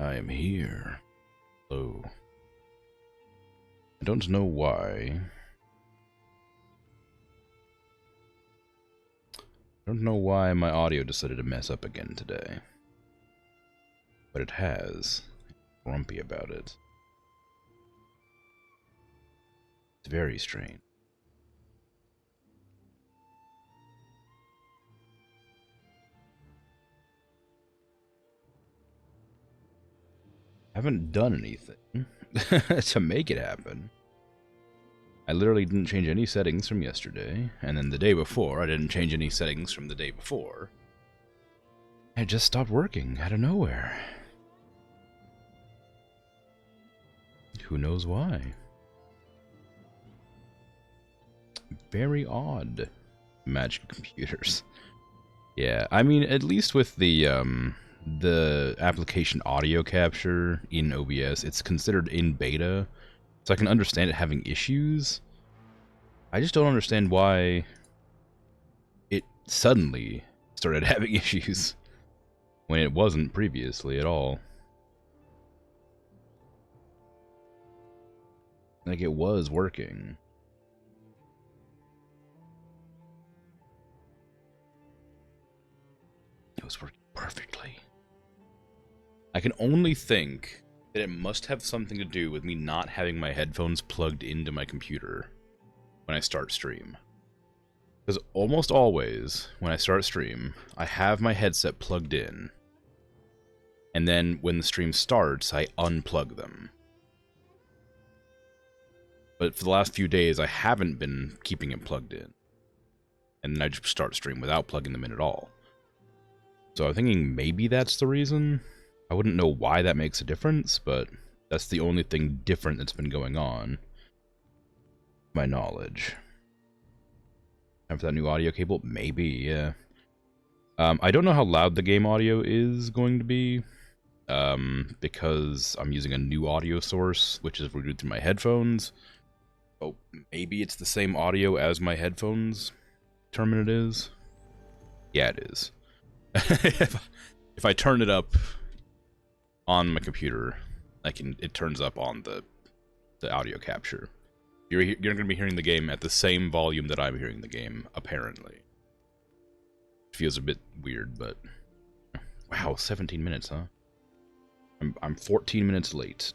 I am here. Hello. I don't know why. I don't know why my audio decided to mess up again today. But it has. I'm grumpy about it. It's very strange. I haven't done anything to make it happen. I literally didn't change any settings from yesterday, and then the day before, I didn't change any settings from the day before. It just stopped working out of nowhere. Who knows why? Very odd. Magic computers. Yeah, I mean, at least with the application audio capture in OBS, it's considered in beta, so I can understand it having issues. I just don't understand why it suddenly started having issues when it wasn't previously at all. Like, it was working. It was working perfectly. I can only think that it must have something to do with me not having my headphones plugged into my computer when I start stream. Because almost always, when I start stream, I have my headset plugged in, and then when the stream starts, I unplug them. But for the last few days, I haven't been keeping it plugged in. And then I just start stream without plugging them in at all. So I'm thinking maybe that's the reason. I wouldn't know why that makes a difference, but that's the only thing different that's been going on. My knowledge. Time for that new audio cable? Maybe, yeah. I don't know how loud the game audio is going to be, because I'm using a new audio source, which is routed through my headphones. Oh, maybe it's the same audio as my headphones terminal is? Yeah, it is. If I turn it up on my computer, it turns up on the audio capture. You're going to be hearing the game at the same volume that I'm hearing the game, apparently. It feels a bit weird, but wow, 17 minutes, huh? I'm 14 minutes late.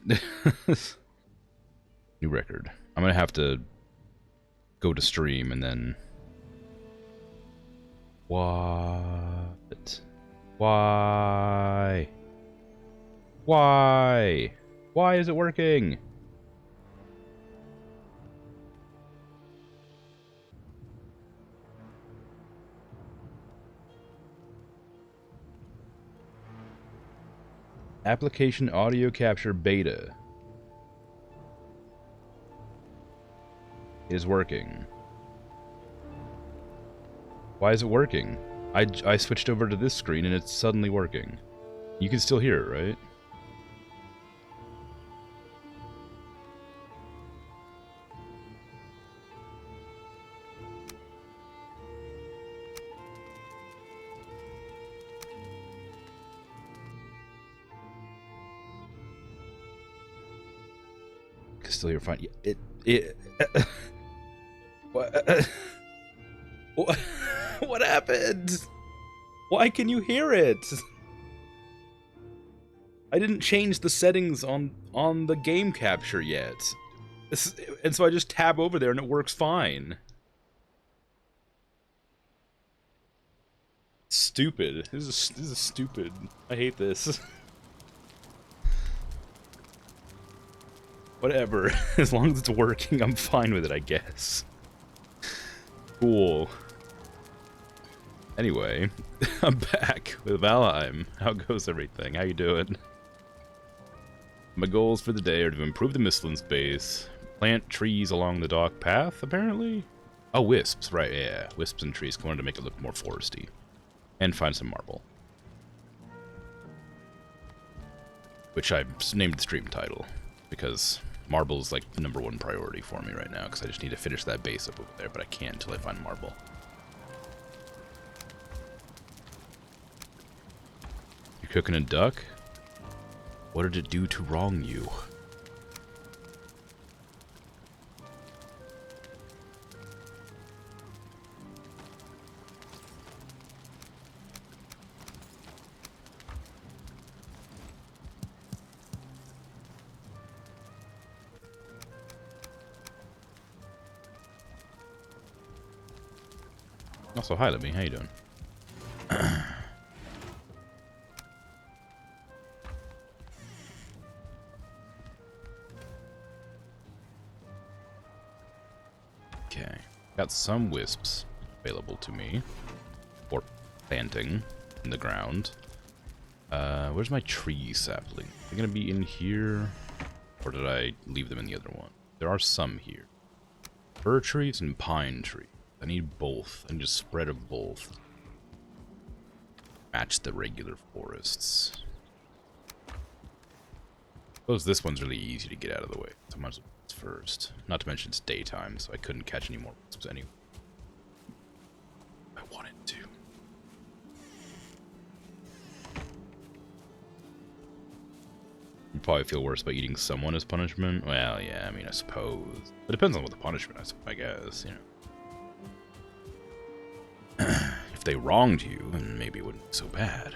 New record. I'm gonna have to go to stream and then... What? Why? Why? Why is it working? Application audio capture beta. Is working. Why is it working? I switched over to this screen and it's suddenly working. You can still hear it, right? You can still hear fine. It what? What happened? Why can you hear it? I didn't change the settings on the game capture yet. And so I just tab over there and it works fine. Stupid. This is stupid. I hate this. Whatever. As long as it's working, I'm fine with it, I guess. Cool. Anyway, I'm back with Valheim. How goes everything? How you doing? My goals for the day are to improve the Mistlands base, plant trees along the dock path, apparently? Oh, wisps, right, yeah. Wisps and trees. I wanted to make it look more foresty. And find some marble. Which I named the stream title, because marble is like #1 priority for me right now, because I just need to finish that base up over there, but I can't until I find marble. You're cooking a duck? What did it do to wrong you? Also, hi, Libby. How you doing? Okay. Got some wisps available to me. Or planting in the ground. Where's my tree sapling? Are they gonna be in here? Or did I leave them in the other one? There are some here. Fir trees and pine trees. I need both, and just spread of both. Match the regular forests. Suppose this one's really easy to get out of the way, so I might as well do this first. Not to mention it's daytime, so I couldn't catch any more wisps anyway. I wanted to. You'd probably feel worse about eating someone as punishment. Well, yeah, I mean, I suppose. It depends on what the punishment is, I guess, you know. If they wronged you, then maybe it wouldn't be so bad.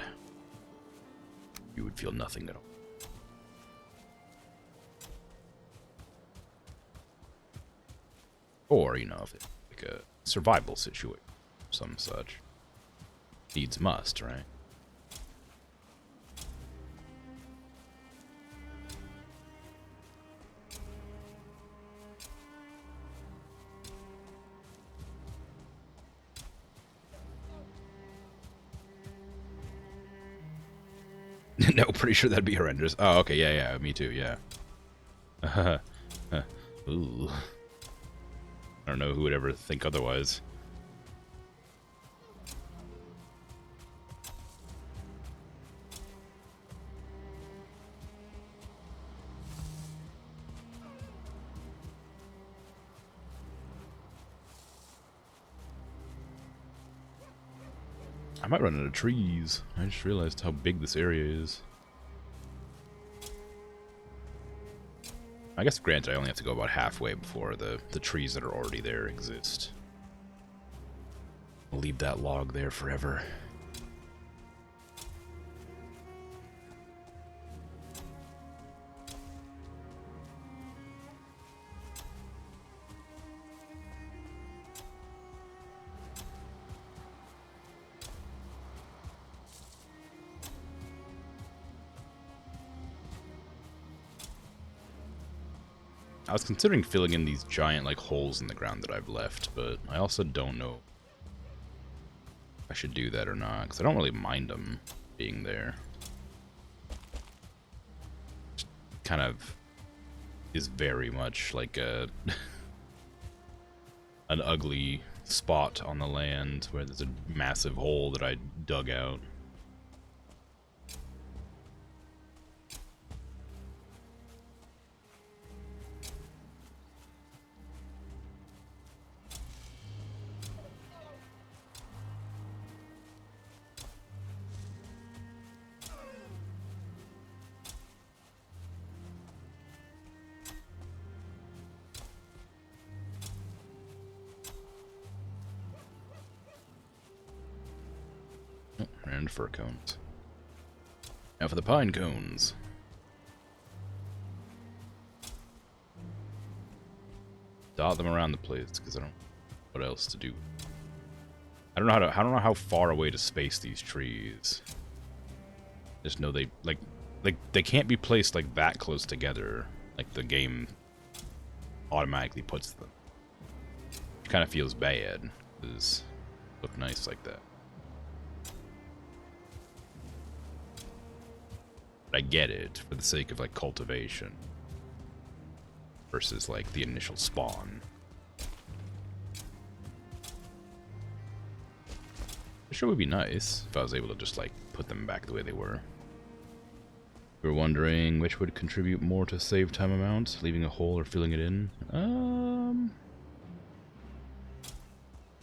You would feel nothing at all. Or, you know, if it's like a survival situation, some such. Needs must, right? No, pretty sure that'd be horrendous. Oh, okay, yeah, me too, yeah. Ooh. I don't know who would ever think otherwise. I might run out of trees. I just realized how big this area is. I guess, granted, I only have to go about halfway before the trees that are already there exist. I'll leave that log there forever. I was considering filling in these giant, like, holes in the ground that I've left, but I also don't know if I should do that or not, because I don't really mind them being there. Just kind of is very much like a an ugly spot on the land where there's a massive hole that I dug out. And fir cones. Now for the pine cones. Dot them around the place because I don't know what else to do. I don't know how far away to space these trees. Just know they they can't be placed like that close together. Like the game automatically puts them. Which kind of feels bad because look nice like that. I get it for the sake of like cultivation versus like the initial spawn. It sure would be nice if I was able to just like put them back the way they were. We were wondering which would contribute more to save time amount, leaving a hole or filling it in.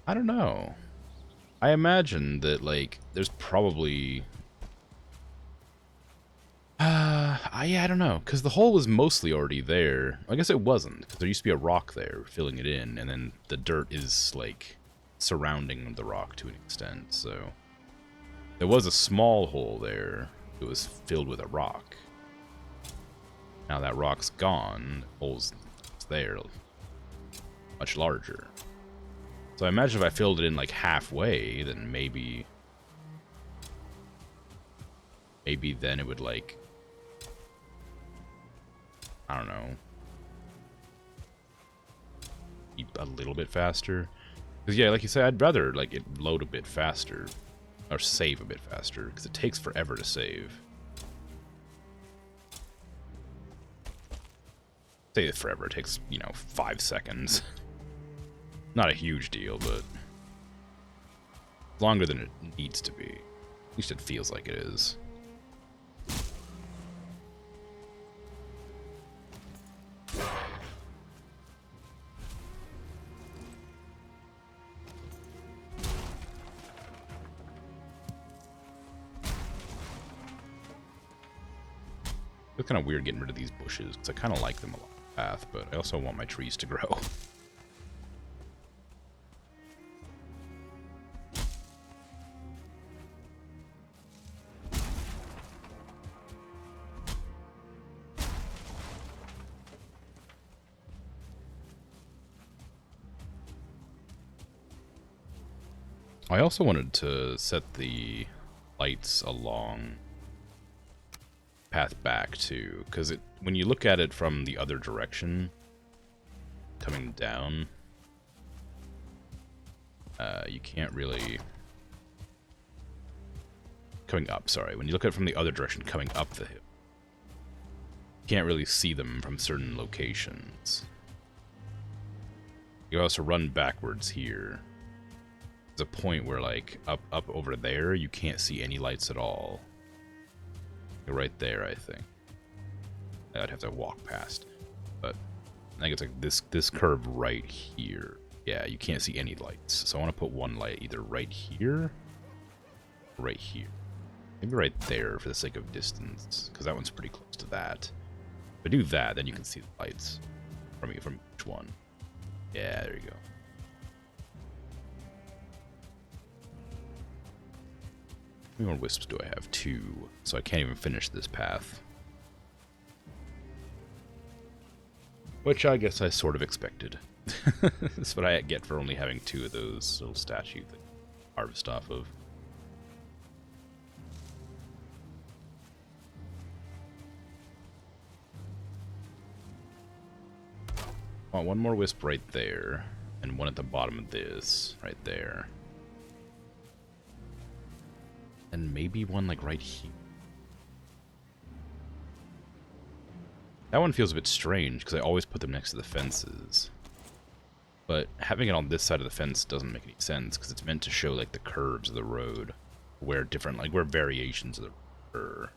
I don't know. I imagine that like there's probably Yeah, I don't know, because the hole was mostly already there. I guess it wasn't, because there used to be a rock there filling it in, and then the dirt is, like, surrounding the rock to an extent, so... There was a small hole there. It was filled with a rock. Now that rock's gone, the hole's there, much larger. So I imagine if I filled it in, like, halfway, then maybe then it would, like... I don't know. Be a little bit faster. Because, yeah, like you said, I'd rather, like, it load a bit faster. Or save a bit faster, because it takes forever to save. Save it forever, it takes, you know, 5 seconds. Not a huge deal, but... longer than it needs to be. At least it feels like it is. It's kind of weird getting rid of these bushes, because I kind of like them along the path, but I also want my trees to grow. I also wanted to set the lights along path back too, because when you look at it from the other direction, coming down, you can't really... coming up, sorry. When you look at it from the other direction, coming up the hill, you can't really see them from certain locations. You also run backwards here. There's a point where, like, up over there, you can't see any lights at all. Right there, I think. I'd have to walk past. But I think it's like this curve right here. Yeah, you can't see any lights. So I want to put one light either right here or right here. Maybe right there for the sake of distance, because that one's pretty close to that. If I do that, then you can see the lights from each one. Yeah, there you go. How many more wisps do I have? 2. So I can't even finish this path. Which I guess I sort of expected. That's what I get for only having 2 of those little statues that harvest off of. I want one more wisp right there, and one at the bottom of this, right there. And maybe one, like, right here. That one feels a bit strange, because I always put them next to the fences. But having it on this side of the fence doesn't make any sense, because it's meant to show, like, the curves of the road. Where different, like, where variations of the road are.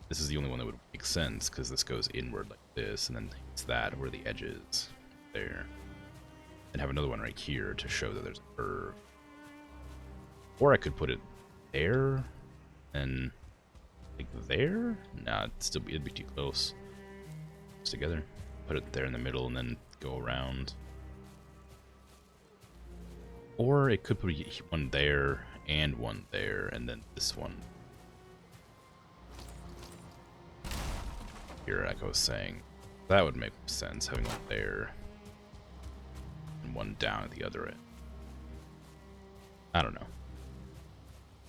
This is the only one that would make sense, because this goes inward like this, and then it's that where the edge is. There. And have another one right here to show that there's a curve. Or I could put it there, and like there? Nah, it'd be too close. Just together. Put it there in the middle and then go around. Or it could put one there and one there, and then this one here, like I was saying. That would make sense, having one there and one down at the other end. I don't know.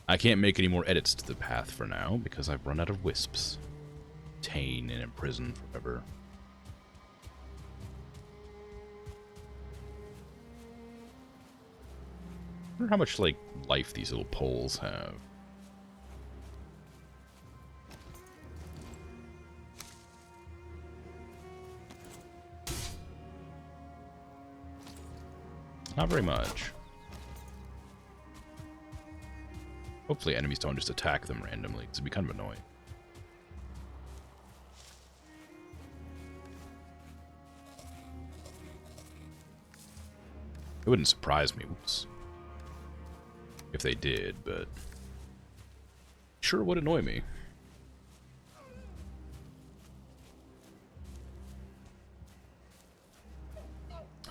I can't make any more edits to the path for now, because I've run out of wisps. Tane and imprison forever. I wonder how much, like, life these little poles have. Not very much. Hopefully enemies don't just attack them randomly, because it'd be kind of annoying. It wouldn't surprise me if they did, but sure would annoy me.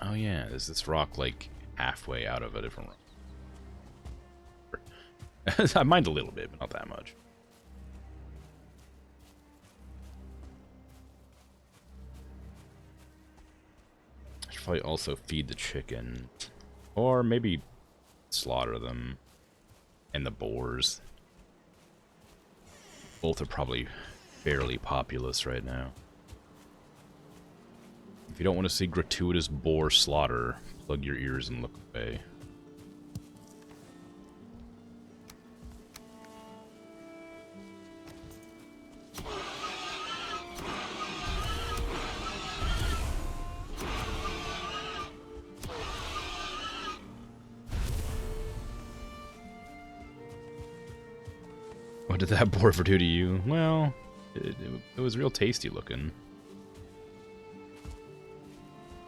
Oh yeah, there's this rock like halfway out of a different rock. I mind a little bit, but not that much. I should probably also feed the chicken. Or maybe slaughter them. And the boars. Both are probably fairly populous right now. If you don't want to see gratuitous boar slaughter, plug your ears and look away. What did that boar ever do to you? Well, it was real tasty looking.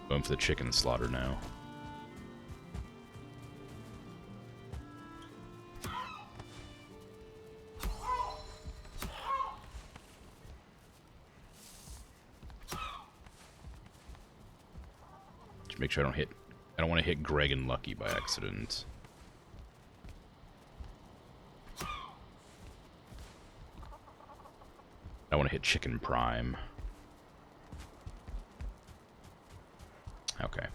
Going for the chicken slaughter now. Just make sure I don't want to hit Greg and Lucky by accident. I want to hit Chicken Prime. Okay.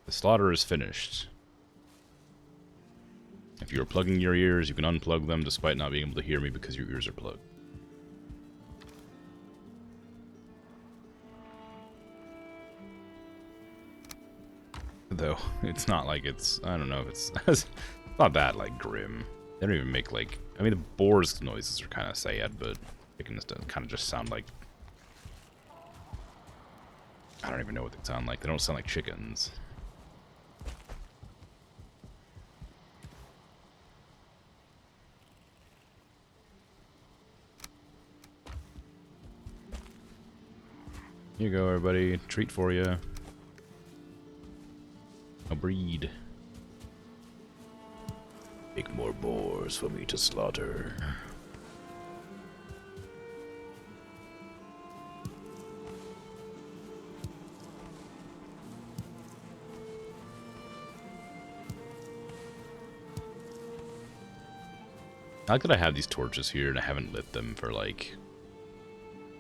The slaughter is finished. If you are plugging your ears, you can unplug them despite not being able to hear me because your ears are plugged. Though, it's not like it's... I don't know, it's not that, like, grim. They don't even make, like... I mean, the boars' noises are kind of sad, but chickens kind of just sound like... I don't even know what they sound like. They don't sound like chickens. Here you go, everybody. Treat for you. A breed. Make more boars for me to slaughter. I like that I have these torches here and I haven't lit them for like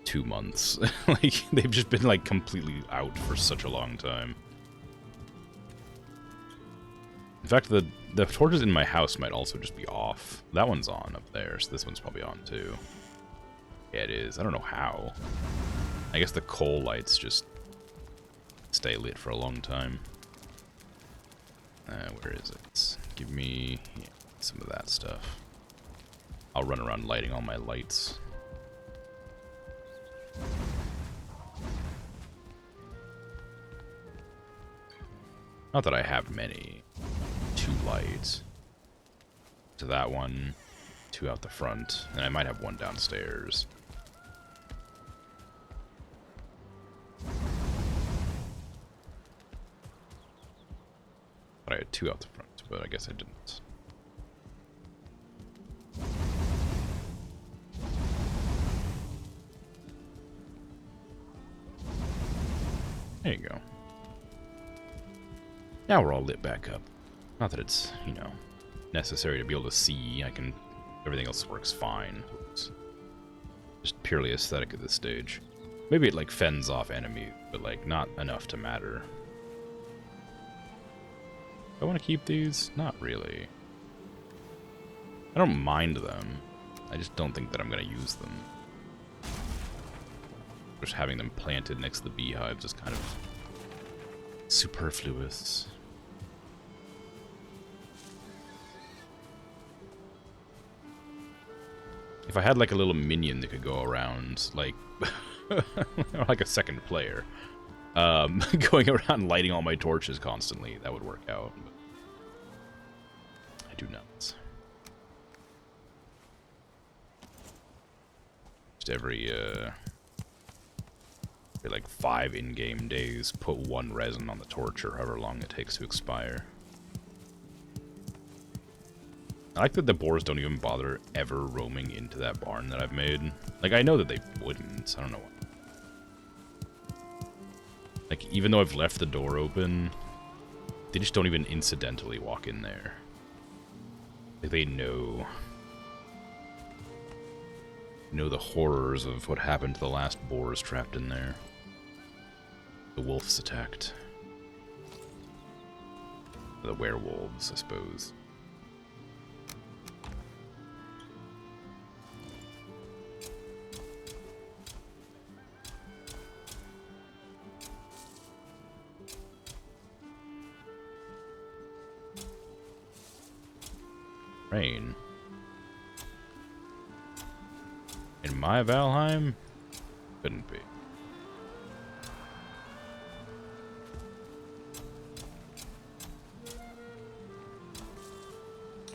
2 months. Like, they've just been like completely out for such a long time. In fact, the torches in my house might also just be off. That one's on up there, so this one's probably on too. Yeah, it is. I don't know how. I guess the coal lights just stay lit for a long time. Where is it? Give me some of that stuff. I'll run around lighting all my lights. Not that I have many. 2 lights. To that one, 2 out the front, and I might have 1 downstairs. But I had 2 out the front, but I guess I didn't. There you go. Now we're all lit back up. Not that it's, you know, necessary to be able to see. Everything else works fine. It's just purely aesthetic at this stage. Maybe it, like, fends off enemies, but, like, not enough to matter. Do I want to keep these? Not really. I don't mind them. I just don't think that I'm going to use them. Just having them planted next to the beehives is kind of superfluous. If I had like a little minion that could go around, like, like a second player, going around lighting all my torches constantly, that would work out. But I do not. Just every like 5 in-game days, put 1 resin on the torch or however long it takes to expire. I like that the boars don't even bother ever roaming into that barn that I've made. Like, I know that they wouldn't, so I don't know why. Like, even though I've left the door open, they just don't even incidentally walk in there. Like, they know the horrors of what happened to the last boars trapped in there. The wolves attacked. The werewolves, I suppose. Rain. In my Valheim? Couldn't be.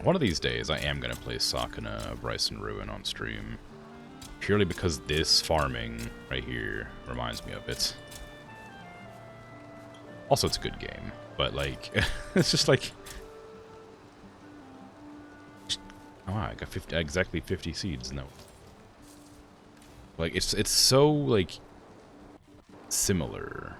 One of these days, I am going to play Sakana of Rice and Ruin on stream. Purely because this farming right here reminds me of it. Also, it's a good game. But, like, it's just like... Oh, wow, I got exactly 50 seeds. No. Like, it's so, like, similar.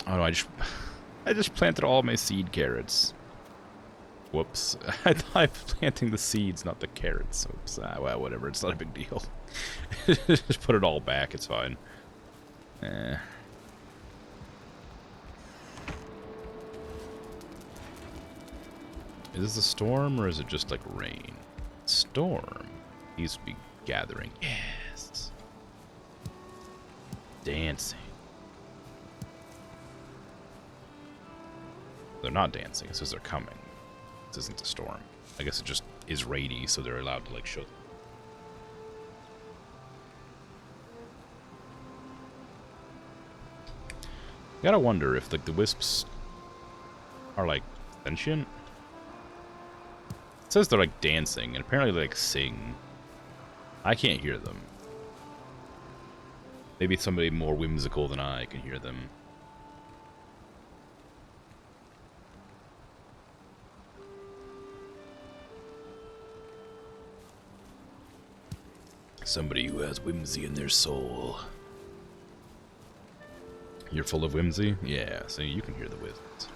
Oh, no, I just planted all my seed carrots. Whoops. I thought I was planting the seeds, not the carrots. Oops. Well, whatever. It's not a big deal. Just put it all back. It's fine. Eh. Is this a storm, or is it just, like, rain? Storm. These would be gathering. Yes. Dancing. They're not dancing. It says they're coming. This isn't a storm. I guess it just is rainy, so they're allowed to, like, show... You gotta wonder if, like, the wisps are, like, sentient? It says they're, like, dancing, and apparently they, like, sing. I can't hear them. Maybe somebody more whimsical than I can hear them. Somebody who has whimsy in their soul. You're full of whimsy? Yeah, so you can hear the wisps.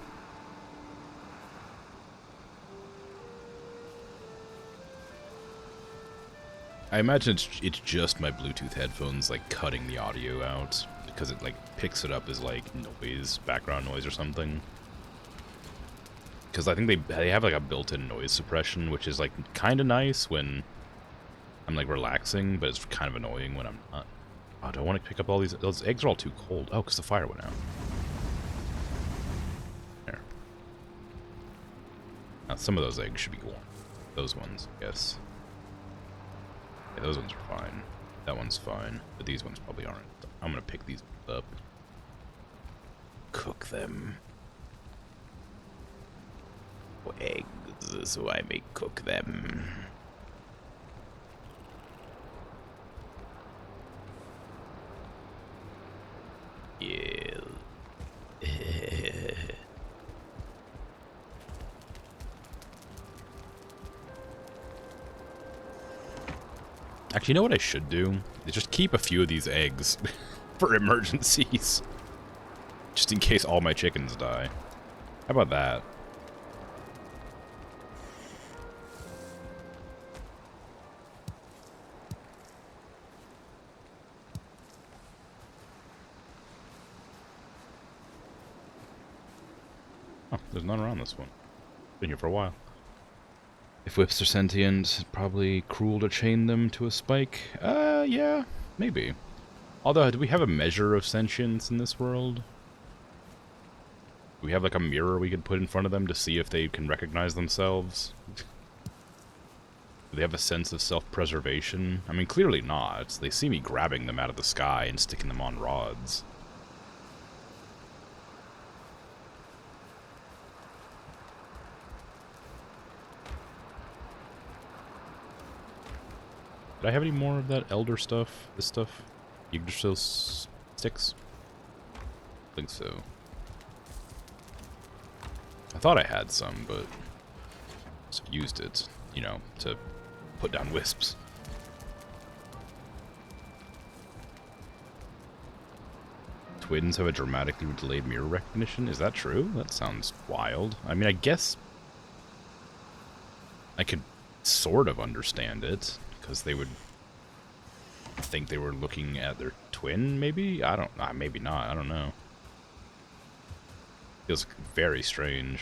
I imagine it's just my Bluetooth headphones, like, cutting the audio out, because it, like, picks it up as, like, noise, background noise or something. Because I think they have, like, a built-in noise suppression, which is, like, kind of nice when I'm, like, relaxing, but it's kind of annoying when I'm not. Oh, do I want to pick up all these? Those eggs are all too cold. Oh, because the fire went out. There. Now, some of those eggs should be warm. Those ones, I guess. Yeah, those ones are fine. That one's fine. But these ones probably aren't. I'm going to pick these up. Cook them. Eggs, so I may cook them. Yeah. Actually, you know what I should do? Is just keep a few of these eggs for emergencies. Just in case all my chickens die. How about that? Oh, there's none around this one. Been here for a while. If whips are sentient, probably cruel to chain them to a spike. Yeah, maybe. Although, do we have a measure of sentience in this world? Do we have, like, a mirror we could put in front of them to see if they can recognize themselves? Do they have a sense of self-preservation? I mean, clearly not. They see me grabbing them out of the sky and sticking them on rods. Did I have any more of that elder stuff? This stuff? Yggdrasil sticks? I think so. I thought I had some, but just used it, you know, to put down wisps. Twins have a dramatically delayed mirror recognition? Is that true? That sounds wild. I mean, I guess I could sort of understand it, because they would think they were looking at their twin, maybe? I don't know. Maybe not. I don't know. Feels very strange.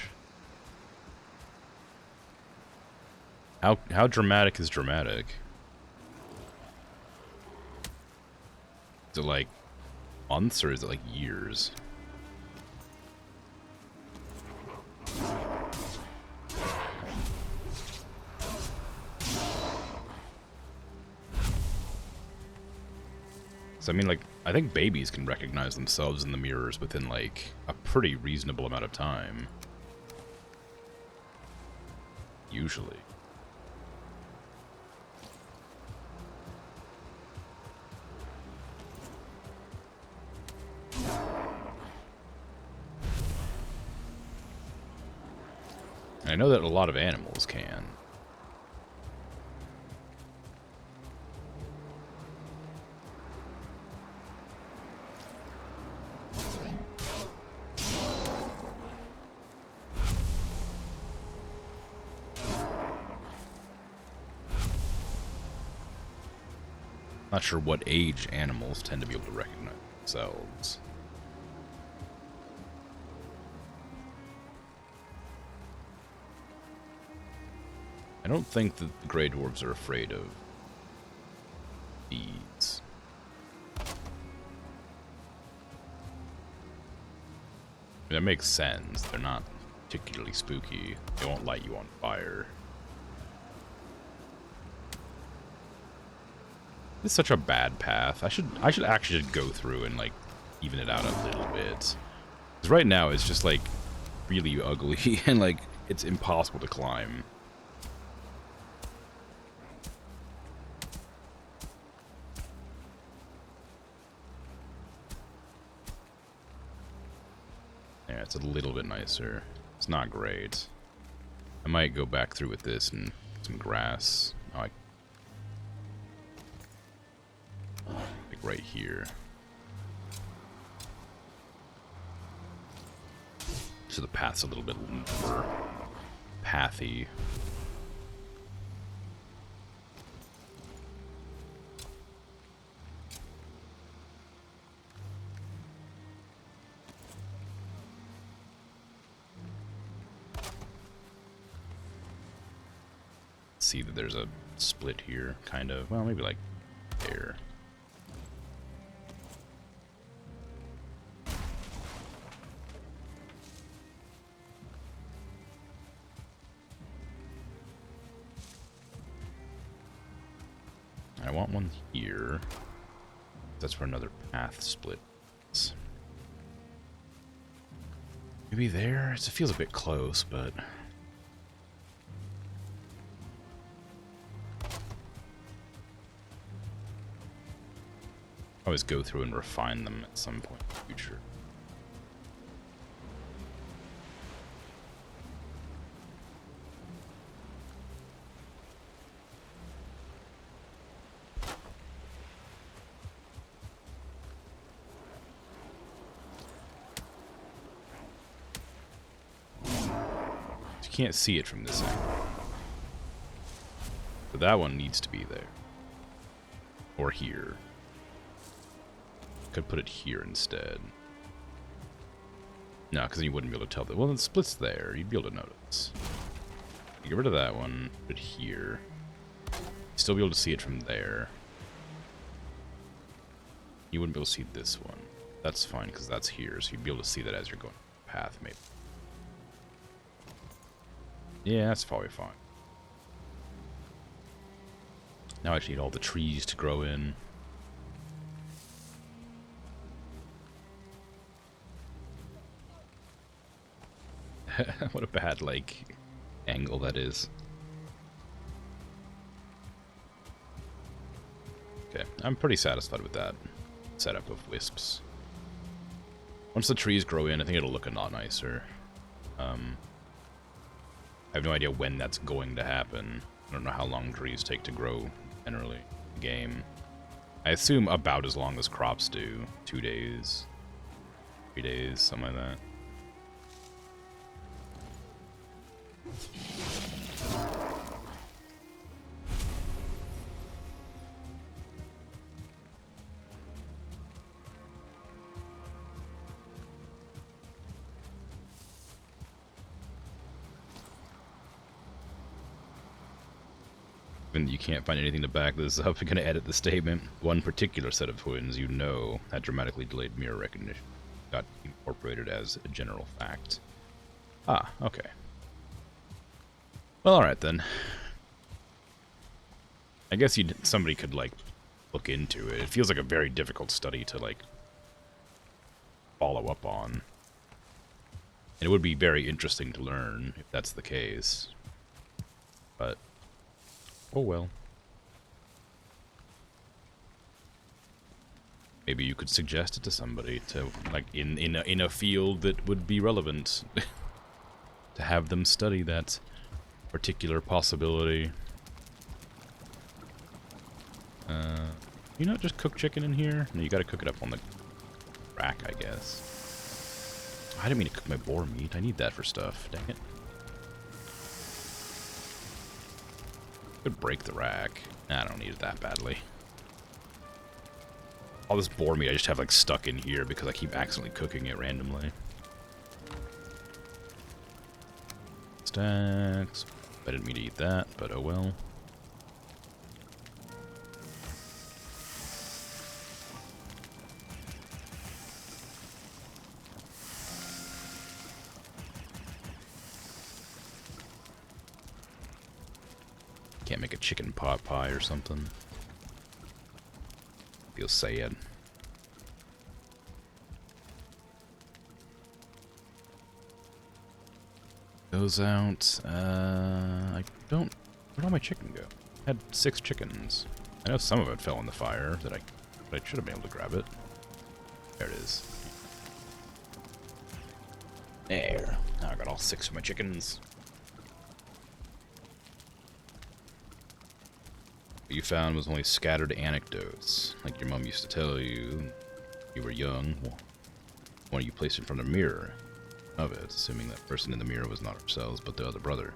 How dramatic is dramatic? Is it like months or is it like years? So I mean, like, I think babies can recognize themselves in the mirrors within like a pretty reasonable amount of time. Usually. And I know that a lot of animals can. Not sure what age animals tend to be able to recognize themselves. I don't think that the Grey Dwarves are afraid of bees. That makes sense. They're not particularly spooky. They won't light you on fire. This is such a bad path. I should actually just go through and like even it out a little bit. Because right now it's just like really ugly and like it's impossible to climb. Yeah, it's a little bit nicer. It's not great. I might go back through with this and some grass. Oh, like right here. So the path's a little bit more pathy. See that there's a split here, kind of. Well, maybe like there. I want one here. That's where another path splits. Maybe there? It feels a bit close, but... always go through and refine them at some point in the future. You can't see it from this angle. But that one needs to be there. Or here. Could put it here instead. No, because you wouldn't be able to tell that. Well, it splits there. You'd be able to notice. You get rid of that one. Put it here. You'd still be able to see it from there. You wouldn't be able to see this one. That's fine, because that's here. So you'd be able to see that as you're going path, maybe. Yeah, that's probably fine. Now I just need all the trees to grow in. What a bad, like, angle that is. Okay, I'm pretty satisfied with that setup of wisps. Once the trees grow in, I think it'll look a lot nicer. I have no idea when that's going to happen. I don't know how long trees take to grow, generally, in the game. I assume about as long as crops do. 2 days, 3 days, something like that. When you can't find anything to back this up, you're going to edit the statement. One particular set of twins you know had dramatically delayed mirror recognition. Got incorporated as a general fact. Ah, okay. Well, alright then. I guess somebody could, like, look into it. It feels like a very difficult study to, like, follow up on. And it would be very interesting to learn if that's the case. But, oh well. Maybe you could suggest it to somebody to, like, in a field that would be relevant. To have them study that particular possibility. You not just cook chicken in here? No, you gotta cook it up on the rack, I guess. I didn't mean to cook my boar meat. I need that for stuff. Dang it. Could break the rack. Nah, I don't need it that badly. All this boar meat I just have, like, stuck in here because I keep accidentally cooking it randomly. Stacks. I didn't mean to eat that, but oh well. Can't make a chicken pot pie or something. Feels sad. Goes out. I don't. Where'd all my chicken go? I had 6 chickens. I know some of it fell in the fire. But I should have been able to grab it. There it is. There. Now I got all 6 of my chickens. What you found was only scattered anecdotes, like your mom used to tell you. You were young. One of you placed in front of a mirror of it, assuming that person in the mirror was not ourselves, but the other brother.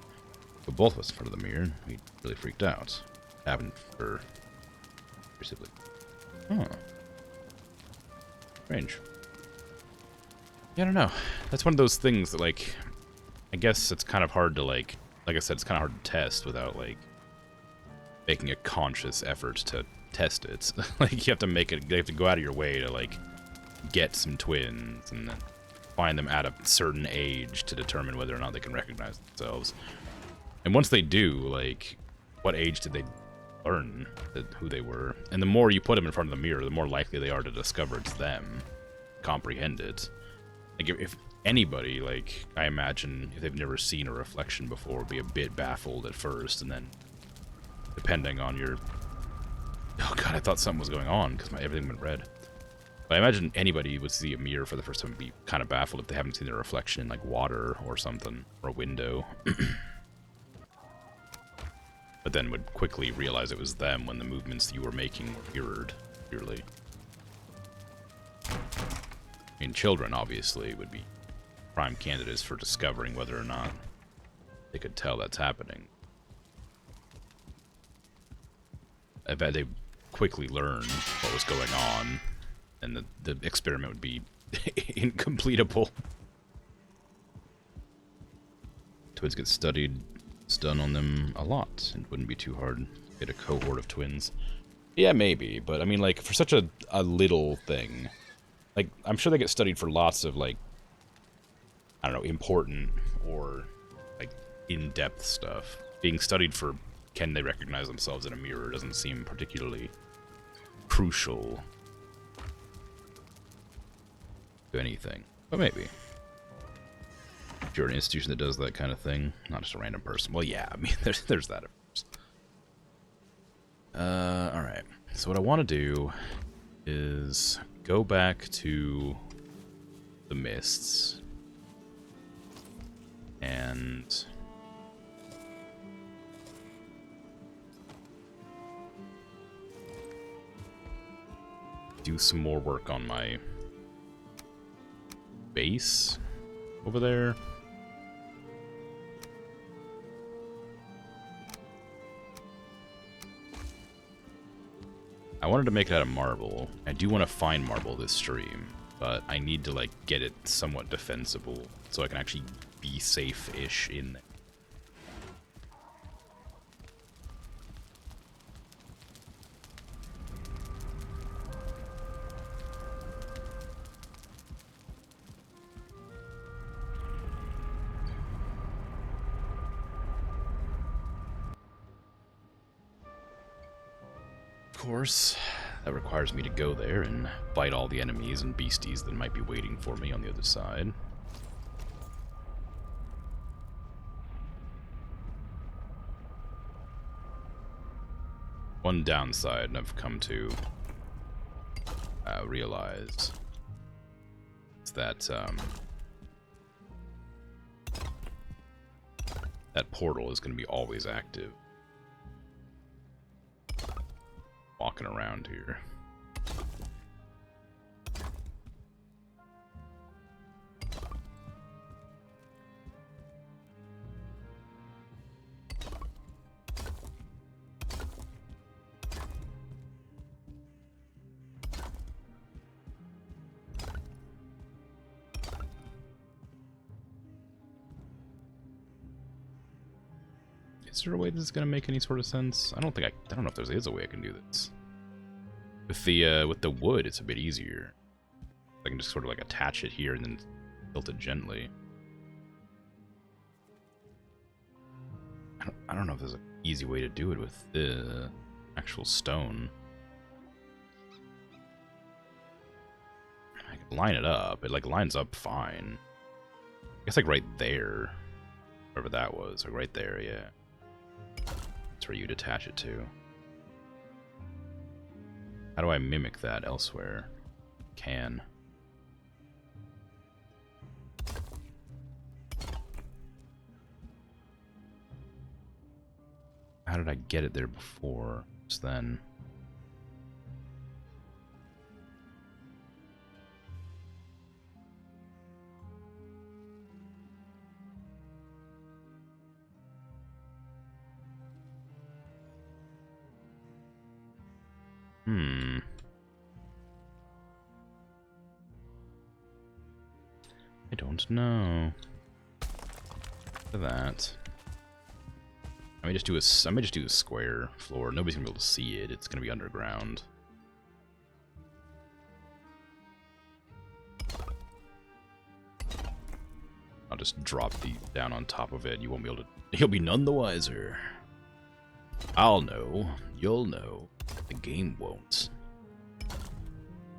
But both of us in front of the mirror, we really freaked out. Happened for your sibling. Huh. Strange. Yeah, I don't know. That's one of those things that, like, I guess it's kind of hard to, like I said, it's kind of hard to test without, like, making a conscious effort to test it. Like, you have to go out of your way to, like, get some twins and then find them at a certain age to determine whether or not they can recognize themselves. And once they do, like, what age did they learn who they were? And the more you put them in front of the mirror, the more likely they are to discover it's them, comprehend it. Like, if anybody, like, I imagine, if they've never seen a reflection before, would be a bit baffled at first, and then depending on your... Oh god, I thought something was going on because everything went red. But I imagine anybody would see a mirror for the first time and be kind of baffled if they haven't seen their reflection in, like, water or something, or a window. But then would quickly realize it was them when the movements you were making were mirrored, clearly. I mean, children, obviously, would be prime candidates for discovering whether or not they could tell that's happening. I bet they quickly learn what was going on, and the experiment would be incompletable. Twins get studied. It's done on them a lot. It wouldn't be too hard to get a cohort of twins. Yeah, maybe, but I mean, like, for such a little thing, like, I'm sure they get studied for lots of, like, I don't know, important or, like, in-depth stuff. Being studied for can they recognize themselves in a mirror doesn't seem particularly crucial to anything, but maybe. If you're an institution that does that kind of thing, not just a random person. Well, yeah, I mean, there's that, of course. Alright. So what I want to do is go back to the mists and do some more work on my base over there. I wanted to make it out of marble. I do want to find marble this stream, but I need to, like, get it somewhat defensible so I can actually be safe-ish in there. Of course, that requires me to go there and fight all the enemies and beasties that might be waiting for me on the other side. One downside I've come to realize is that that portal is going to be always active. Walking around here. Is there a way this is going to make any sort of sense? I don't know if there is a way I can do this. With the wood, it's a bit easier. I can just sort of like attach it here and then tilt it gently. I don't know if there's an easy way to do it with the actual stone. I can line it up. It like lines up fine. I guess like right there, wherever that was, like right there, yeah. That's where you'd attach it to. How do I mimic that elsewhere? Can. How did I get it there before? Just then. I don't know. Look at that. I may just do a square floor. Nobody's gonna be able to see it. It's gonna be underground. I'll just drop the down on top of it. You won't be able to. You'll be none the wiser. I'll know. You'll know. The game won't.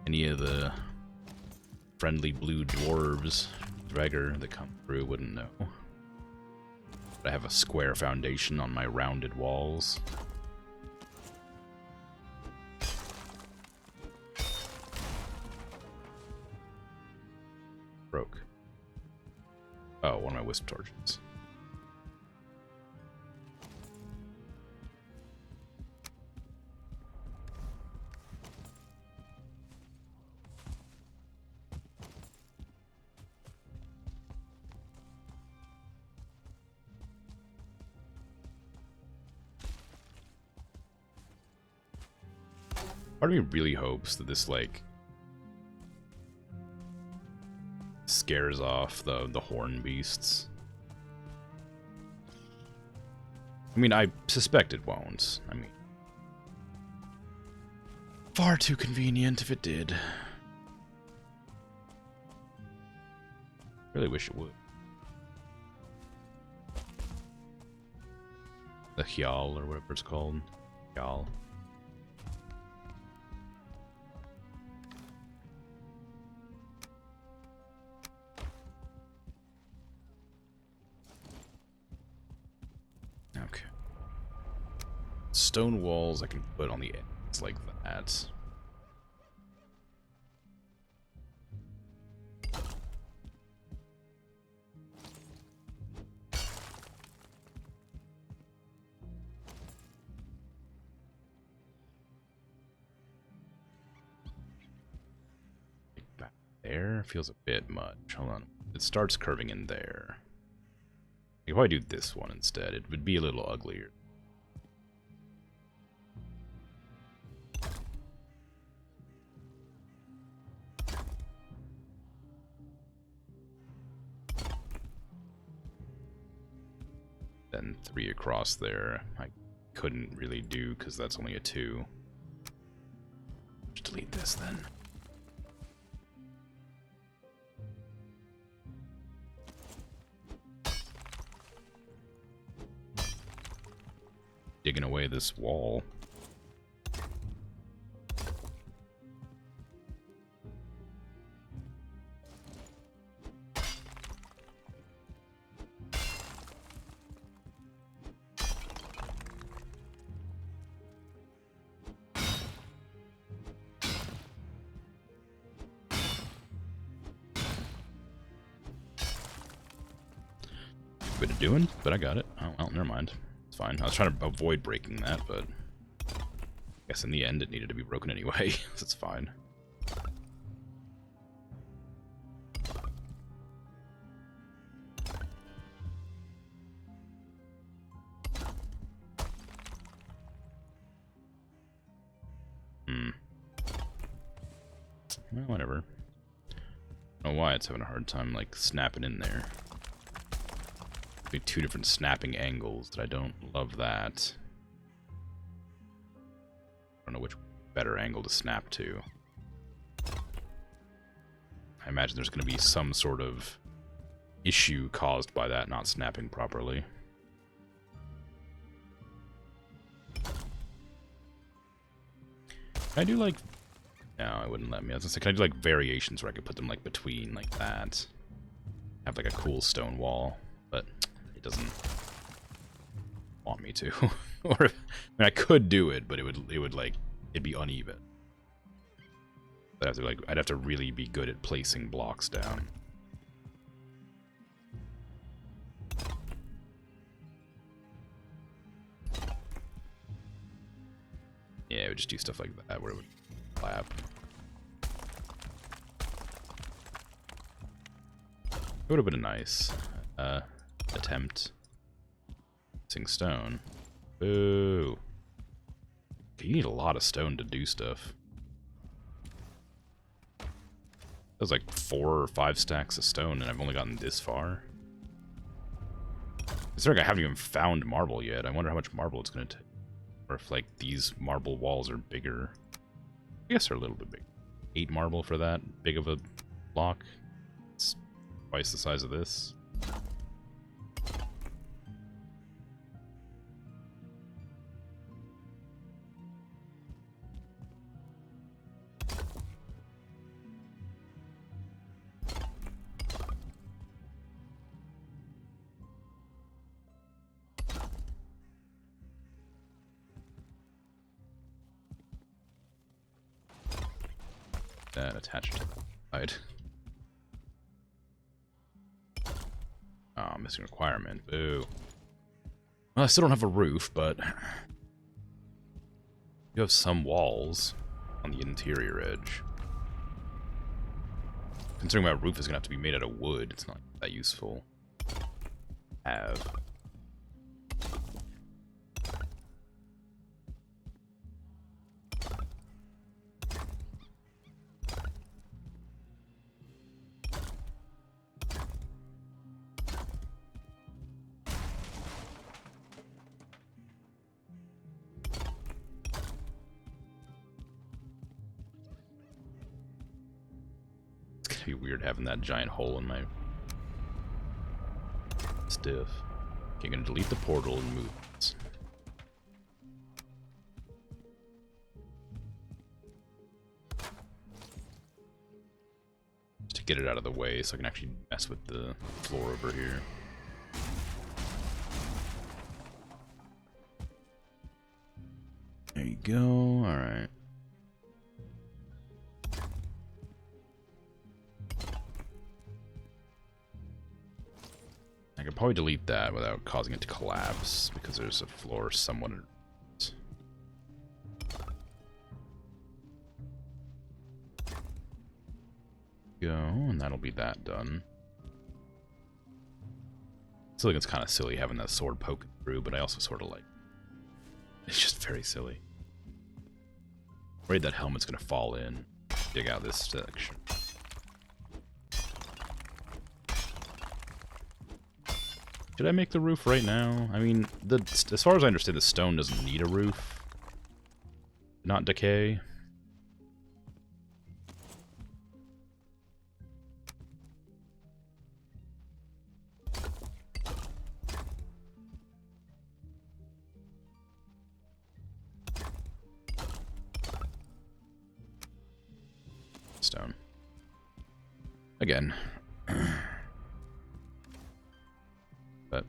Any of the friendly blue dwarves, Dregger, that come through wouldn't know. But I have a square foundation on my rounded walls. Broke. Oh, one of my wisp torches. Part of me really hopes that this, like, scares off the horn beasts. I mean, I suspect it won't. I mean, far too convenient if it did. Really wish it would. The Hyal, or whatever it's called. Hyal. Okay. Stone walls I can put on the ends like that. there feels a bit much. Hold on. It starts curving in there. I could probably do this one instead. It would be a little uglier. Then 3 across there. I couldn't really do because that's only a 2. Just delete this then. Digging away this wall. Bit of doing, but I got it. Oh well, never mind. It's fine. I was trying to avoid breaking that, but I guess in the end it needed to be broken anyway, so it's fine. Well, whatever. I don't know why it's having a hard time, like, snapping in there. Be 2 different snapping angles that I don't love that. I don't know which better angle to snap to. I imagine there's going to be some sort of issue caused by that not snapping properly. Can I do like... No, it wouldn't let me. I was gonna say, can I do like variations where I could put them like between like that? Have like a cool stone wall, but it doesn't want me to. Or I mean, I could do it, but it would like it'd be uneven. I'd have to really be good at placing blocks down. Yeah, it would just do stuff like that where it would clap. It would have been a nice attempt. Missing stone. Boo. You need a lot of stone to do stuff. That was like 4 or 5 stacks of stone, and I've only gotten this far. It's like I haven't even found marble yet. I wonder how much marble it's going to take. Or if, like, these marble walls are bigger. I guess they're a little bit big. 8 marble for that big of a block. It's twice the size of this. That attached to the side. Oh, missing requirement. Boo. Well, I still don't have a roof, but you have some walls on the interior edge. Considering my roof is gonna have to be made out of wood, it's not that useful. Have. Be weird having that giant hole in my stiff. Okay, gonna delete the portal and move it. Just to get it out of the way so I can actually mess with the floor over here. There you go, alright. I could probably delete that without causing it to collapse, because there's a floor somewhat. Go, and that'll be that done. I feel like it's kind of silly having that sword poking through, but I also sort of like it's just very silly. Afraid that helmet's gonna fall in. Dig out this section. Should I make the roof right now? I mean, as far as I understand, the stone doesn't need a roof. Not decay. Stone. Again. But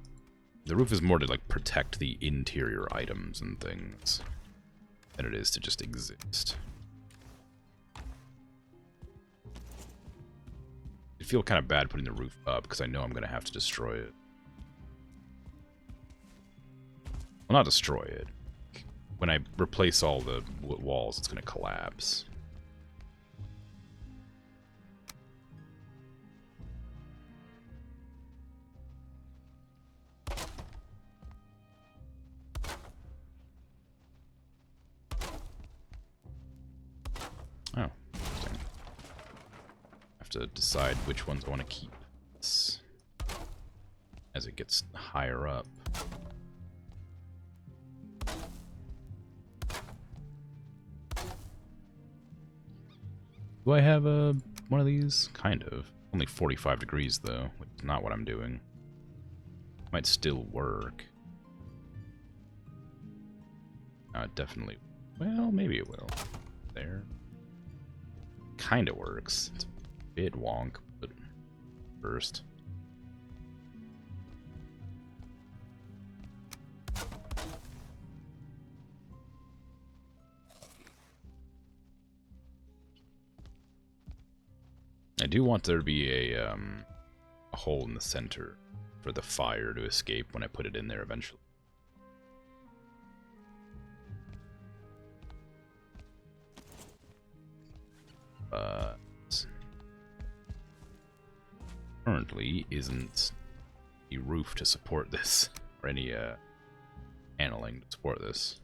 the roof is more to like protect the interior items and things than it is to just exist. I feel kind of bad putting the roof up because I know I'm going to have to destroy it. Well, not destroy it. When I replace all the walls, it's going to collapse. Oh, interesting. I have to decide which ones I want to keep as it gets higher up. Do I have one of these? Kind of. Only 45 degrees though, which is not what I'm doing. Might still work. Definitely. Well, maybe it will. There. Kind of works. It's a bit wonk, but first. I do want there to be a hole in the center for the fire to escape when I put it in there eventually. But currently isn't a roof to support this, or any paneling to support this.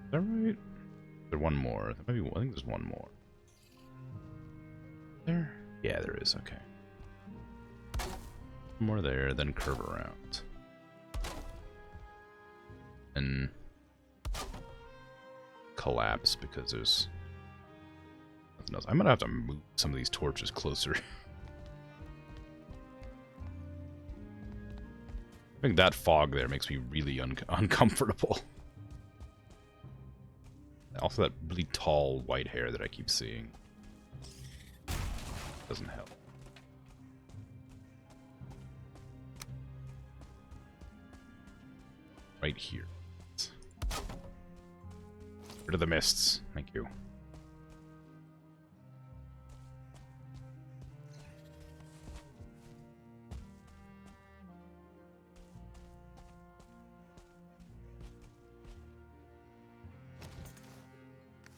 Is that right? There's one more. Maybe I think there's one more. There? Yeah, there is. Okay. One more there, then curve around. And collapse because there's nothing else. I'm gonna have to move some of these torches closer. I think that fog there makes me really uncomfortable. Also, that really tall white hair that I keep seeing doesn't help. Right here. Rid of the mists. Thank you.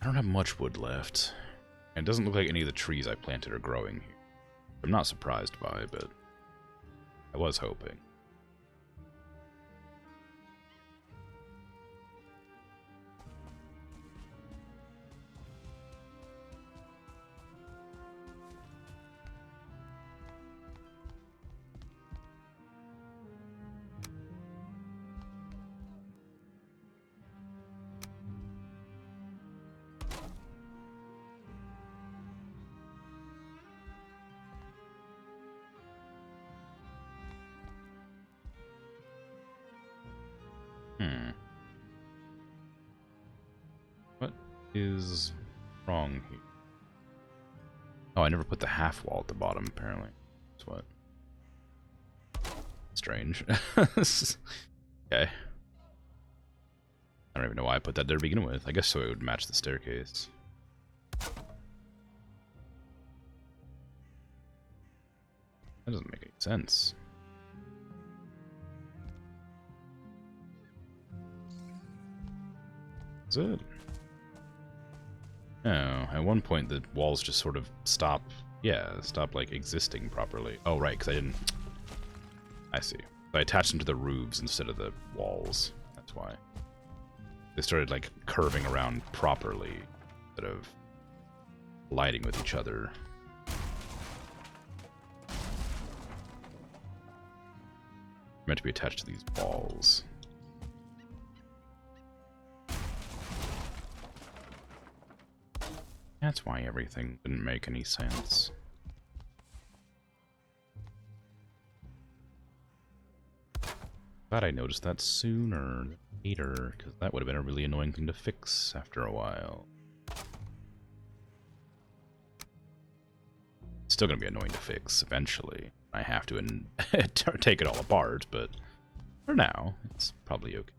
I don't have much wood left. And it doesn't look like any of the trees I planted are growing here. I'm not surprised by, but I was hoping. is wrong here? Oh, I never put the half wall at the bottom, apparently. That's what. Strange. Okay. I don't even know why I put that there to begin with. I guess so it would match the staircase. That doesn't make any sense. Is it? No, at one point the walls just sort of stop, stop like existing properly. Oh, right, because I didn't... I see. I attached them to the roofs instead of the walls. That's why. They started like curving around properly instead of colliding with each other. Meant to be attached to these walls. That's why everything didn't make any sense. Glad I noticed that sooner than later, because that would have been a really annoying thing to fix after a while. Still gonna be annoying to fix eventually. I have to take it all apart, but for now, it's probably okay.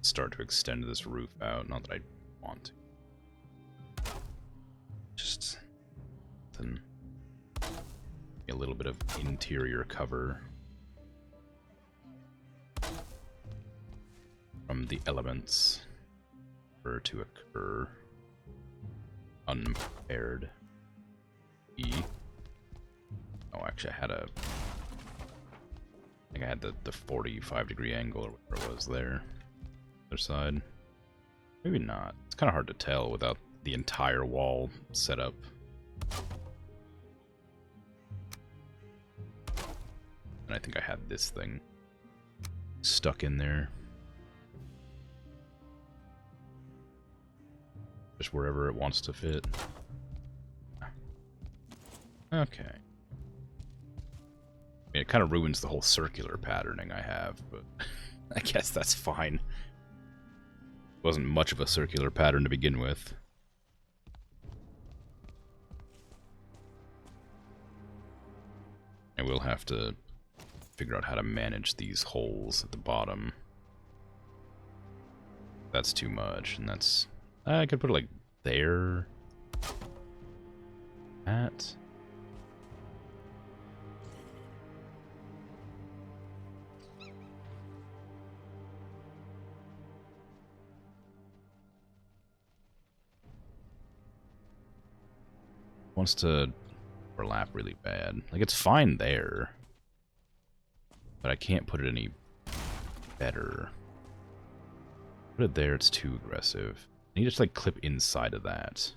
Start to extend this roof out, not that I want to. Just then a little bit of interior cover from the elements for to occur unprepared. Oh, actually, I think I had the 45-degree angle or whatever it was there. Other side. Maybe not. It's kind of hard to tell without the entire wall set up. And I think I had this thing stuck in there. Just wherever it wants to fit. Okay. I mean, it kind of ruins the whole circular patterning I have, but I guess that's fine. It wasn't much of a circular pattern to begin with. I will have to figure out how to manage these holes at the bottom. That's too much, and that's... I could put it like there. That. Wants to overlap really bad. Like, it's fine there. But I can't put it any better. Put it there, it's too aggressive. I need to just, like, clip inside of that.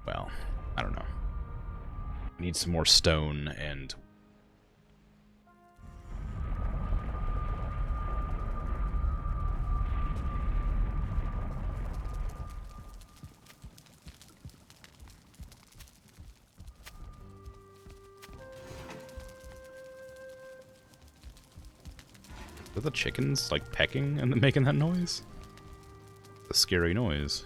Well, I don't know. I need some more stone and... Are the chickens, like, pecking and making that noise? A scary noise.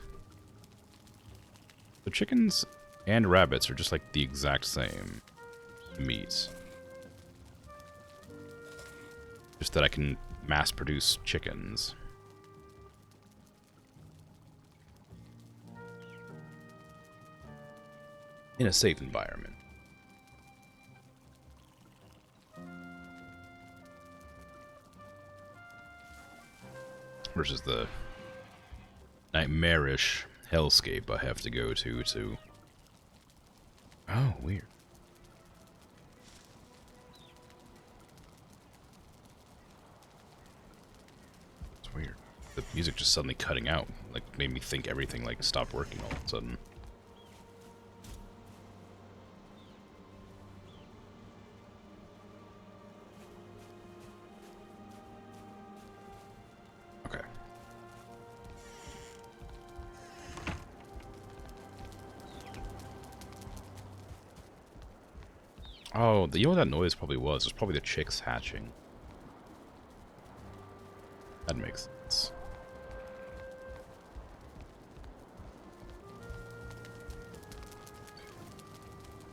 The chickens and rabbits are just like the exact same meat. Just that I can mass produce chickens. In a safe environment. Versus the nightmarish hellscape I have to go to. Oh, weird. The music just suddenly cutting out, like, made me think everything, like, stopped working all of a sudden. Okay. Oh, you know what that noise probably was? It was probably the chicks hatching. That makes sense.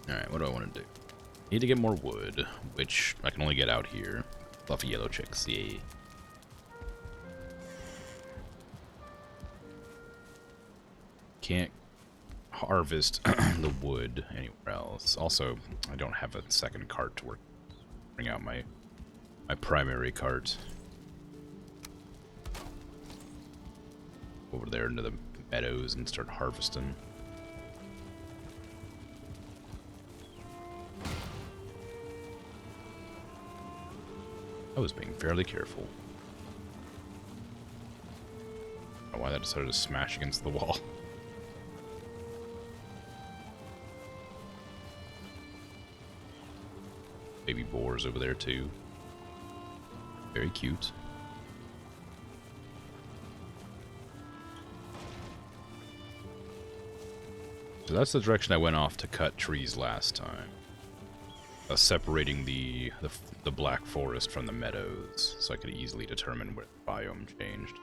Alright, what do I want to do? Need to get more wood, which I can only get out here. Fluffy yellow chicks, yay. Can't harvest the wood anywhere else. Also, I don't have a second cart to bring out my primary cart. Over there into the meadows and start harvesting. I was being fairly careful. I don't know why that decided to smash against the wall. Baby boars over there too. Very cute. So that's the direction I went off to cut trees last time. Separating the black forest from the meadows, so I could easily determine where the biome changed.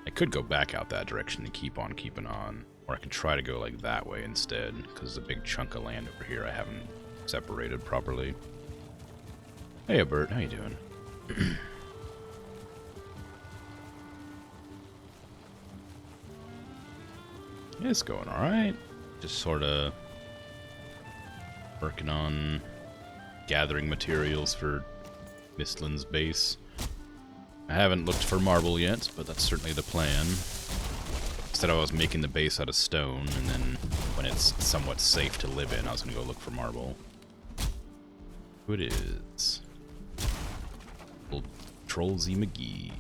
I could go back out that direction and keep on keeping on, or I could try to go like that way instead, because there's a big chunk of land over here I haven't separated properly. Hey, Bert, how you doing? It's going alright. Just sort of working on gathering materials for Mistlin's base. I haven't looked for marble yet, but that's certainly the plan. Instead I was making the base out of stone, and then when it's somewhat safe to live in, I was going to go look for marble. Who it is? Old Troll Z McGee.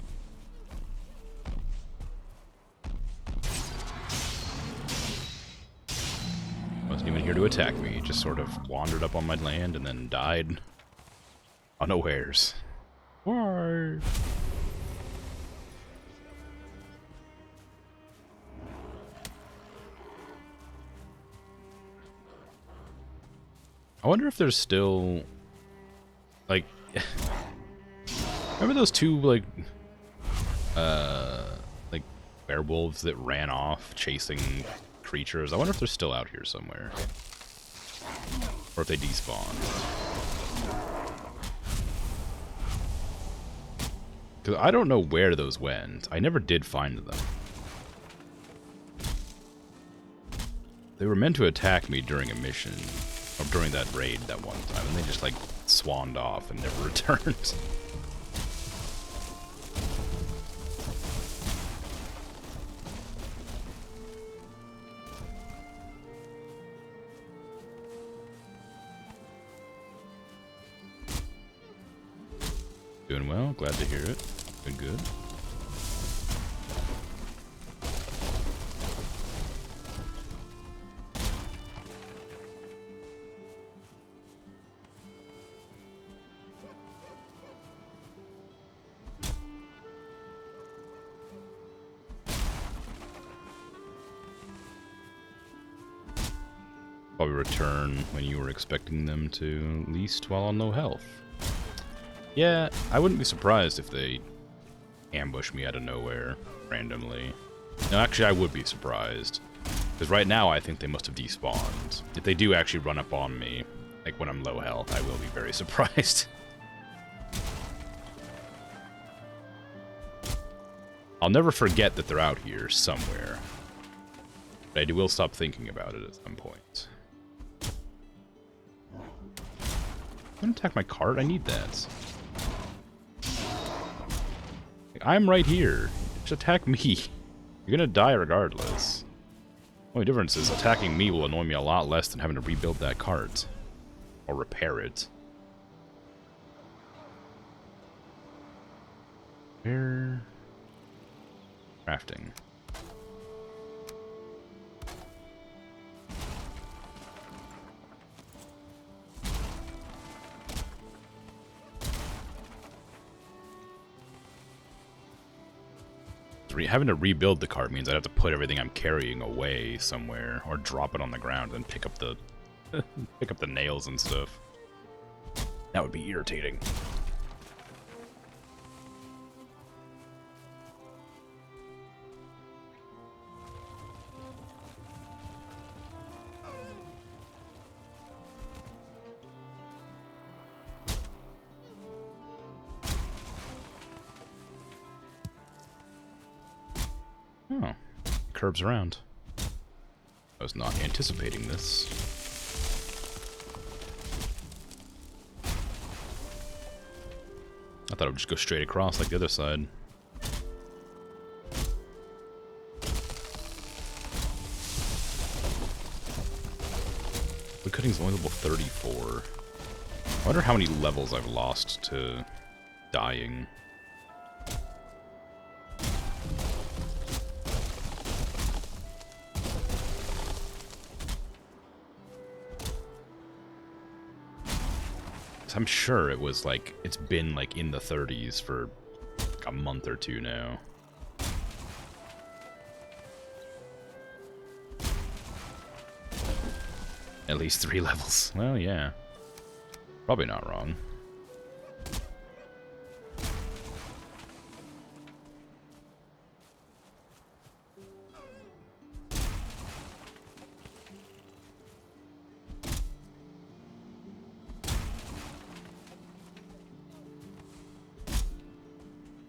Wasn't even here to attack me, just sort of wandered up on my land and then died unawares. Why? I wonder if there's still, like, remember those two, like werewolves that ran off chasing creatures? I wonder if they're still out here somewhere. Or if they despawned. Because I don't know where those went. I never did find them. They were meant to attack me during a mission. Or during that raid that one time. And they just, like, swanned off and never returned. Doing well, glad to hear it. Good, good. Probably return when you were expecting them to, at least while on low health. Yeah, I wouldn't be surprised if they ambush me out of nowhere, randomly. No, actually, I would be surprised. Because right now, I think they must have despawned. If they do actually run up on me, like when I'm low health, I will be very surprised. I'll never forget that they're out here somewhere. But I will stop thinking about it at some point. I'm gonna attack my cart? I need that. I'm right here. Just attack me. You're gonna die regardless. Only difference is attacking me will annoy me a lot less than having to rebuild that cart. Or repair it. Where Crafting. Having to rebuild the cart means I'd have to put everything I'm carrying away somewhere, or drop it on the ground and pick up the pick up the nails and stuff. That would be irritating. Oh, curves around. I was not anticipating this. I thought it would just go straight across like the other side. Wood cutting's only level 34. I wonder how many levels I've lost to dying. I'm sure it was like, it's been like in the 30s for like a month or two now. At least 3 levels. Well, yeah. Probably not wrong.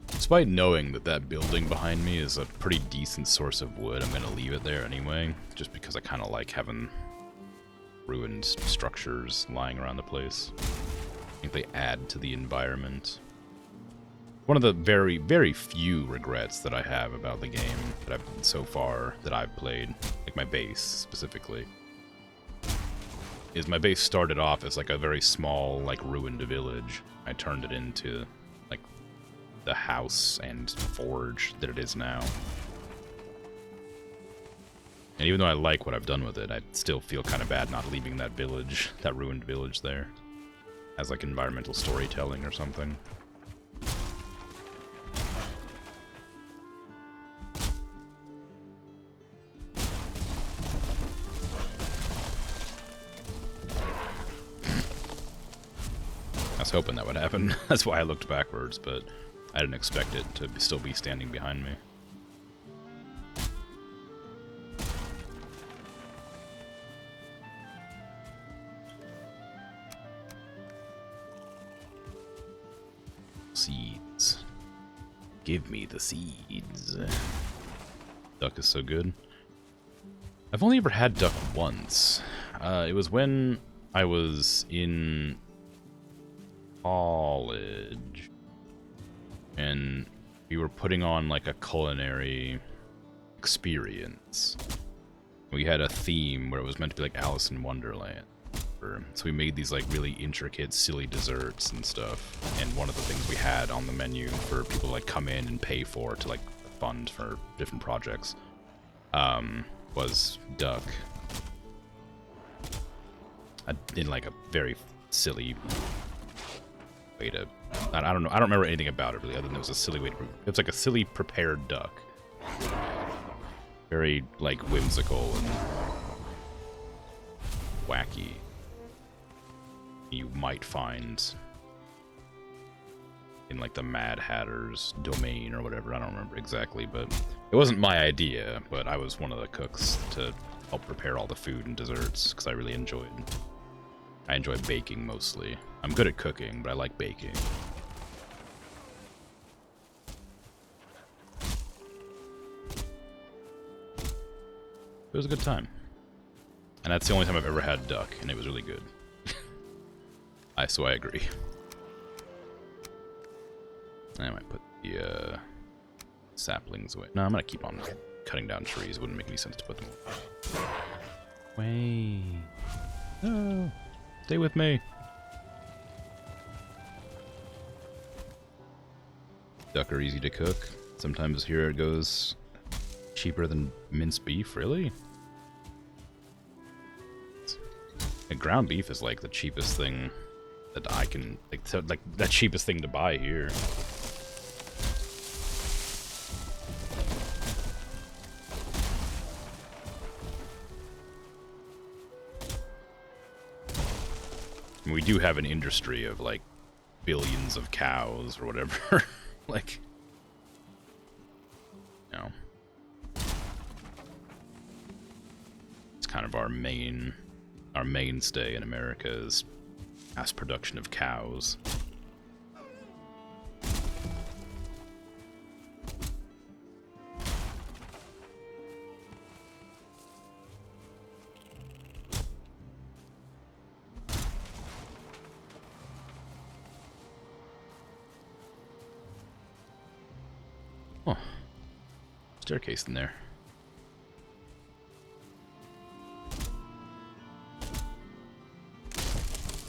Despite knowing that that building behind me is a pretty decent source of wood, I'm going to leave it there anyway, just because I kind of like having ruined structures lying around the place. I think they add to the environment. One of the very, very few regrets that I have about the game that so far that I've played, like my base specifically, is my base started off as like a very small, like ruined village. I turned it into like the house and forge that it is now. And even though I like what I've done with it, I still feel kind of bad not leaving that village, that ruined village there, as like environmental storytelling or something. I was hoping that would happen. That's why I looked backwards, but I didn't expect it to still be standing behind me. Seeds. Give me the seeds. Duck is so good. I've only ever had duck once. It was when I was in college, and we were putting on like a culinary experience. We had a theme where it was meant to be like Alice in Wonderland. So we made these like really intricate, silly desserts and stuff. And one of the things we had on the menu for people to like come in and pay for to like fund for different projects was duck. In like a very silly way to, I don't know, I don't remember anything about it really, other than it was a silly way to, it's like a silly prepared duck. Very like whimsical and wacky. You might find in like the Mad Hatter's domain or whatever, I don't remember exactly, but it wasn't my idea, but I was one of the cooks to help prepare all the food and desserts, because I really I enjoy baking mostly. I'm good at cooking, but I like baking. It was a good time. And that's the only time I've ever had duck, and it was really good. So I agree. I might put the saplings away. No, I'm gonna keep on cutting down trees. It wouldn't make any sense to put them away. No, stay with me. Duck are easy to cook. Sometimes here it goes Cheaper than minced beef, really? And ground beef is like the cheapest thing that I can, like the cheapest thing to buy here. And we do have an industry of like billions of cows or whatever. Like, you know, it's kind of our mainstay in America is mass production of cows. Oh, staircase in there.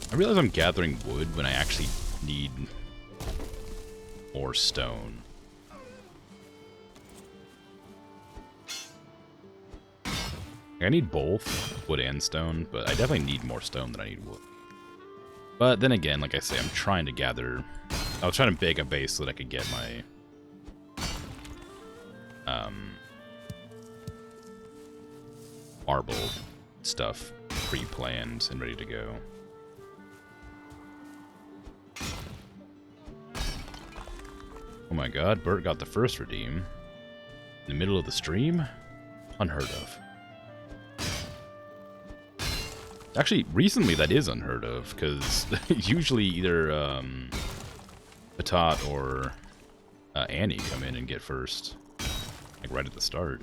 I realize I'm gathering wood when I actually need more stone. I need both wood and stone, but I definitely need more stone than I need wood. But then again, like I say, I'm trying to gather... I was trying to bake a base so that I could get my... marble stuff pre-planned and ready to go. Oh my god, Bert got the first redeem. In the middle of the stream? Unheard of. Actually, recently that is unheard of, because usually either Patat or Annie come in and get first. Like right at the start.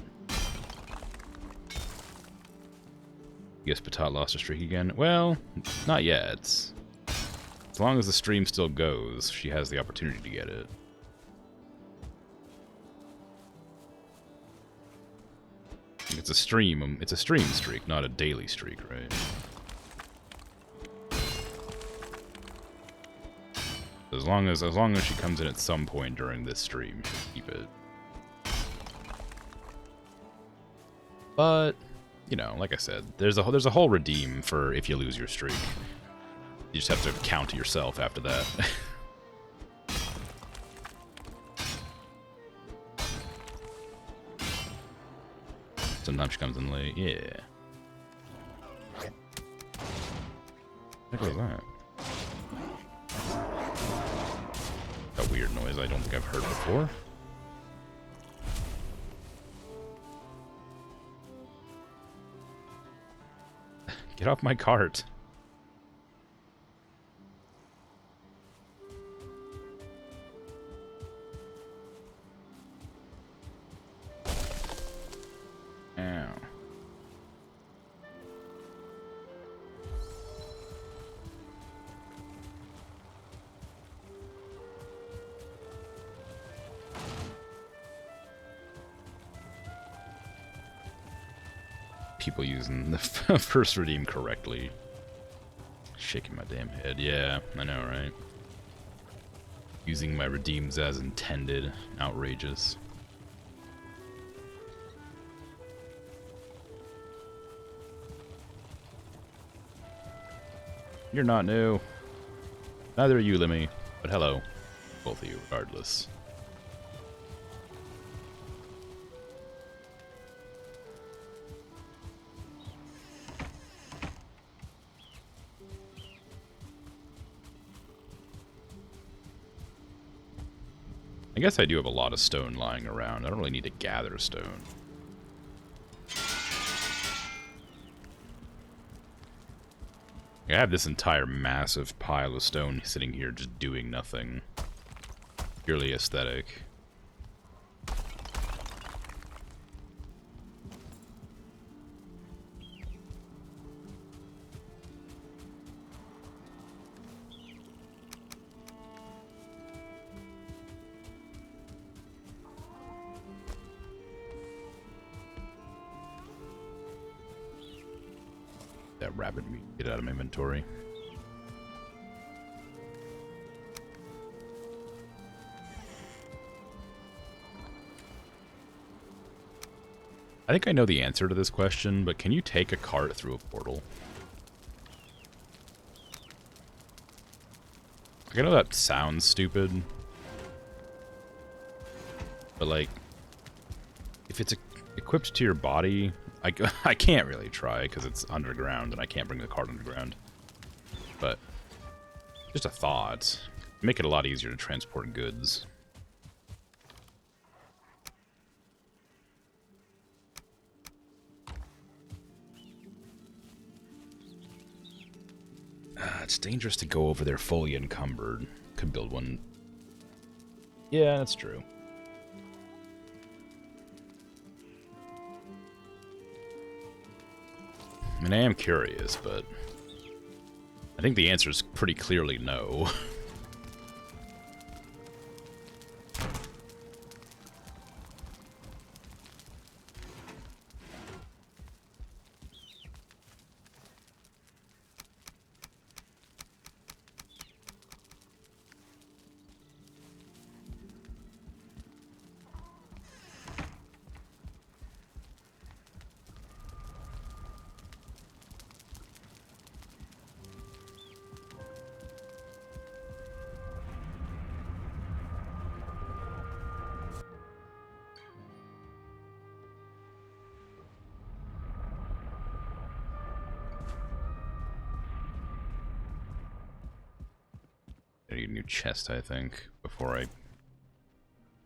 Guess Patat lost her streak again? Well, not yet. As long as the stream still goes, she has the opportunity to get it. It's a stream streak, not a daily streak, right? As long as she comes in at some point during this stream, keep it. But, you know, like I said, there's a whole redeem for if you lose your streak. You just have to count to yourself after that. Sometimes she comes in late. Yeah. What was that? A weird noise I don't think I've heard before. Get off my cart. Ow. People using the first redeem correctly. Shaking my damn head. Yeah, I know, right? Using my redeems as intended. Outrageous. You're not new. Neither are you, Lemmy. But hello. Both of you, regardless. I guess I do have a lot of stone lying around. I don't really need to gather stone. I have this entire massive pile of stone sitting here just doing nothing. Purely aesthetic. That rabbit meat, get out of my inventory. I think I know the answer to this question, but can you take a cart through a portal? Like, I know that sounds stupid, but like, if it's equipped to your body, I can't really try because it's underground and I can't bring the cart underground. But just a thought. Make it a lot easier to transport goods. It's dangerous to go over there fully encumbered. Could build one. Yeah, that's true. I mean, I am curious, but I think the answer is pretty clearly no. I need a new chest, I think, before I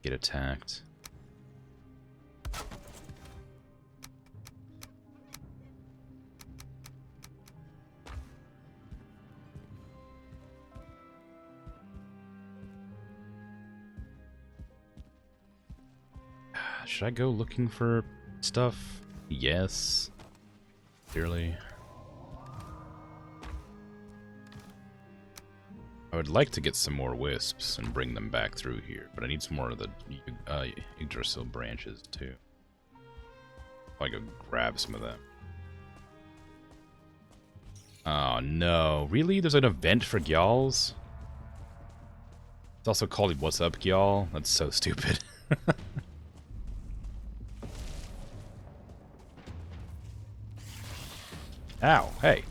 get attacked. Should I go looking for stuff? Yes. Clearly. I would like to get some more wisps and bring them back through here, but I need some more of the Yggdrasil branches too. I'll go grab some of them. Oh no, really? There's an event for Gyals? It's also called What's Up, Gyal? That's so stupid. Ow, hey.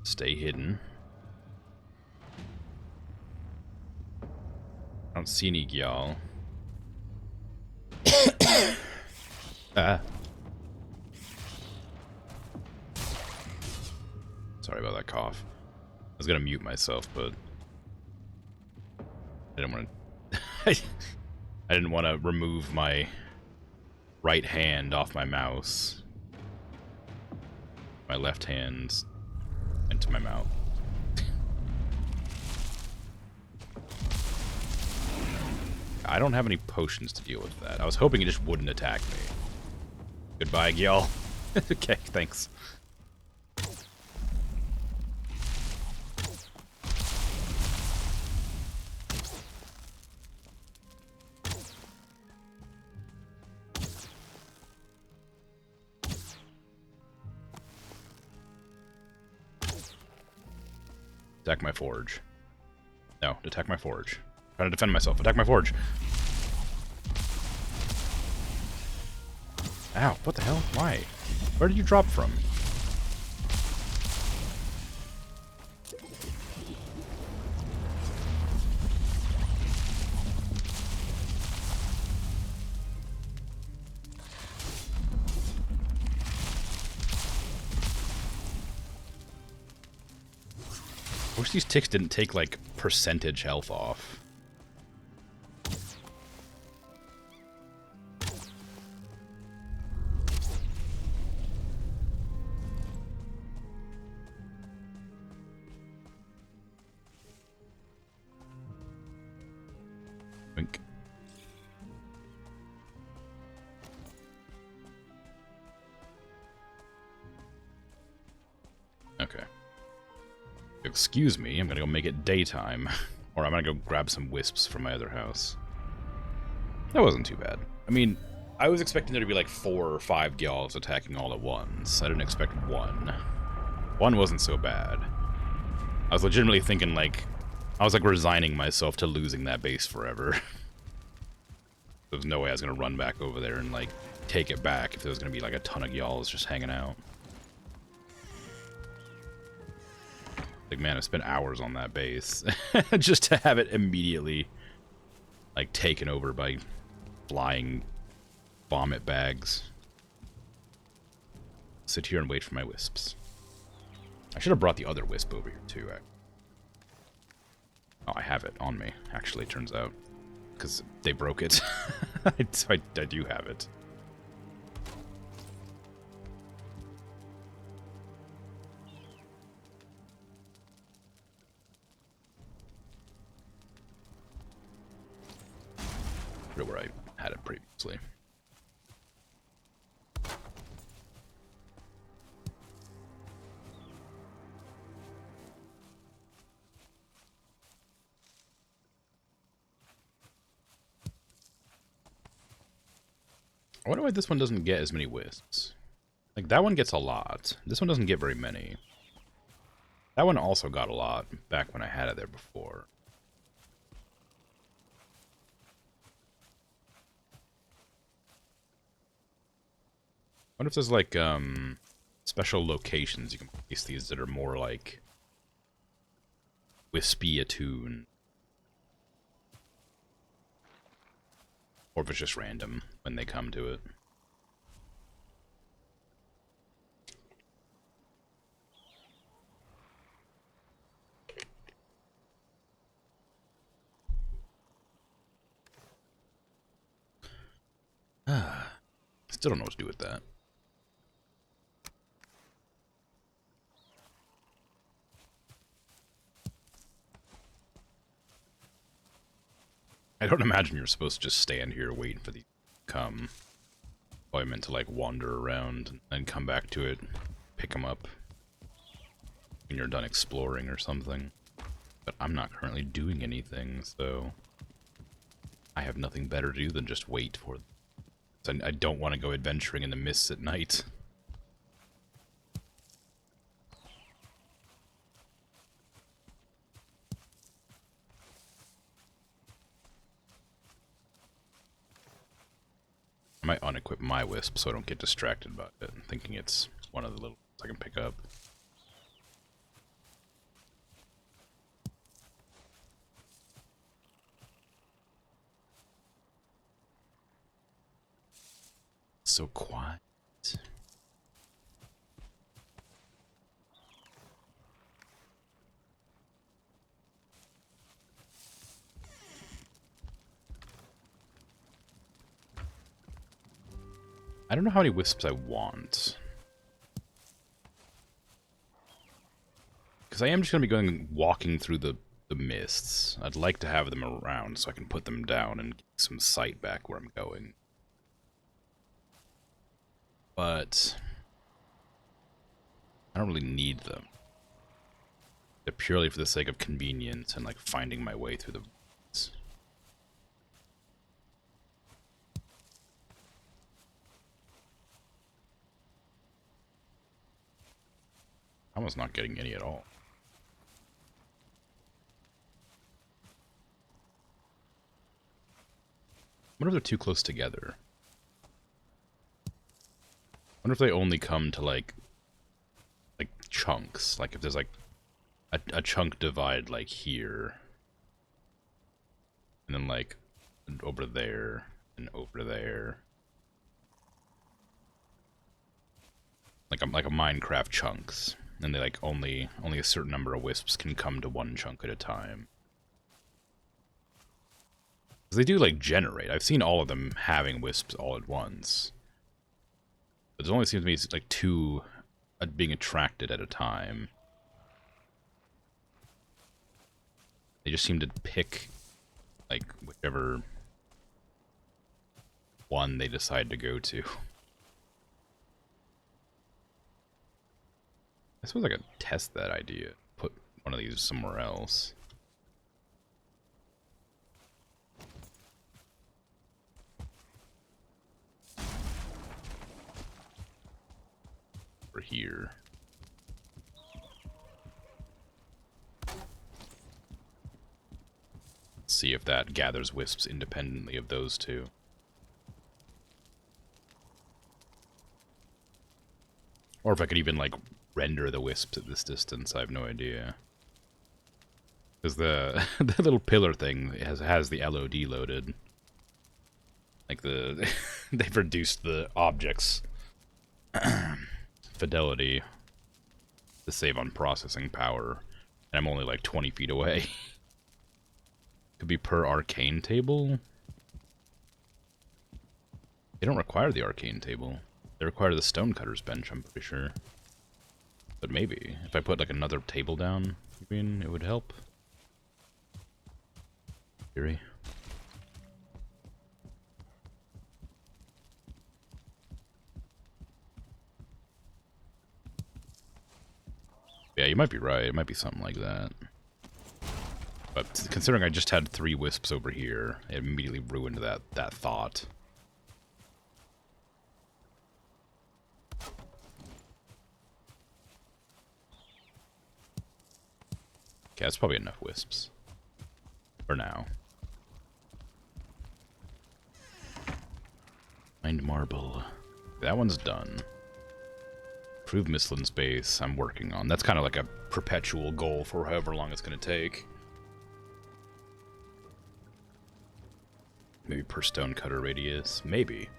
Stay hidden. I don't see any Gyal. Ah. Sorry about that cough. I was gonna mute myself, but I didn't want to. I didn't want to remove my right hand off my mouse. My left hand into my mouth. I don't have any potions to deal with that. I was hoping it just wouldn't attack me. Goodbye, Gyal. Okay, thanks. Attack my forge. No, attack my forge. I'm trying to defend myself. Attack my forge. Ow, what the hell? Why? Where did you drop from? I wish these ticks didn't take, like, percentage health off. Wink. excuse me, I'm gonna go make it daytime. Or I'm gonna go grab some wisps from my other house. That wasn't too bad. I mean, I was expecting there to be like 4 or 5 Gyals attacking all at once. I didn't expect one. One wasn't so bad. I was legitimately thinking, like, I was like resigning myself to losing that base forever. There was no way I was gonna run back over there and like take it back if there was gonna be like a ton of Gyals just hanging out. Like, man, I spent hours on that base just to have it immediately like taken over by flying vomit bags. Sit here and wait for my wisps. I should have brought the other wisp over here too. Oh, I have it on me, actually, turns out. Because they broke it. I do have it. Where I had it previously. I wonder why this one doesn't get as many wisps. Like, that one gets a lot. This one doesn't get very many. That one also got a lot back when I had it there before. I wonder if there's, like, special locations you can place these that are more, like, wispy attuned. Or if it's just random when they come to it. Still don't know what to do with that. I don't imagine you're supposed to just stand here waiting for these to come. Oh, I meant to, like, wander around and come back to it, pick them up when you're done exploring or something. But I'm not currently doing anything, so I have nothing better to do than just wait for them. So I don't want to go adventuring in the mists at night. I might unequip my wisp so I don't get distracted by it, thinking it's one of the little ones I can pick up. So quiet. I don't know how many wisps I want. Because I am just going to be going walking through the mists. I'd like to have them around so I can put them down and get some sight back where I'm going. But I don't really need them. They're purely for the sake of convenience and like finding my way through the woods. I was not getting any at all. I wonder if they're too close together. I wonder if they only come to like chunks. Like if there's like a chunk divide like here. And then like over there and over there. Like a Minecraft chunks. And they like only a certain number of wisps can come to one chunk at a time. Because they do like generate. I've seen all of them having wisps all at once. But there only seems to be like 2 being attracted at a time. They just seem to pick like whichever one they decide to go to. I suppose I could test that idea. one of these somewhere else. Over here. Let's see if that gathers wisps independently of those two. Or if I could even, like, render the wisps at this distance, I have no idea. Because the little pillar thing has the LOD loaded. Like they've reduced the object's fidelity to save on processing power. And I'm only like 20 feet away. Could be per arcane table. They don't require the arcane table. They require the stonecutter's bench, I'm pretty sure. But maybe, if I put like another table down, you mean it would help? Theory. Yeah, you might be right. It might be something like that. But considering I just had 3 wisps over here, it immediately ruined that thought. Okay, that's probably enough wisps. For now. Find marble. That one's done. Improve Mistlin's base, I'm working on. That's kind of like a perpetual goal for however long it's going to take. Maybe per stonecutter radius. Maybe.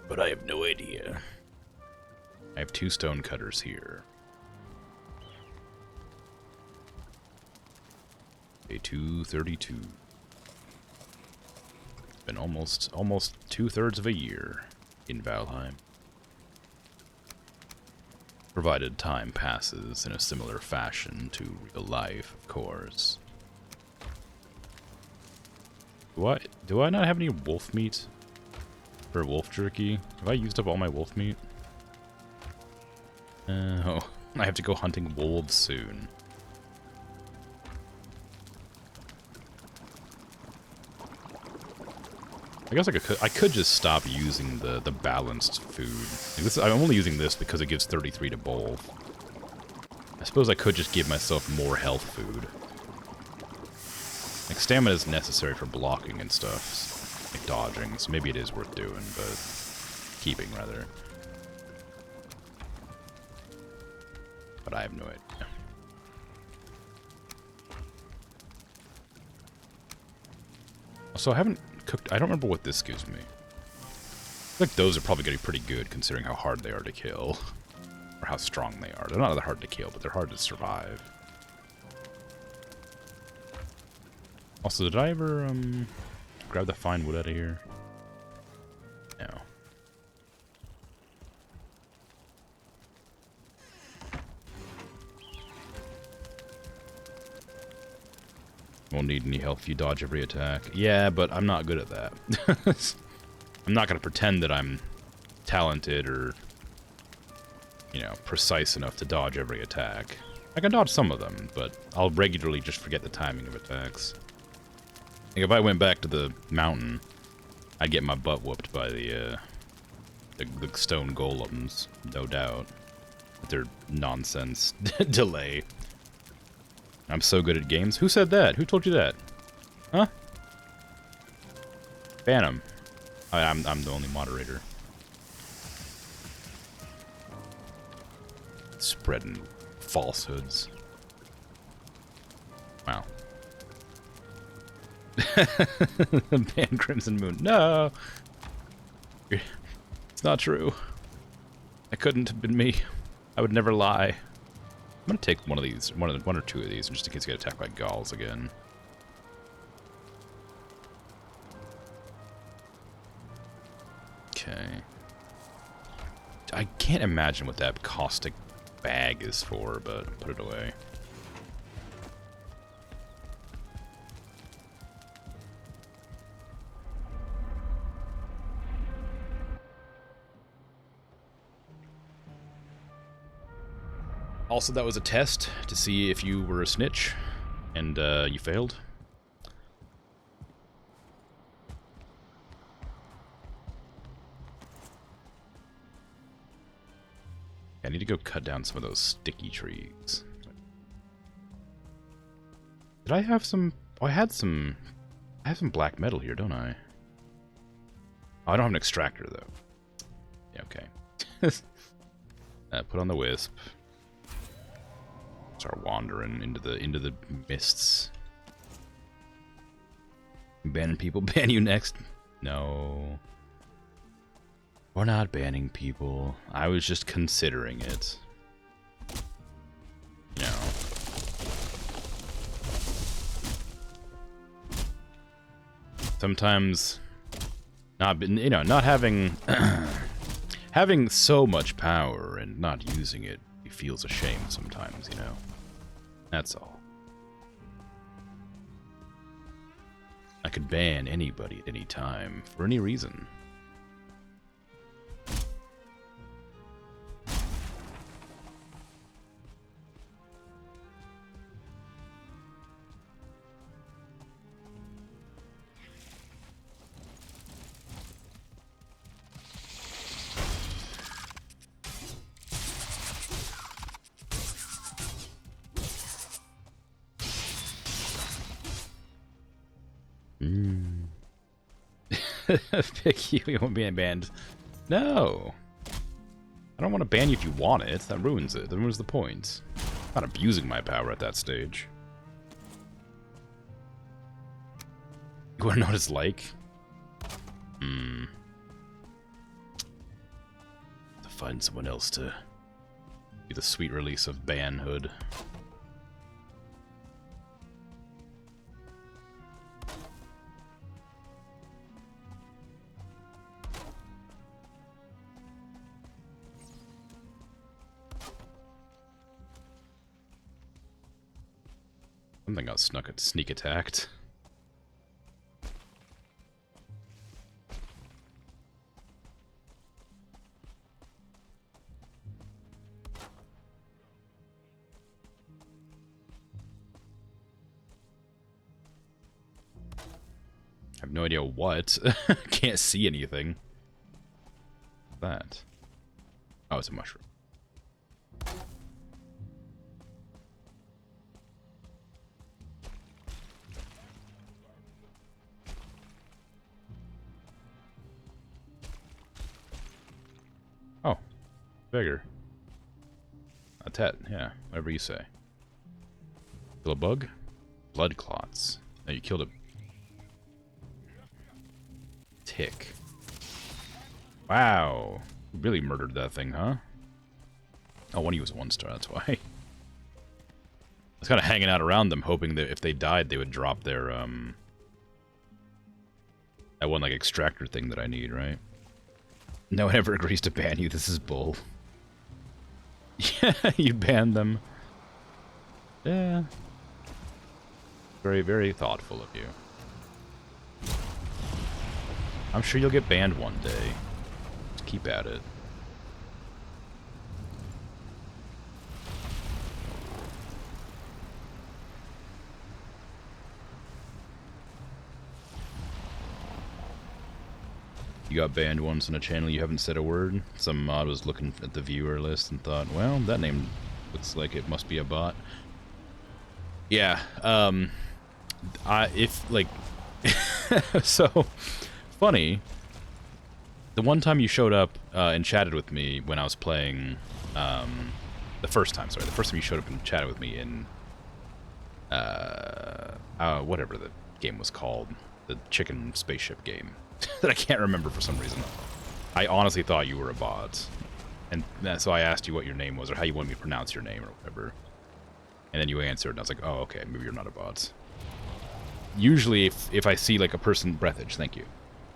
But I have no idea. I have 2 stonecutters here. Day 232. It's been almost 2/3 of a year in Valheim. Provided time passes in a similar fashion to real life, of course. Do I not have any wolf meat for wolf jerky? Have I used up all my wolf meat? Oh, I have to go hunting wolves soon. I guess I could just stop using the balanced food. Like I'm only using this because it gives 33 to both. I suppose I could just give myself more health food. Like stamina is necessary for blocking and stuff, like dodging. So maybe it is worth doing, but keeping rather. But I have no idea. Also, I haven't cooked. I don't remember what this gives me. I feel like those are probably getting pretty good considering how hard they are to kill. Or how strong they are. They're not that hard to kill, but they're hard to survive. Also, did I ever grab the fine wood out of here? No. Won't need any help if you dodge every attack. Yeah, but I'm not good at that. I'm not going to pretend that I'm talented or, you know, precise enough to dodge every attack. I can dodge some of them, but I'll regularly just forget the timing of attacks. Like if I went back to the mountain, I'd get my butt whooped by the stone golems, no doubt. With their nonsense delay. I'm so good at games. Who said that? Who told you that? Huh? Phantom. I'm the only moderator. Spreading falsehoods. Wow. Ban Krimzonmoon. No! It's not true. It couldn't have been me. I would never lie. I'm gonna take one of these, one or two of these, just in case I get attacked by Gauls again. Okay. I can't imagine what that caustic bag is for, but I'll put it away. Also, that was a test to see if you were a snitch, and you failed. I need to go cut down some of those sticky trees. Did I have some... Oh, I have some black metal here, don't I? Oh, I don't have an extractor, though. Yeah, okay. Put on the wisp. Start wandering into the mists. Banning people. Ban you next. No. We're not banning people. I was just considering it. You know. Sometimes not having having so much power and not using it feels a shame sometimes, you know. That's all. I could ban anybody at any time for any reason. Pick you won't be banned. No. I don't want to ban you if you want it. That ruins it. That ruins the point. I'm not abusing my power at that stage. You want to know what it's like? To find someone else to be the sweet release of banhood. Something got sneak attacked. I have no idea what. Can't see anything. That. Oh, it's a mushroom. Oh, bigger. A tet, yeah, whatever you say. Kill a bug? Blood clots. No, you killed a tick. Wow. You really murdered that thing, huh? Oh, one of you was a 1-star, that's why. I was kind of hanging out around them, hoping that if they died, they would drop their, that one, like, extractor thing that I need, right? No one ever agrees to ban you. This is bull. Yeah, you banned them. Yeah. Very, very thoughtful of you. I'm sure you'll get banned one day. Just keep at it. You got banned once on a channel, you haven't said a word. Some mod was looking at the viewer list and thought, well, that name looks like it must be a bot. Yeah, so, funny, the one time you showed up and chatted with me when I was playing, the first time you showed up and chatted with me in, whatever the game was called, the chicken spaceship game. That I can't remember for some reason. I honestly thought you were a bot. And so I asked you what your name was, or how you want me to pronounce your name, or whatever. And then you answered, and I was like, oh, okay, maybe you're not a bot. Usually, if I see, like, a person... Breathage, thank you.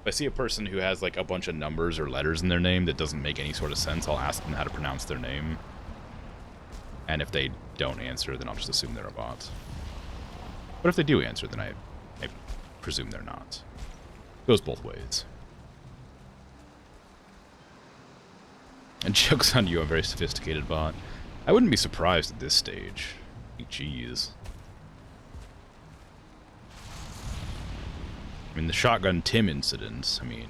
If I see a person who has, like, a bunch of numbers or letters in their name that doesn't make any sort of sense, I'll ask them how to pronounce their name. And if they don't answer, then I'll just assume they're a bot. But if they do answer, then I presume they're not. Goes both ways. And joke's on you, I'm a very sophisticated bot. I wouldn't be surprised at this stage. Jeez. I mean, the shotgun Tim incident, I mean,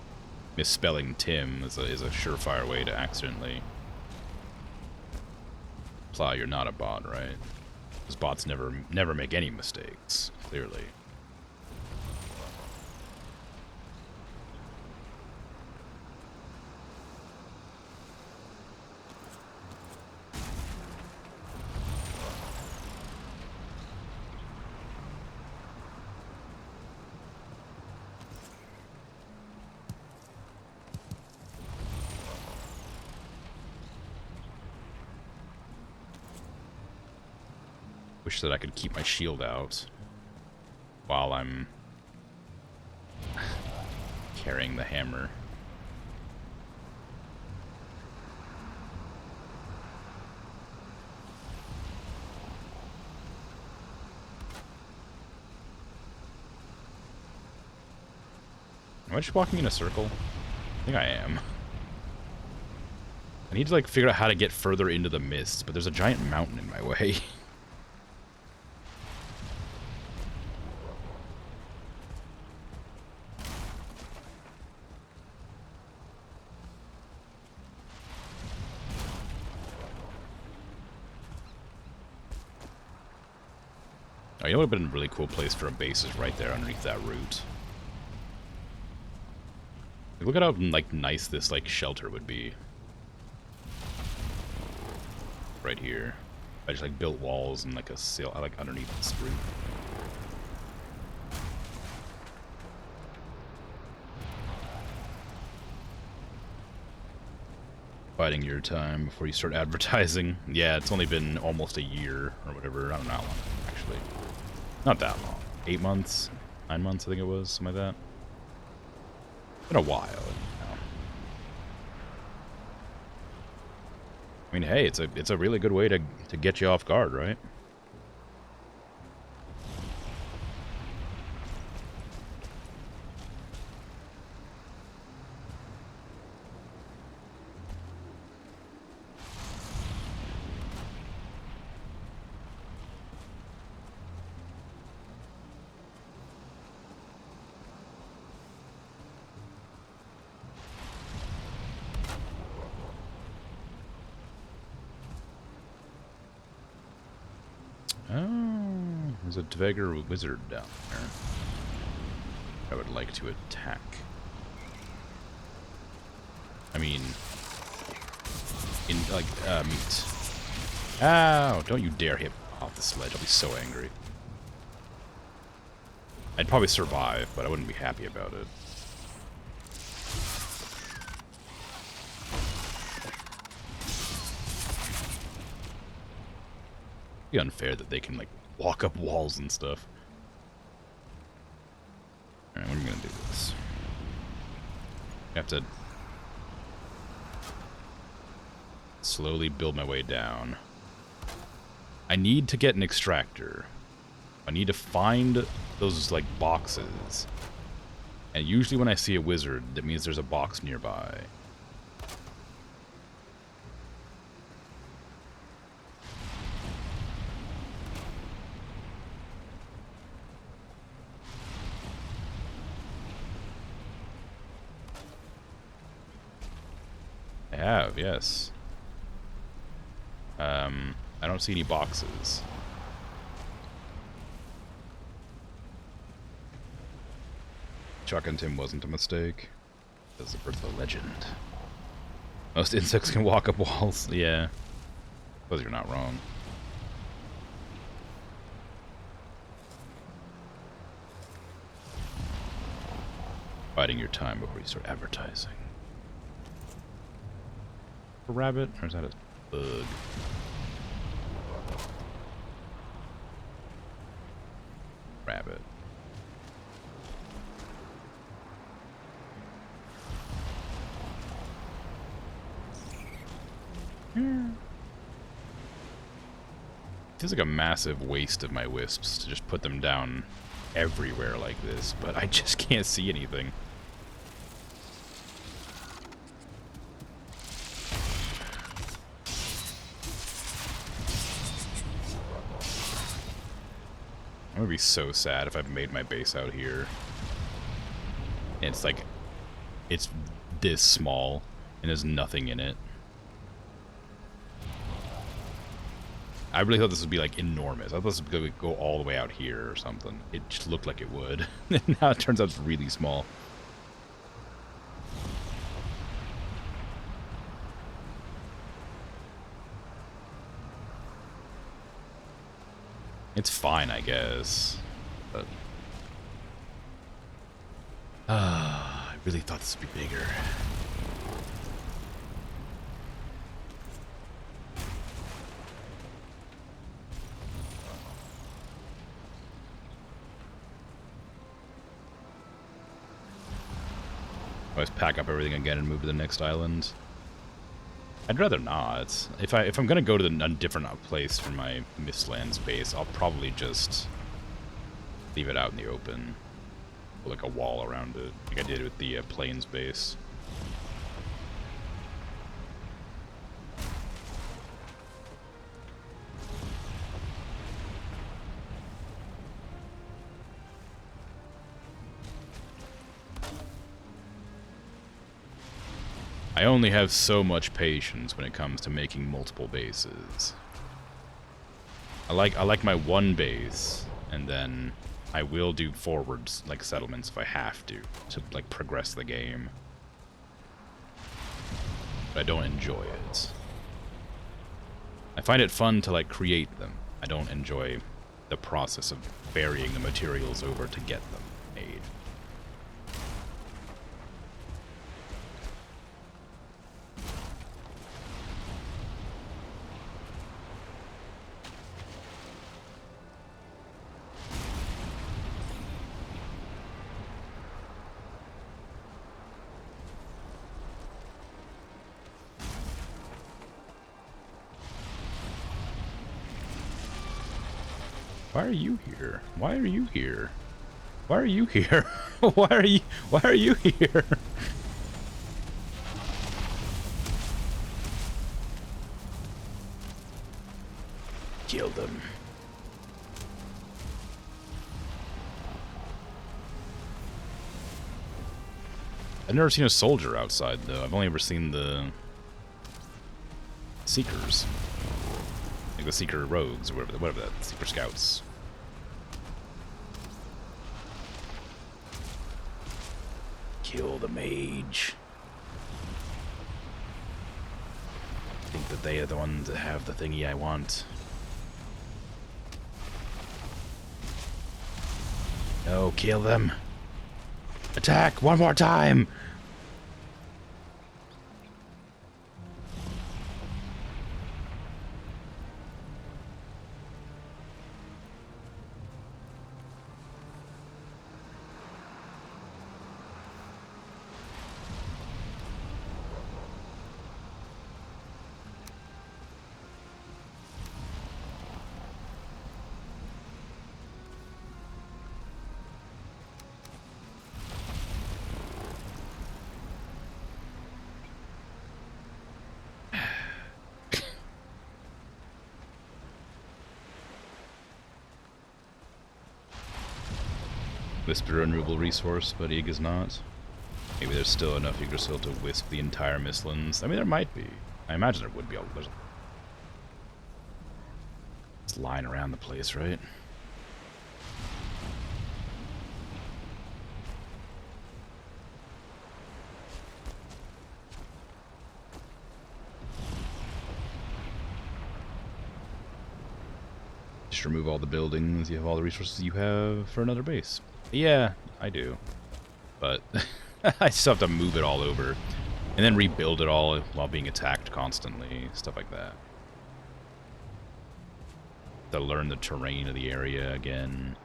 misspelling Tim is a surefire way to accidentally imply you're not a bot, right? Because bots never make any mistakes, clearly. Wish that I could keep my shield out while I'm carrying the hammer. Am I just walking in a circle? I think I am. I need to, like, figure out how to get further into the mist, but there's a giant mountain in my way. Oh, you know what would have been a really cool place for a base is right there underneath that root. Look at how, like, nice this, like, shelter would be. Right here. I just, like, built walls and, like, a sail, like, underneath this root. Biding your time before you start advertising. Yeah, it's only been almost a year or whatever. I don't know how long, actually. Not that long. 8 months? 9 months, I think it was. Something like that. Been a while, you know. I mean, hey, it's a really good way to get you off guard, right? Oh, there's a Dvegger wizard down there. I would like to attack. I mean, in, like, meat. Ow! Don't you dare hit off the sledge. I'll be so angry. I'd probably survive, but I wouldn't be happy about it. It'd be unfair that they can, like, walk up walls and stuff. Alright, when are we gonna do this? I have to slowly build my way down. I need to get an extractor. I need to find those, like, boxes. And usually when I see a wizard, that means there's a box nearby. I have, yes. I don't see any boxes. Chuck and Tim wasn't a mistake. That's the birth of a legend. Most insects can walk up walls. Yeah. Suppose you're not wrong. Biding your time before you start advertising. A rabbit? Or is that a bug? Rabbit. Feels like a massive waste of my wisps to just put them down everywhere like this, but I just can't see anything. I'm gonna be so sad if I've made my base out here. And it's like, it's this small, and there's nothing in it. I really thought this would be, like, enormous. I thought this would go all the way out here or something. It just looked like it would. Now it turns out it's really small. It's fine, I guess. But... I really thought this would be bigger. Always pack up everything again and move to the next island. I'd rather not. If I'm gonna go to a different place for my Mistlands base, I'll probably just leave it out in the open, put like a wall around it, like I did with the Plains base. I only have so much patience when it comes to making multiple bases. I like my one base, and then I will do forwards, like settlements if I have to like progress the game. But I don't enjoy it. I find it fun to like create them. I don't enjoy the process of burying the materials over to get them made. Why are you here? Why are you here? Why are you here? Why are you here? Kill them. I've never seen a soldier outside though. I've only ever seen the Seekers. Like the Seeker Rogues, or whatever that, Seeker Scouts. Kill the mage. I think that they are the ones that have the thingy I want. No, kill them. Attack one more time. Whisper renewable resource, but Ig is not. Maybe there's still enough Yggdrasil to wisp the entire Mistlands. I mean, there might be. I imagine there would be. It's lying around the place, right? Just remove all the buildings. You have all the resources you have for another base. Yeah, I do. But I still have to move it all over. And then rebuild it all while being attacked constantly. Stuff like that. To learn the terrain of the area again.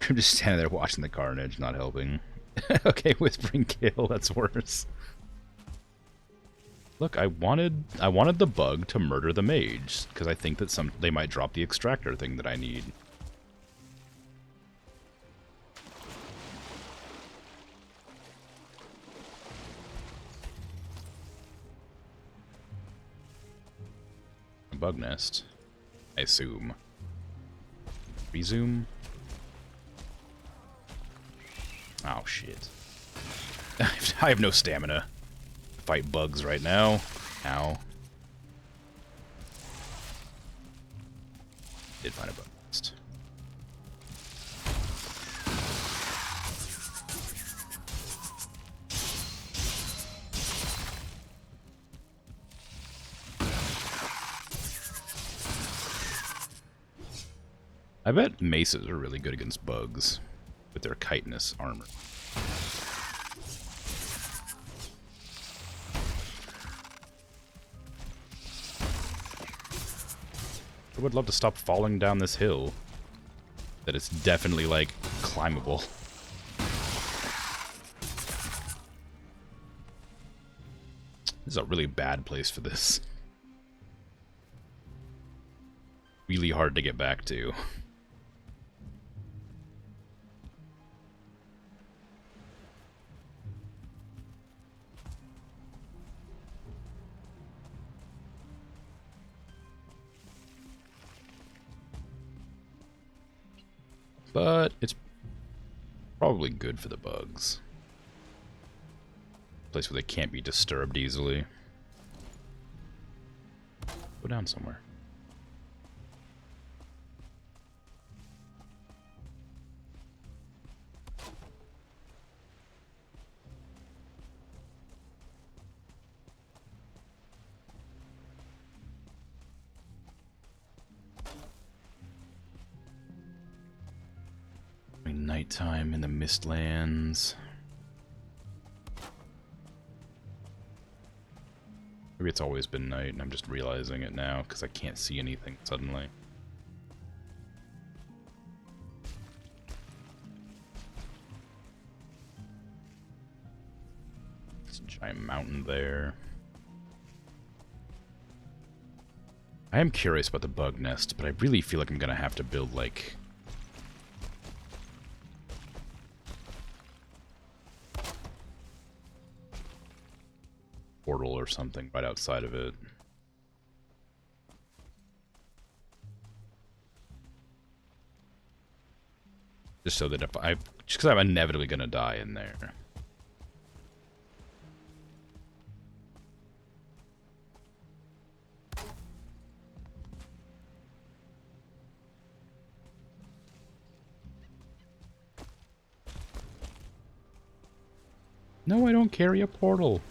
I'm just standing there watching the carnage, not helping. Okay, whispering kill, that's worse. Look, I wanted the bug to murder the mage, because I think that they might drop the extractor thing that I need. bug nest. I assume. Resume? Oh, shit. I have no stamina to fight bugs right now. Ow. Did find a bug nest. I bet maces are really good against bugs with their chitinous armor. I would love to stop falling down this hill. That it's definitely, like, climbable. This is a really bad place for this. Really hard to get back to. But it's probably good for the bugs. A place where they can't be disturbed easily. Go down somewhere. Nighttime in the Mistlands. Maybe it's always been night and I'm just realizing it now because I can't see anything suddenly. There's a giant mountain there. I am curious about the bug nest, but I really feel like I'm gonna have to build, like, portal or something right outside of it. Just so that if just because I'm inevitably gonna die in there. No, I don't carry a portal.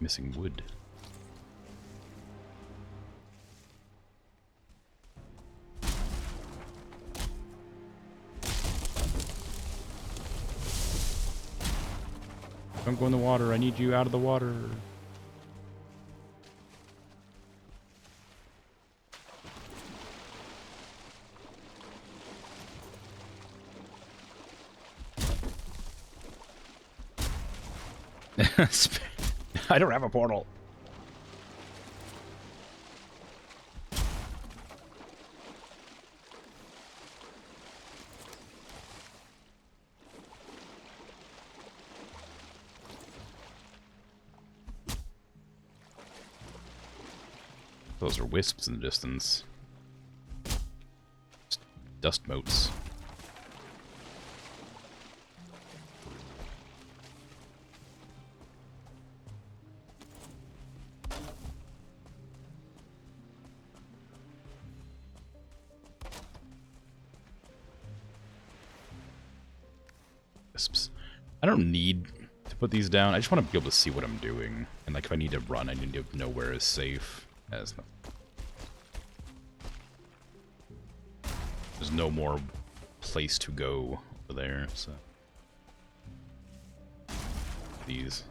Missing wood. Don't go in the water. I need you out of the water. I don't have a portal. Those are wisps in the distance. Dust motes. Wisps. I don't need to put these down. I just want to be able to see what I'm doing. And like if I need to run, I need to know where is safe. There's no more place to go over there, so these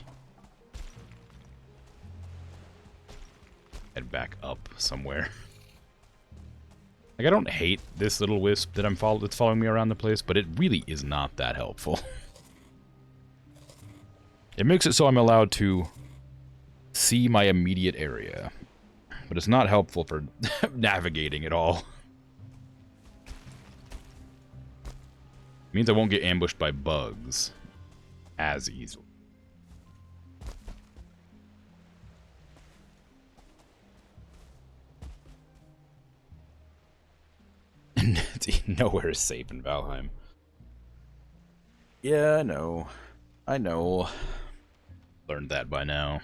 head back up somewhere. Like I don't hate this little wisp that that's following me around the place, but it really is not that helpful. It makes it so I'm allowed to see my immediate area, but it's not helpful for navigating at all. It means I won't get ambushed by bugs as easily. Nowhere is safe in Valheim. Yeah, I know. I know. Learned that by now.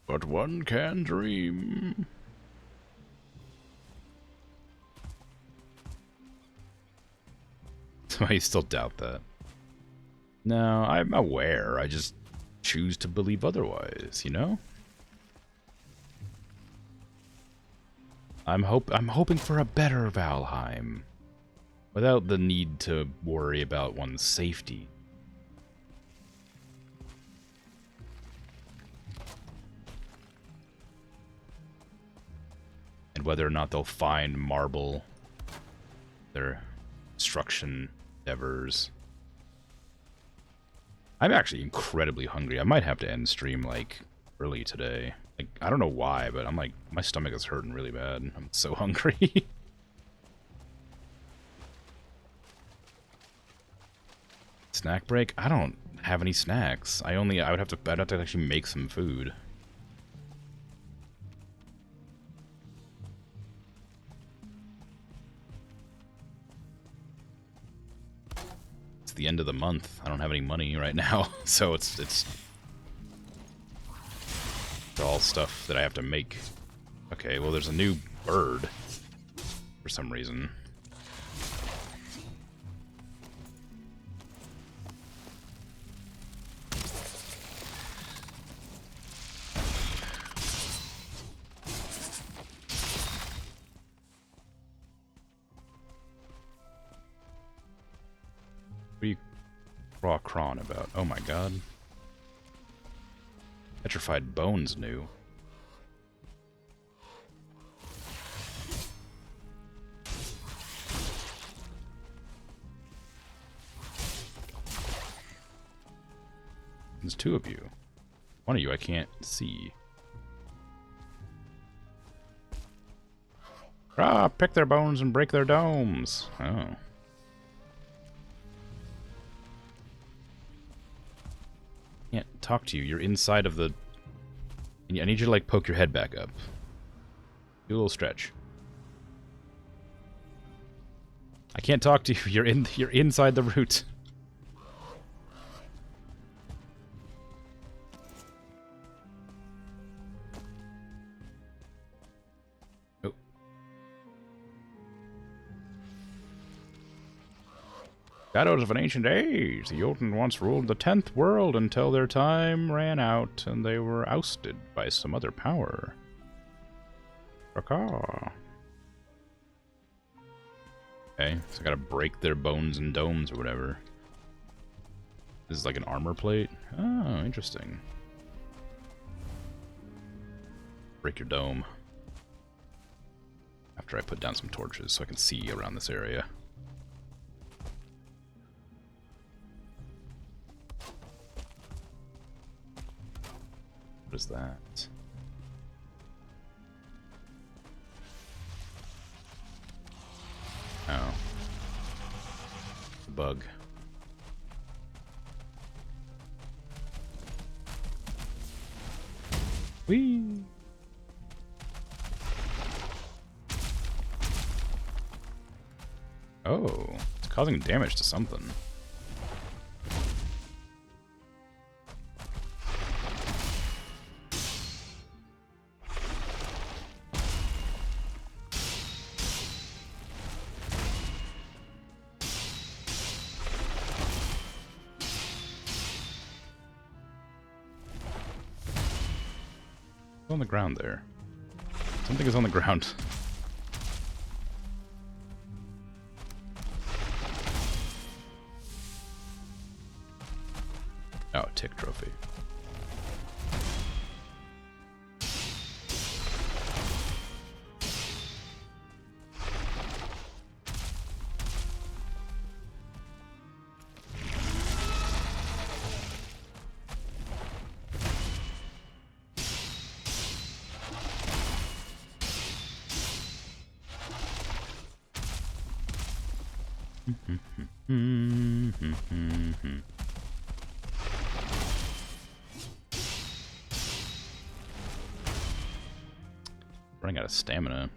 But one can dream. I still doubt that. No, I'm aware. I just choose to believe otherwise, you know? I'm hoping for a better Valheim. Without the need to worry about one's safety. And whether or not they'll find marble, their construction endeavors. I'm actually incredibly hungry. I might have to end stream, like, early today. Like, I don't know why, but I'm like, my stomach is hurting really bad. I'm so hungry. Snack break? I don't have any snacks. I'd have to actually make some food. It's the end of the month. I don't have any money right now, so it's all stuff that I have to make. Okay, well there's a new bird for some reason. What are you raw crawling about? Oh my god. Petrified bones new. There's two of you. One of you I can't see. Ah, pick their bones and break their domes. Oh. Can't talk to you. You're inside of the... I need you to, like, poke your head back up. Do a little stretch. I can't talk to you. You're inside the root. Oh. Shadows of an ancient age. The Jotun once ruled the 10th world until their time ran out and they were ousted by some other power. Raka. Okay, so I gotta break their bones and domes or whatever. This is like an armor plate? Oh, interesting. Break your dome. After I put down some torches so I can see around this area. What is that? Oh. Bug. Whee! Oh, it's causing damage to something. On the ground there. Something is on the ground. Oh, tick trophy. Running out of stamina.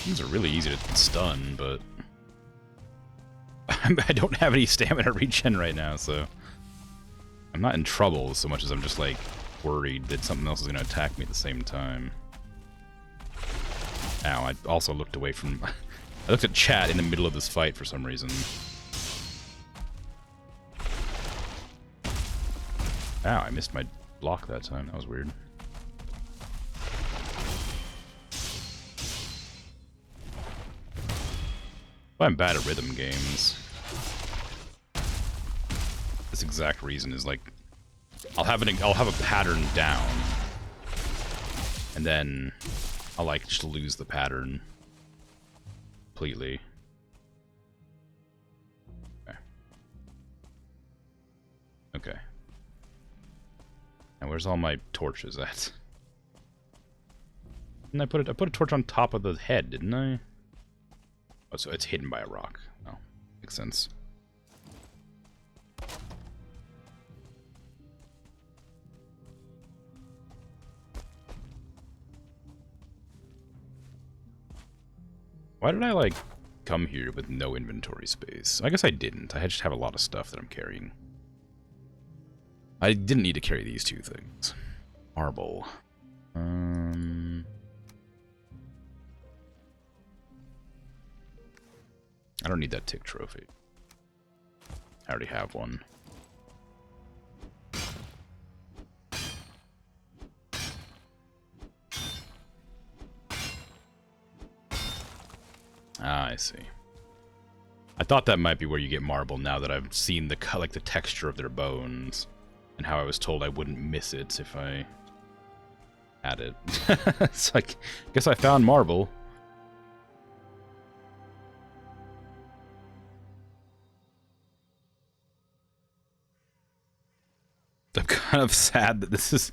These are really easy to stun, but I don't have any stamina regen right now, so I'm not in trouble so much as I'm just like worried that something else is going to attack me at the same time. Ow, I also looked away from... I looked at chat in the middle of this fight for some reason. Ow, I missed my block that time. That was weird. I'm bad at rhythm games. This exact reason is like I'll have a pattern down, and then I'll like just lose the pattern completely. Okay. Okay. Now where's all my torches at? Didn't I put a torch on top of the head, didn't I? Oh, so it's hidden by a rock. Oh, makes sense. Why did I, like, come here with no inventory space? I guess I didn't. I just have a lot of stuff that I'm carrying. I didn't need to carry these two things. Marble. I don't need that tick trophy. I already have one. Ah, I see. I thought that might be where you get marble now that I've seen the like the texture of their bones and how I was told I wouldn't miss it if I had it. It's like, guess I found marble. I'm kind of sad that this is...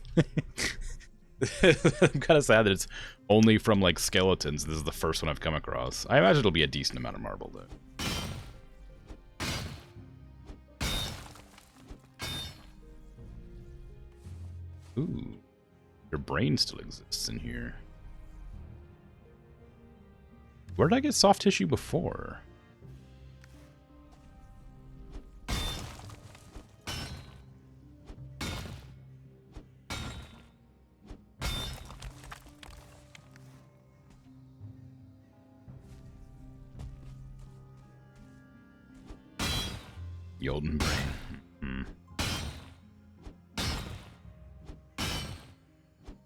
I'm kind of sad that it's only from, like, skeletons. This is the first one I've come across. I imagine it'll be a decent amount of marble, though. Ooh. Your brain still exists in here. Where did I get soft tissue before? The olden brain.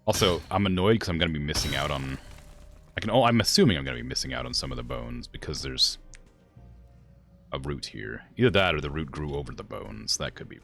Also, I'm annoyed because I'm going to be missing out on... I'm assuming I'm going to be missing out on some of the bones because there's a root here. Either that or the root grew over the bones. That could be...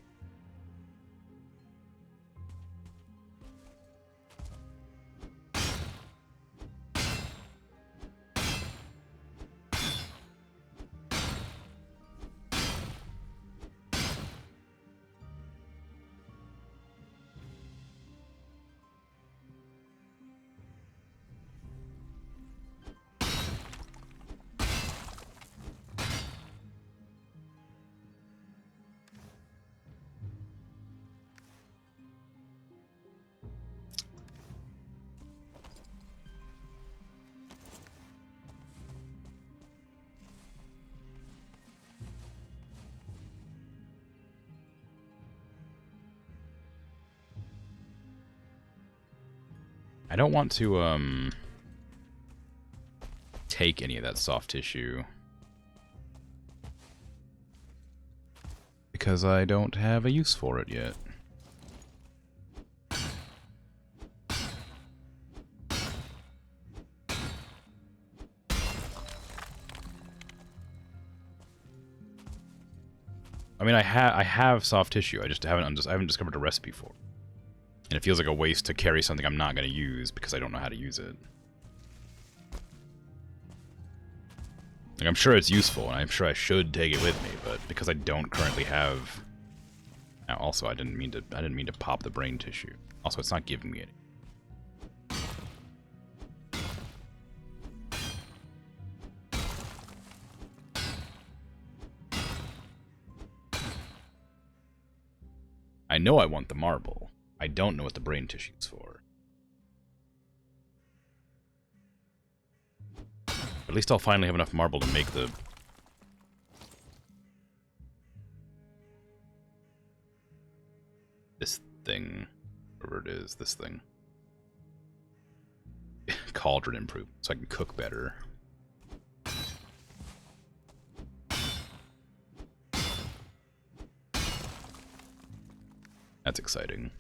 I don't want to, take any of that soft tissue. Because I don't have a use for it yet. I mean, I have soft tissue. I haven't discovered a recipe for it. And it feels like a waste to carry something I'm not going to use because I don't know how to use it. Like, I'm sure it's useful, and I'm sure I should take it with me, but because I don't currently have... Now, also, I didn't mean to pop the brain tissue. Also, it's not giving me any. I know I want the marble. I don't know what the brain tissue's for. At least I'll finally have enough marble to make the... this thing. Whatever it is, this thing. Cauldron improvement, so I can cook better. That's exciting.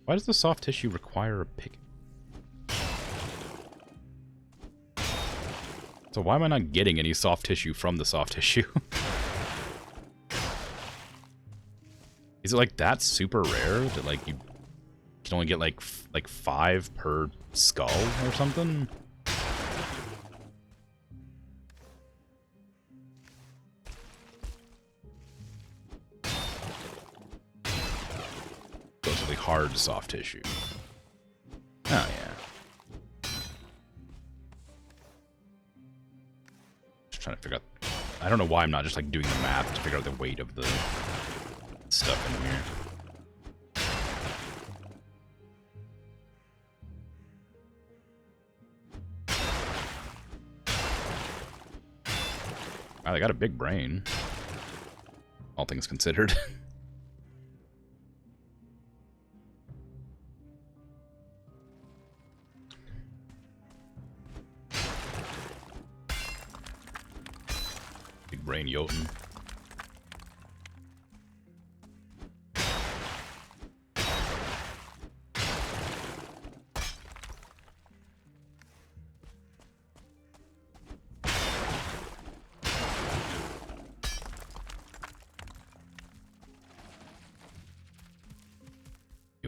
Why does the soft tissue require a pick? So why am I not getting any soft tissue from the soft tissue? Is it like that super rare that like you can only get like 5 per skull or something? Relatively hard soft tissue. Oh yeah. Just trying to figure out. I don't know why I'm not just like doing the math to figure out the weight of the stuff in here. Wow, they got a big brain. All things considered. Big brain Jotun.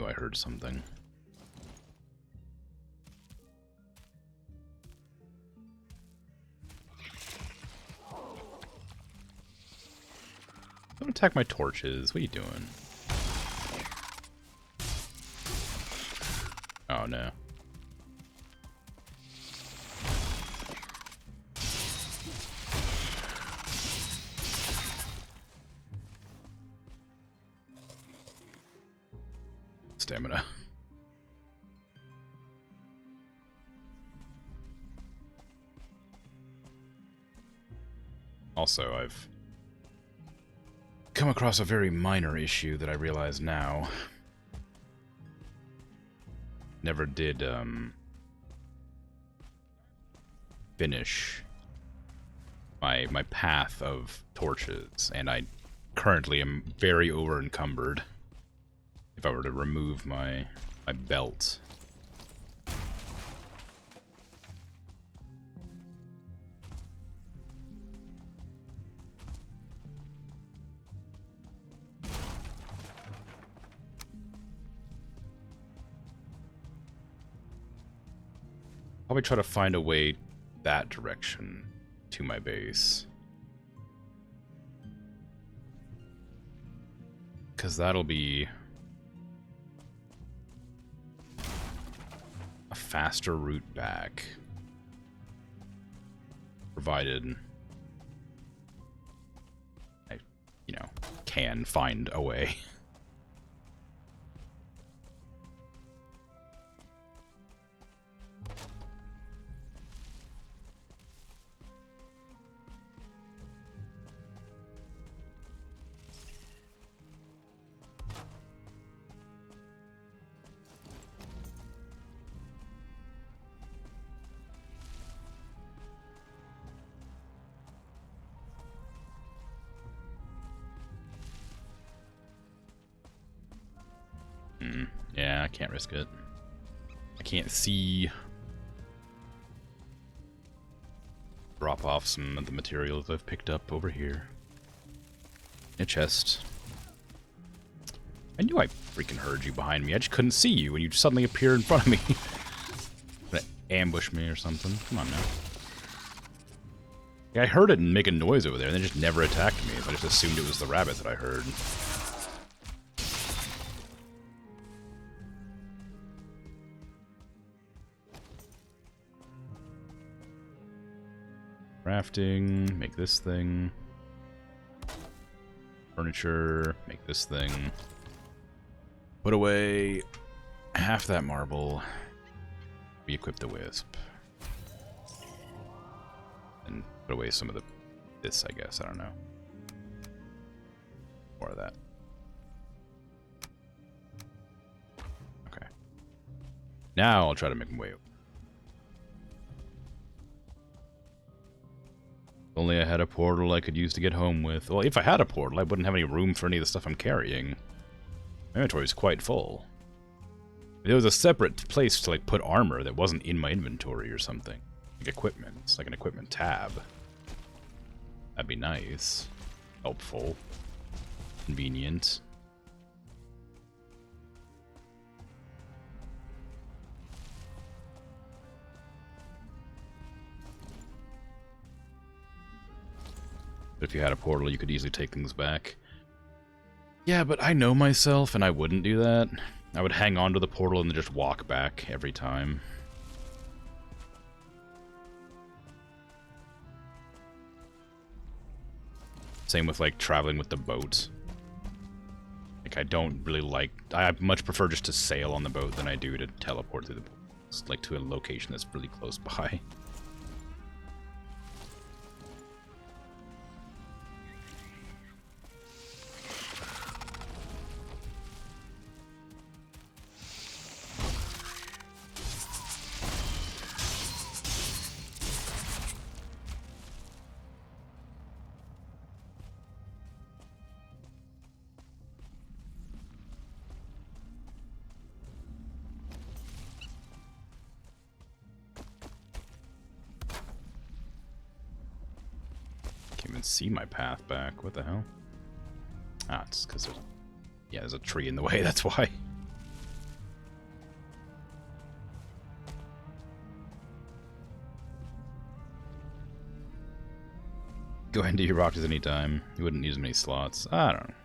I heard something. Don't attack my torches. What are you doing? Oh no. Stamina. Also, I've come across a very minor issue that I realize now. Never did, finish my path of torches, and I currently am very over-encumbered. If I were to remove my belt. Probably try to find a way that direction to my base. Because that'll be a faster route back. Provided I, you know, can find a way. Yeah, I can't risk it. I can't see. Drop off some of the materials I've picked up over here. A chest. I knew I freaking heard you behind me. I just couldn't see you when you suddenly appeared in front of me. Gonna ambush me or something. Come on now. Yeah, I heard it make a noise over there, and they just never attacked me. So I just assumed it was the rabbit that I heard. Crafting, make this thing. Furniture, make this thing. Put away half that marble. Re-equip the wisp. And put away some of this, I guess, I don't know. More of that. Okay. Now I'll try to make my way over. If only I had a portal I could use to get home with. Well, if I had a portal, I wouldn't have any room for any of the stuff I'm carrying. My inventory is quite full. If there was a separate place to, like, put armor that wasn't in my inventory or something. Like equipment. It's like an equipment tab. That'd be nice. Helpful. Convenient. But if you had a portal, you could easily take things back. Yeah, but I know myself, and I wouldn't do that. I would hang on to the portal and then just walk back every time. Same with, like, traveling with the boat. Like, I don't really like... I much prefer just to sail on the boat than I do to teleport to the boat. Like, to a location that's really close by. See my path back. What the hell? Ah, it's because there's... Yeah, there's a tree in the way, that's why. Go ahead and do your rockets anytime. You wouldn't need as many slots. I don't know.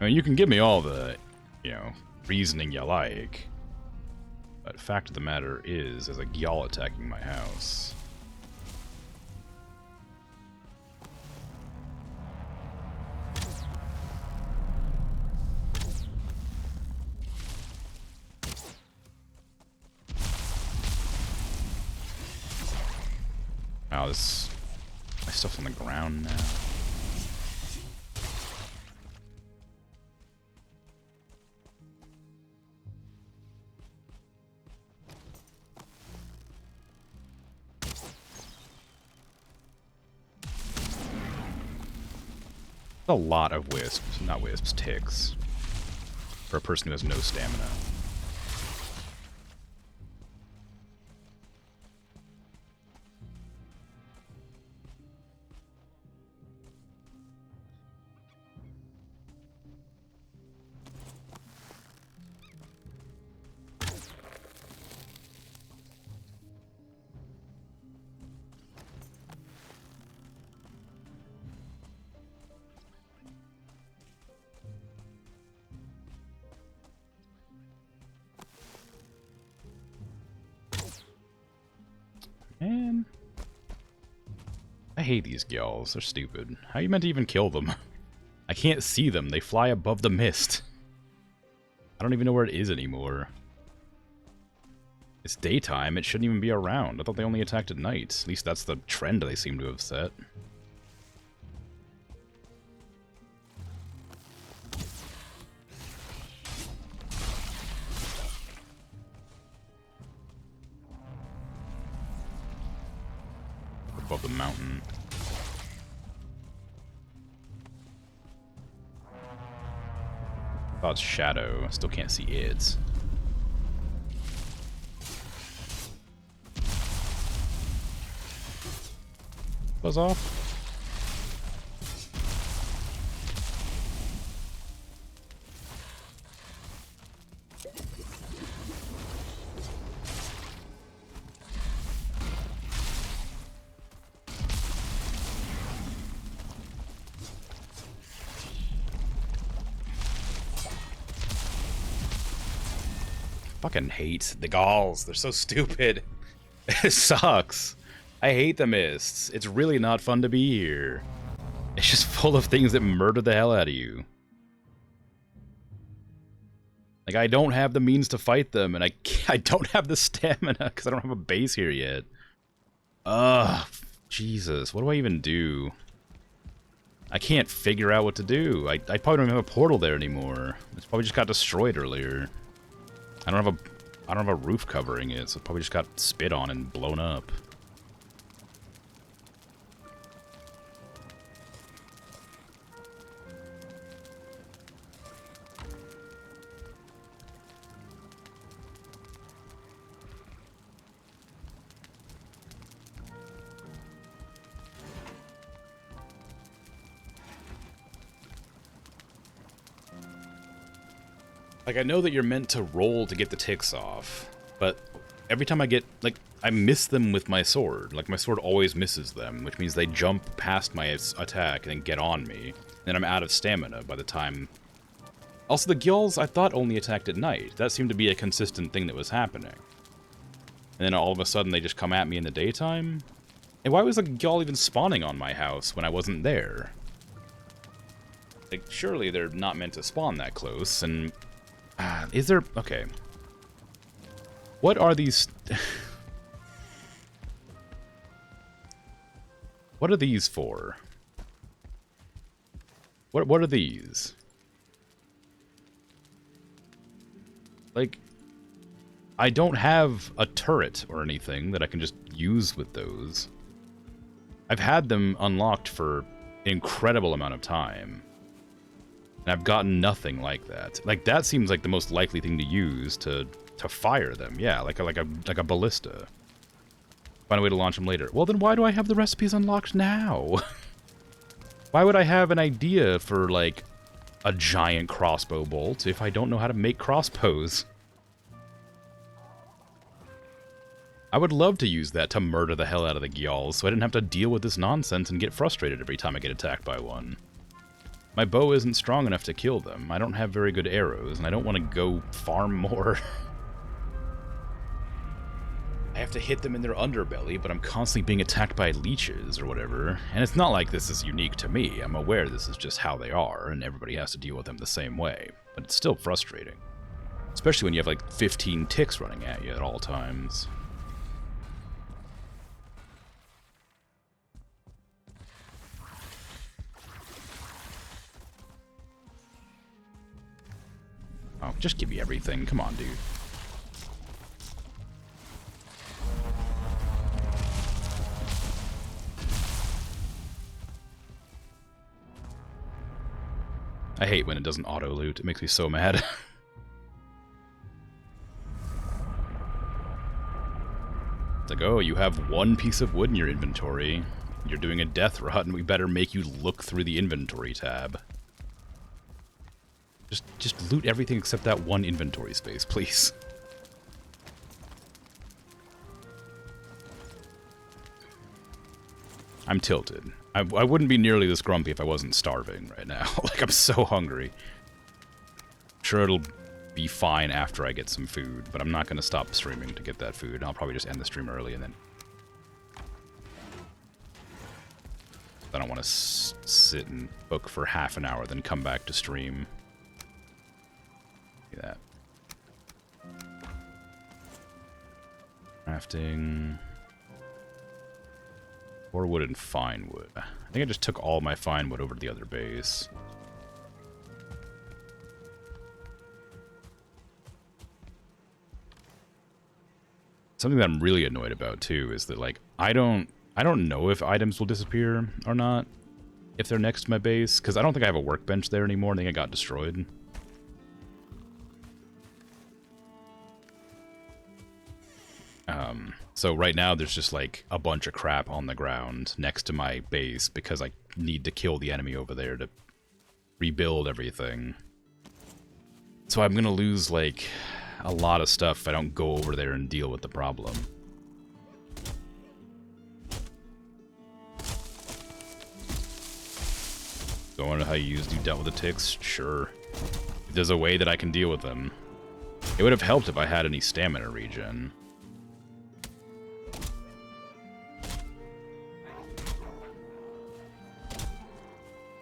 I mean, you can give me all the, you know, reasoning you like. But the fact of the matter is, there's a Gyal attacking my house. Wow, this... My stuff's on the ground now. A lot of wisps. Not wisps, ticks. For a person who has no stamina. Man. I hate these Gyals. They're stupid. How are you meant to even kill them? I can't see them. They fly above the mist. I don't even know where it is anymore. It's daytime. It shouldn't even be around. I thought they only attacked at night. At least that's the trend they seem to have set. Above the mountain. Oh, it's shadow. I still can't see it. Buzz off. Fucking hate the Gauls. They're so stupid. It sucks. I hate the mists. It's really not fun to be here. It's just full of things that murder the hell out of you. Like, I don't have the means to fight them, and I don't have the stamina because I don't have a base here yet. Ugh, Jesus, what do I even do? I can't figure out what to do. I probably don't even have a portal there anymore. It's probably just got destroyed earlier. I don't have a roof covering it, so it probably just got spit on and blown up. Like, I know that you're meant to roll to get the ticks off, but every time I get, like, I miss them with my sword. Like, my sword always misses them, which means they jump past my attack and then get on me. And I'm out of stamina by the time... Also, the Gills, I thought, only attacked at night. That seemed to be a consistent thing that was happening. And then all of a sudden they just come at me in the daytime? And why was a Gill even spawning on my house when I wasn't there? Like, surely they're not meant to spawn that close, and... is there... Okay. What are these... What are these for? What are these? Like, I don't have a turret or anything that I can just use with those. I've had them unlocked for an incredible amount of time. And I've gotten nothing like that. Like, that seems like the most likely thing to use to fire them. Yeah, like a ballista. Find a way to launch them later. Well, then why do I have the recipes unlocked now? Why would I have an idea for, like, a giant crossbow bolt if I don't know how to make crossbows? I would love to use that to murder the hell out of the Gyals, so I didn't have to deal with this nonsense and get frustrated every time I get attacked by one. My bow isn't strong enough to kill them. I don't have very good arrows, and I don't want to go farm more. I have to hit them in their underbelly, but I'm constantly being attacked by leeches or whatever. And it's not like this is unique to me. I'm aware this is just how they are, and everybody has to deal with them the same way. But it's still frustrating. Especially when you have like 15 ticks running at you at all times. Oh, just give me everything. Come on, dude. I hate when it doesn't auto-loot. It makes me so mad. It's like, oh, you have one piece of wood in your inventory. You're doing a death run. We better make you look through the inventory tab. Just loot everything except that one inventory space, please. I'm tilted. I wouldn't be nearly this grumpy if I wasn't starving right now. Like, I'm so hungry. Sure, it'll be fine after I get some food, but I'm not going to stop streaming to get that food. I'll probably just end the stream early and then... I don't want to sit and book for half an hour, then come back to stream. See that. Crafting... Or wood and fine wood. I think I just took all my fine wood over to the other base. Something that I'm really annoyed about too is that, like, I don't know if items will disappear or not if they're next to my base, because I don't think I have a workbench there anymore. I think it got destroyed. So right now there's just like a bunch of crap on the ground next to my base because I need to kill the enemy over there to rebuild everything. So I'm gonna lose like a lot of stuff if I don't go over there and deal with the problem. Don't know how you dealt with the ticks? Sure. If there's a way that I can deal with them. It would have helped if I had any stamina regen.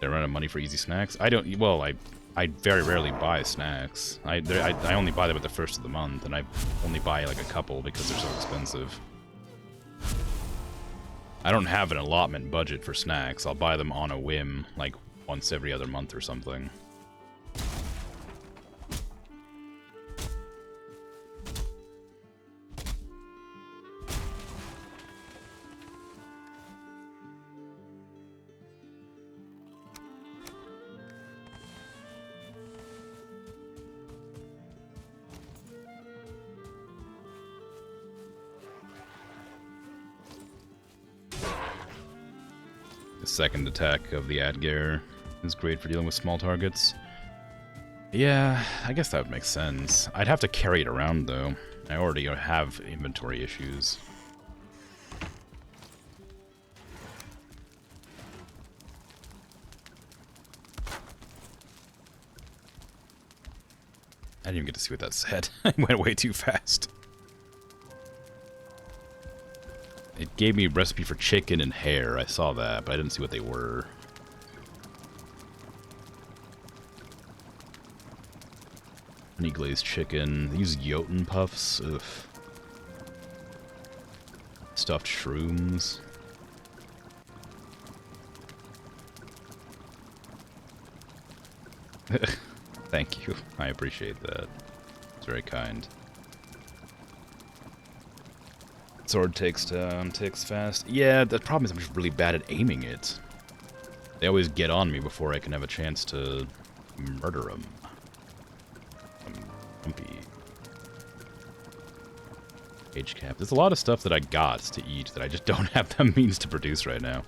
They're running money for easy snacks. I don't. Well, I very rarely buy snacks. I only buy them at the first of the month, and I only buy like a couple because they're so expensive. I don't have an allotment budget for snacks. I'll buy them on a whim, like once every other month or something. Second attack of the Adger is great for dealing with small targets. Yeah, I guess that would make sense. I'd have to carry it around, though. I already have inventory issues. I didn't even get to see what that said. I went way too fast. It gave me a recipe for chicken and hare. I saw that, but I didn't see what they were. Honey glazed chicken. They use Jotun puffs. Ugh. Stuffed shrooms. Thank you. I appreciate that. It's very kind. Sword takes fast. Yeah, the problem is I'm just really bad at aiming it. They always get on me before I can have a chance to murder them. I'm grumpy. Age cap. There's a lot of stuff that I got to eat that I just don't have the means to produce right now.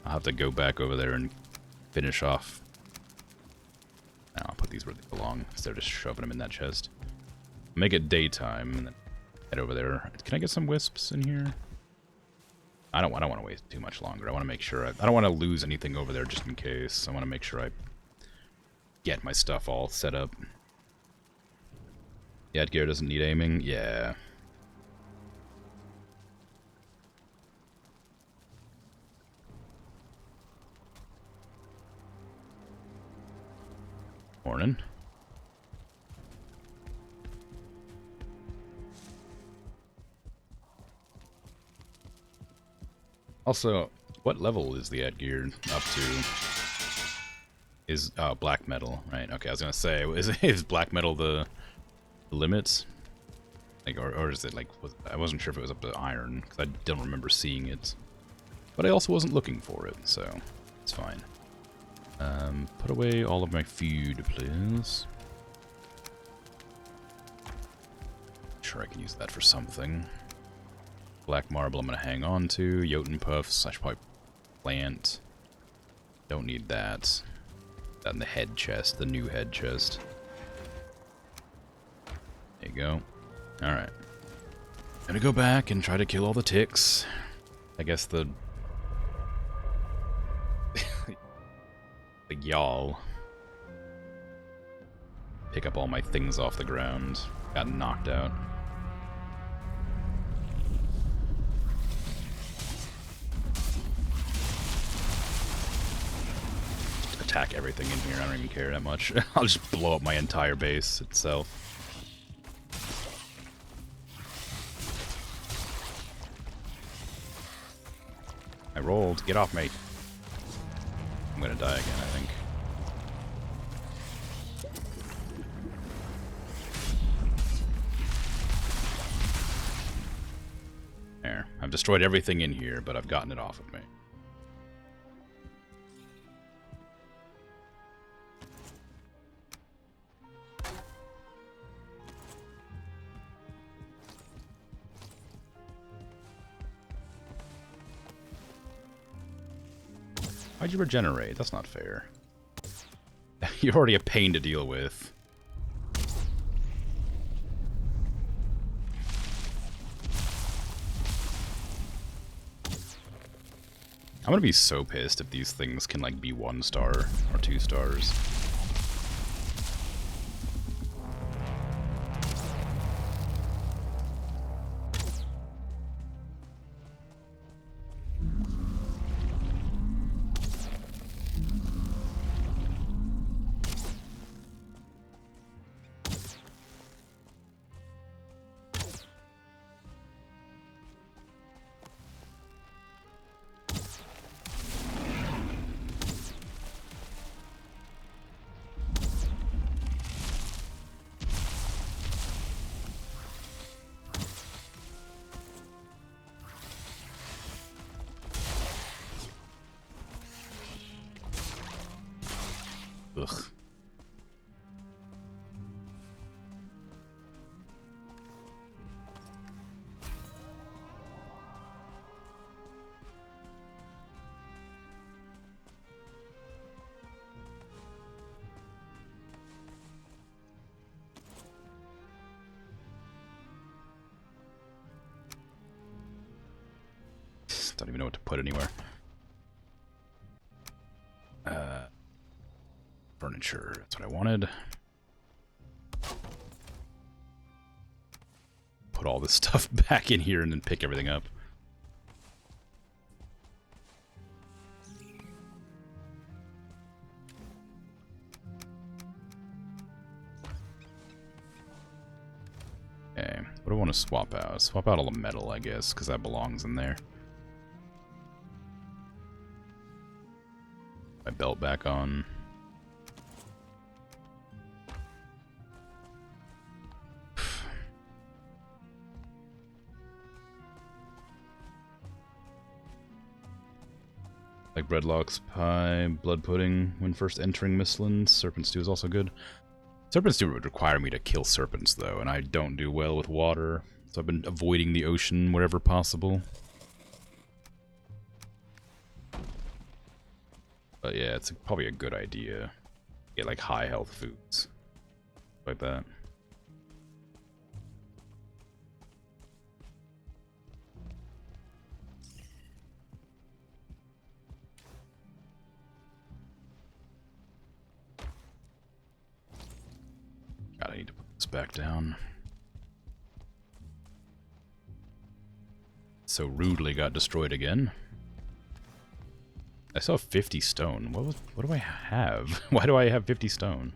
I'll have to go back over there and finish off. I'll put these where they belong instead of just shoving them in that chest. Make it daytime and then head over there. Can I get some wisps in here? I don't want to waste too much longer. I want to make sure I don't want to lose anything over there just in case. I want to make sure I get my stuff all set up. Yeah, gear doesn't need aiming. Yeah. Morning. Also, what level is the Edgear up to? Is black metal, right? Okay, I was gonna say, is black metal the limits? Like, or is it like? I wasn't sure if it was up to iron because I don't remember seeing it, but I also wasn't looking for it, so it's fine. Put away all of my food, please. Sure, I can use that for something. Black marble I'm going to hang on to. Jotun puffs I should probably plant. Don't need that. That in the head chest, the new head chest. There you go. Alright. Gonna go back and try to kill all the ticks. I guess the y'all pick up all my things off the ground. Got knocked out. Just attack everything in here. I don't even care that much. I'll just blow up my entire base itself. I rolled. Get off me. I'm gonna die again, I think. There. I've destroyed everything in here, but I've gotten it off of me. Why'd you regenerate? That's not fair. You're already a pain to deal with. I'm gonna be so pissed if these things can, like, be 1 star or 2 stars. Ugh. Don't even know what to put anywhere. Furniture, that's what I wanted. Put all this stuff back in here and then pick everything up. Okay, what do I want to swap out? Swap out all the metal, I guess, because that belongs in there. My belt back on. Like breadlocks, pie, blood pudding when first entering Mistlands. Serpent stew is also good. Serpent stew would require me to kill serpents, though, and I don't do well with water, so I've been avoiding the ocean wherever possible. But yeah, it's probably a good idea. Get like high health foods. Like that. God, I need to put this back down. So rudely got destroyed again. I saw 50 stone. What do I have? Why do I have 50 stone?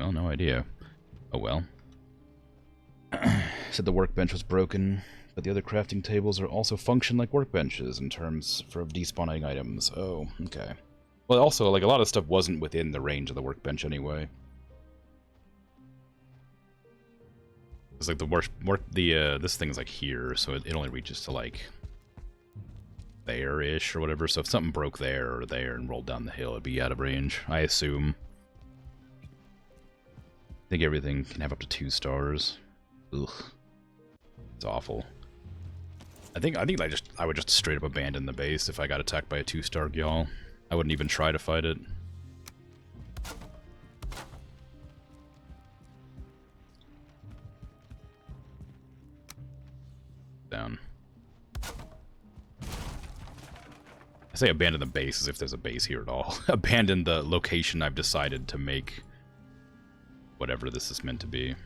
Well, no idea. Oh well. Said the workbench was broken, but the other crafting tables are also function like workbenches in terms of despawning items. Oh, okay. Well, also, like, a lot of stuff wasn't within the range of the workbench anyway. It's like this thing's like here, so it only reaches to like there-ish or whatever. So if something broke there or there and rolled down the hill, it'd be out of range, I assume. I think everything can have up to 2 stars. Ugh. It's awful. I think I would just straight up abandon the base if I got attacked by a 2-star Gyal. I wouldn't even try to fight it. Down. I say abandon the base as if there's a base here at all. Abandon the location I've decided to make whatever this is meant to be.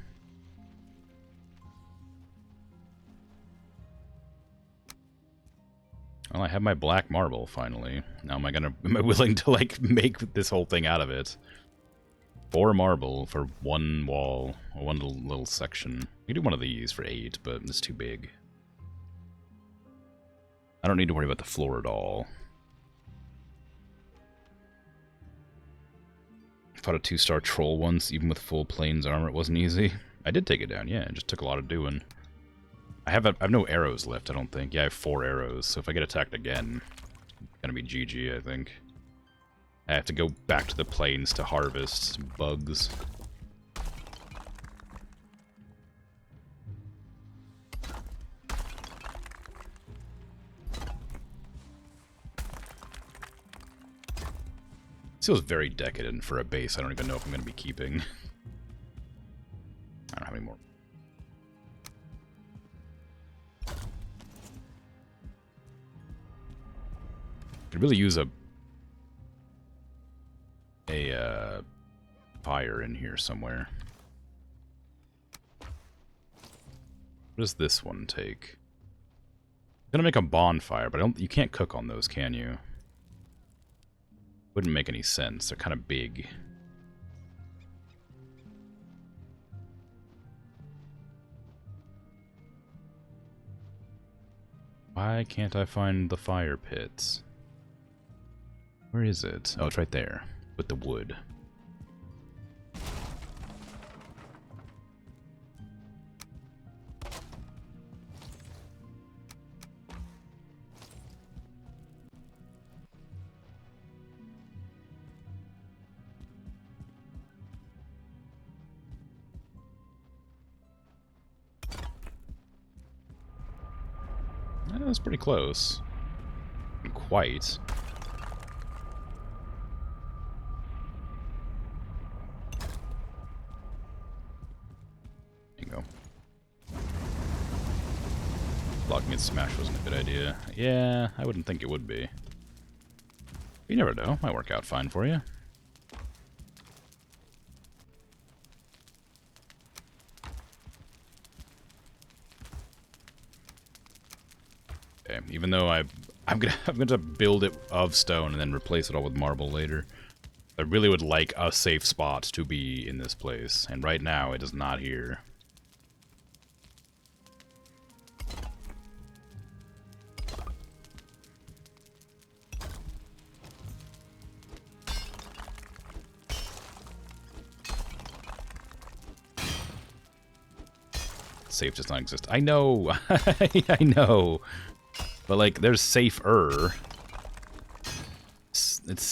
Well, I have my black marble, finally. Now am I willing to, like, make this whole thing out of it? 4 marble for 1 wall, or 1 little section. We can do one of these for 8, but it's too big. I don't need to worry about the floor at all. I fought a 2-star troll once, even with full plains armor. It wasn't easy. I did take it down, yeah. It just took a lot of doing. I have no arrows left, I don't think. Yeah, I have 4 arrows, so if I get attacked again, it's gonna be GG, I think. I have to go back to the plains to harvest bugs. This feels very decadent for a base I don't even know if I'm gonna be keeping. I don't have any more. Could really use a fire in here somewhere. What does this one take? I'm gonna make a bonfire, but you can't cook on those, can you? Wouldn't make any sense. They're kind of big. Why can't I find the fire pits? Where is it? Oh, it's right there, with the wood. That was pretty close. Not quite. There you go. Blocking its smash wasn't a good idea. Yeah, I wouldn't think it would be. You never know. Might work out fine for you. Okay, even though I'm gonna build it of stone and then replace it all with marble later. I really would like a safe spot to be in this place, and right now it is not here. Safe does not exist. I know, I know, but like, there's safer.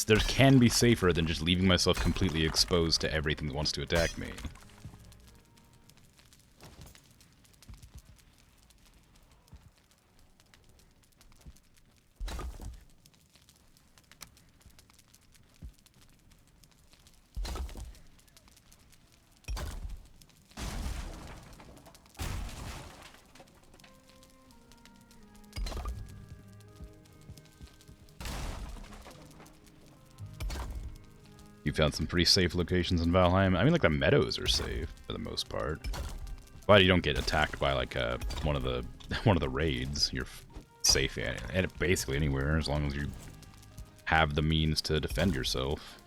There can be safer than just leaving myself completely exposed to everything that wants to attack me. You found some pretty safe locations in Valheim. I mean, like, the meadows are safe for the most part. But you don't get attacked by like one of the raids. You're safe at basically anywhere as long as you have the means to defend yourself.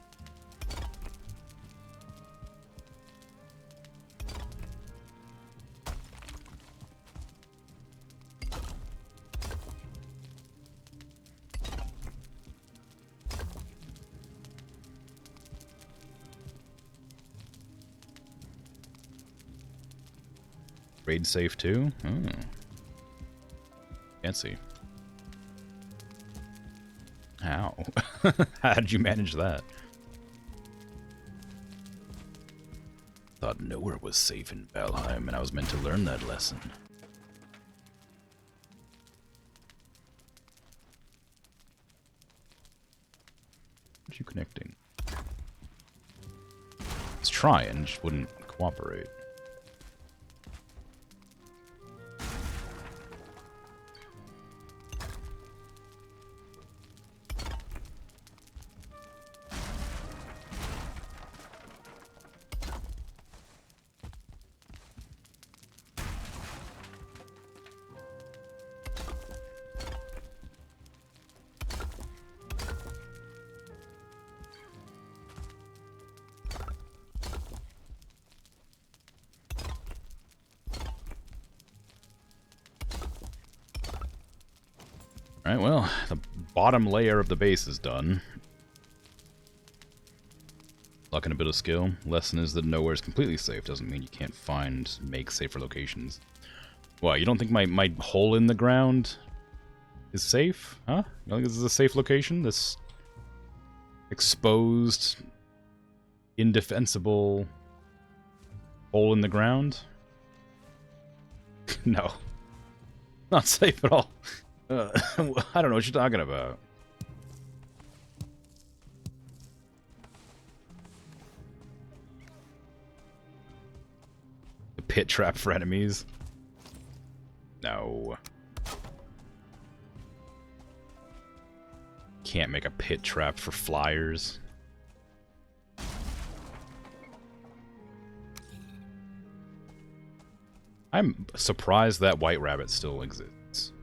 Raid safe too? Oh. Fancy. How? How did you manage that? Thought nowhere was safe in Valheim, and I was meant to learn that lesson. What are you connecting? It's trying, just wouldn't cooperate. Alright, well, the bottom layer of the base is done. Luck and a bit of skill. Lesson is that nowhere is completely safe. Doesn't mean you can't make safer locations. What, you don't think my hole in the ground is safe? Huh? You don't think this is a safe location? This exposed, indefensible hole in the ground? No. Not safe at all. I don't know what you're talking about. The pit trap for enemies? No. Can't make a pit trap for flyers. I'm surprised that white rabbit still exists.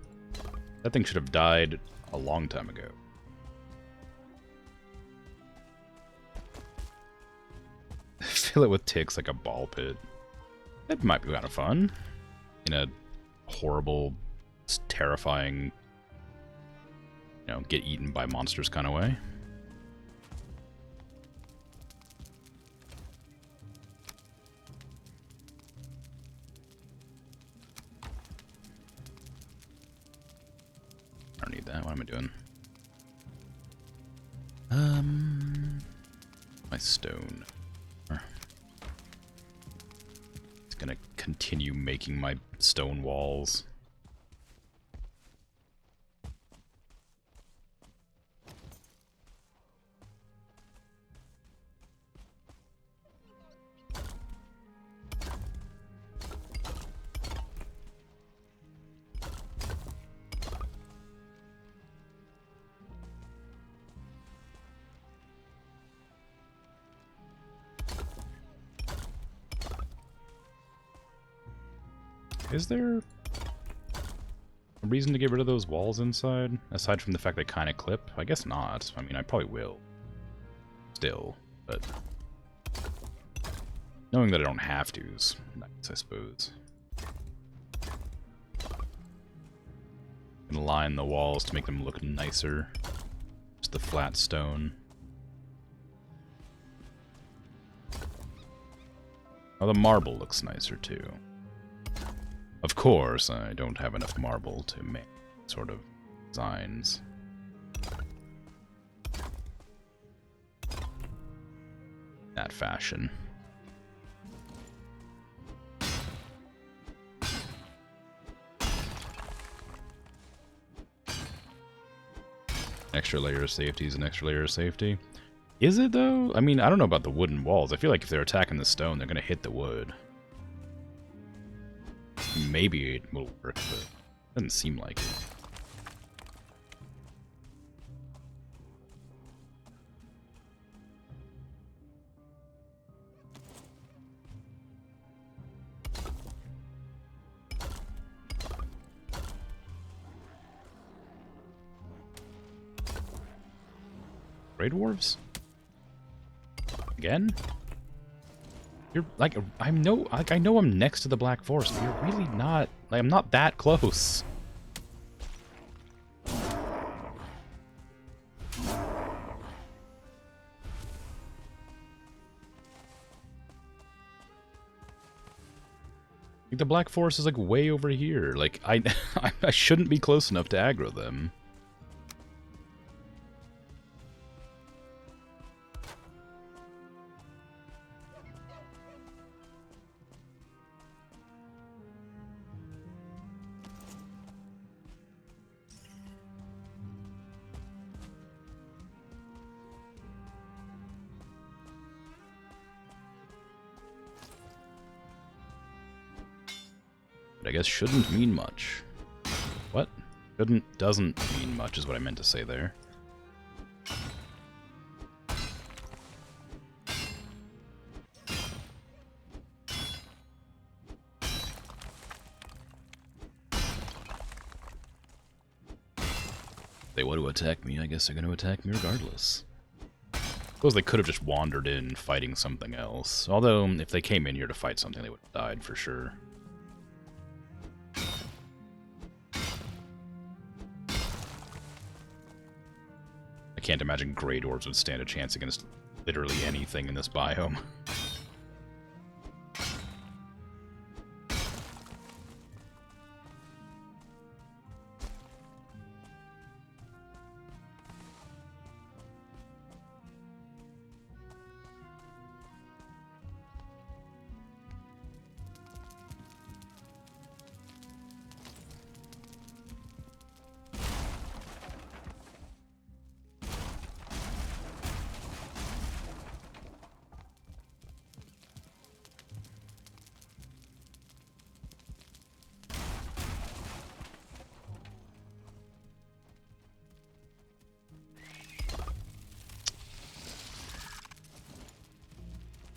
That thing should have died a long time ago. Fill it with ticks like a ball pit. That might be kind of fun. In a horrible, terrifying, you know, get eaten by monsters kind of way. I don't need that. What am I doing? My stone. It's gonna continue making my stone walls. Is there a reason to get rid of those walls inside? Aside from the fact they kind of clip? I guess not. I mean, I probably will. Still, but... knowing that I don't have to is nice, I suppose. And line the walls to make them look nicer. Just the flat stone. Oh, the marble looks nicer too. Of course, I don't have enough marble to make sort of designs. That fashion. Extra layer of safety is an extra layer of safety. Is it, though? I mean, I don't know about the wooden walls. I feel like if they're attacking the stone, they're going to hit the wood. Maybe it will work, but it doesn't seem like it. Grey Dwarves? Again? You're like, I know I'm next to the Black Forest, but you're really not, like, I'm not that close. Like, the Black Forest is like way over here. Like, I shouldn't be close enough to aggro them. But I guess shouldn't mean much. What? Doesn't mean much is what I meant to say there. If they want to attack me, I guess they're going to attack me regardless. Suppose they could have just wandered in fighting something else. Although, if they came in here to fight something, they would have died for sure. I can't imagine Grey Dwarves would stand a chance against literally anything in this biome.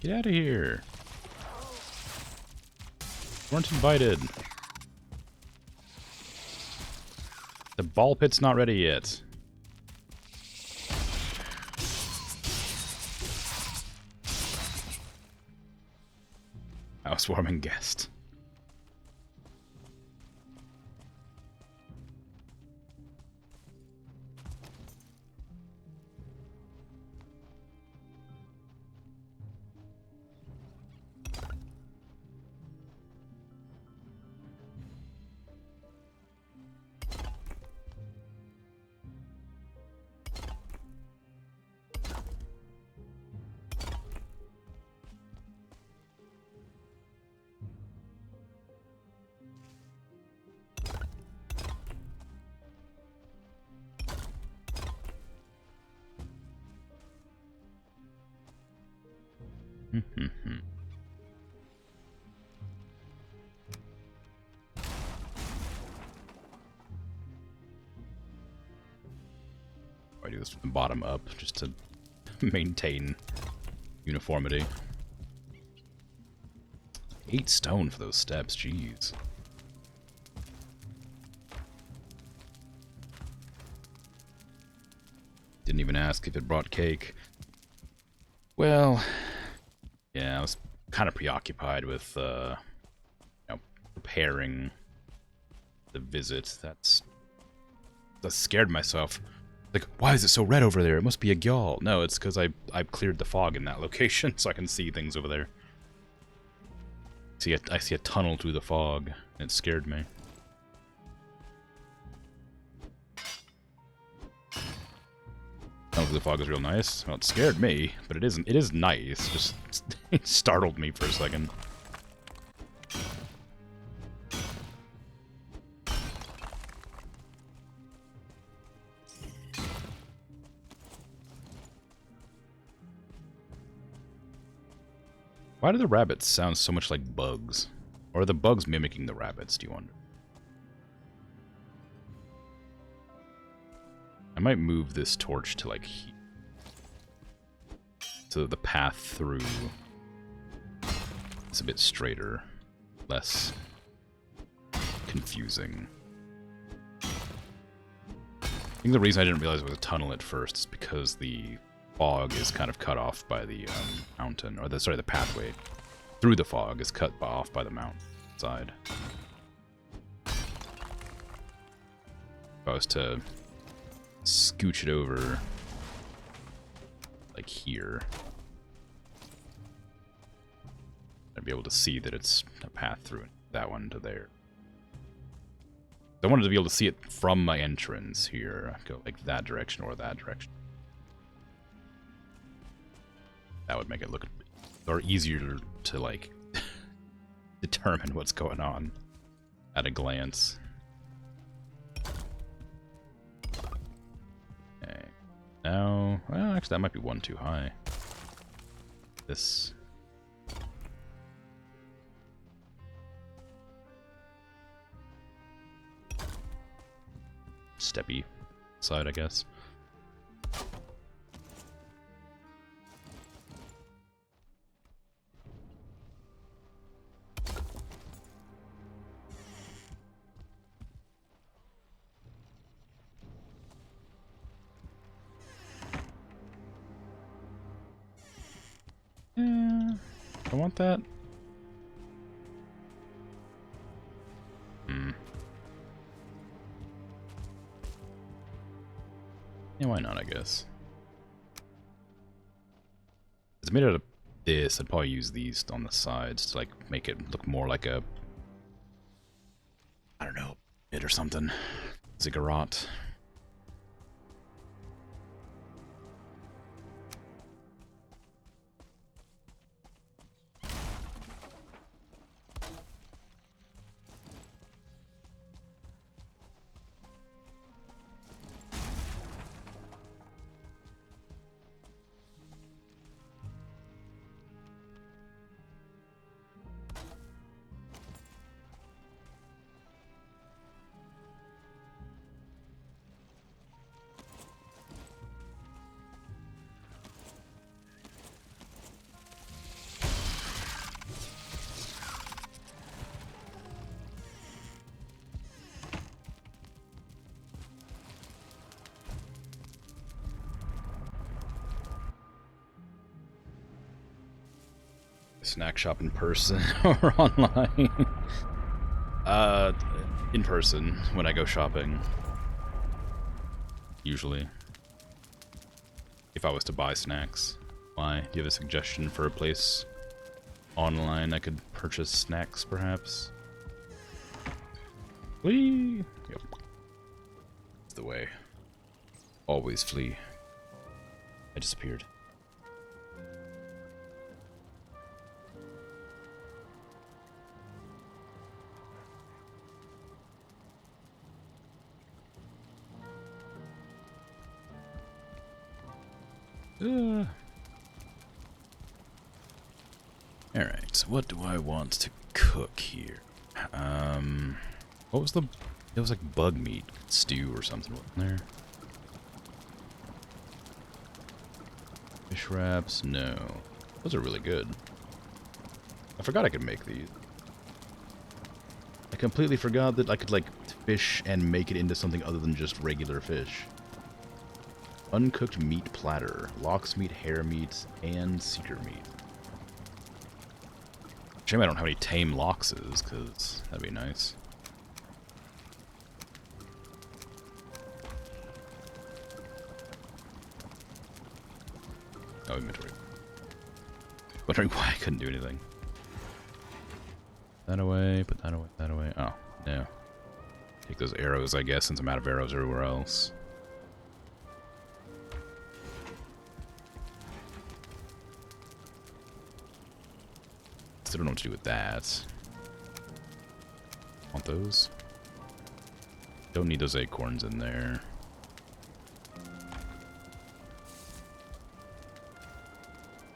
Get out of here. Weren't invited. The ball pit's not ready yet. Housewarming guest. I do this from the bottom up just to maintain uniformity. 8 stone for those steps, jeez. Didn't even ask if it brought cake. Well, yeah, I was kind of preoccupied with, preparing the visit. That scared myself. Like, why is it so red over there? It must be a gyal. No, it's because I've cleared the fog in that location, so I can see things over there. I see a tunnel through the fog, and it scared me. Tunnel through the fog is real nice. Well, it scared me, but it is nice. Just it startled me for a second. Why do the rabbits sound so much like bugs? Or are the bugs mimicking the rabbits, do you wonder? I might move this torch to, like, here. So the path through is a bit straighter, less confusing. I think the reason I didn't realize it was a tunnel at first is because the fog is kind of cut off by the mountain, or the pathway through the fog is cut off by the mountain side. If I was to scooch it over, like here, I'd be able to see that it's a path through it, that one to there. I wanted to be able to see it from my entrance here, go like that direction or that direction. That would make it look or easier to, like, determine what's going on at a glance. Okay. Now, well, actually, that might be one too high. This. Steppy side, I guess. I want that. Yeah, why not, I guess. It's made out of this. I'd probably use these on the sides to, like, make it look more like a, I don't know, it or something. Ziggurat. Snack shop in person or online? In person when I go shopping. Usually. If I was to buy snacks. Why? Do you have a suggestion for a place online I could purchase snacks, perhaps? Flee! Yep. It's the way. Always flee. I disappeared. Alright, so what do I want to cook here? What was the... It was like bug meat stew or something, wasn't there? Fish wraps? No. Those are really good. I forgot I could make these. I completely forgot that I could, like, fish and make it into something other than just regular fish. Uncooked meat platter. Lox meat, hare meat, and seeker meat. Shame I don't have any tame loxes, because that'd be nice. Oh, inventory. Wondering why I couldn't do anything. That away, put that away, that away. Oh, yeah. Take those arrows, I guess, since I'm out of arrows everywhere else. Still don't know what to do with that. Want those? Don't need those acorns in there.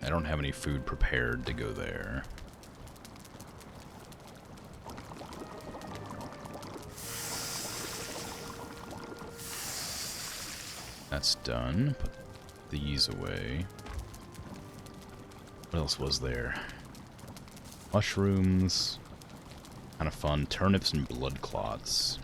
I don't have any food prepared to go there. That's done. Put these away. What else was there? Mushrooms. Kind of fun. Turnips and blood clots.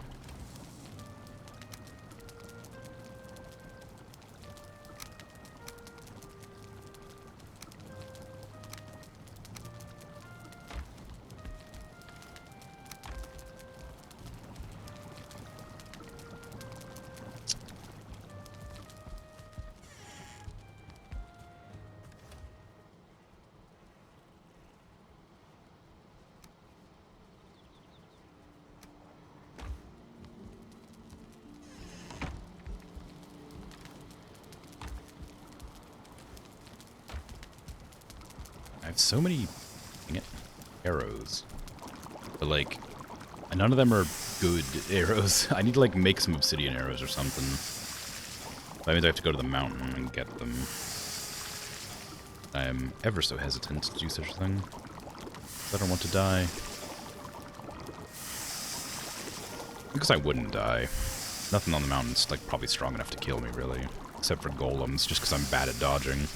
I have so many arrows, but like, none of them are good arrows. I need to like make some obsidian arrows or something. That means I have to go to the mountain and get them. I am ever so hesitant to do such a thing. I don't want to die. Because I wouldn't die. Nothing on the mountain's like probably strong enough to kill me, really. Except for golems, just because I'm bad at dodging.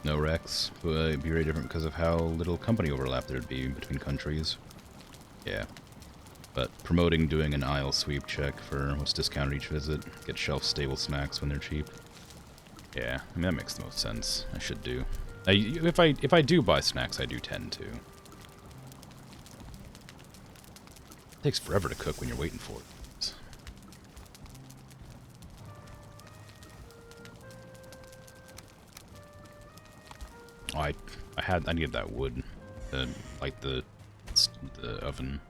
No Rex, but it'd be very different because of how little company overlap there'd be between countries. Yeah. But promoting doing an aisle sweep check for what's discounted each visit, get shelf-stable snacks when they're cheap. Yeah, I mean, that makes the most sense. I should do. If I do buy snacks, I do tend to. It takes forever to cook when you're waiting for it. Oh, I needed that wood to light the oven.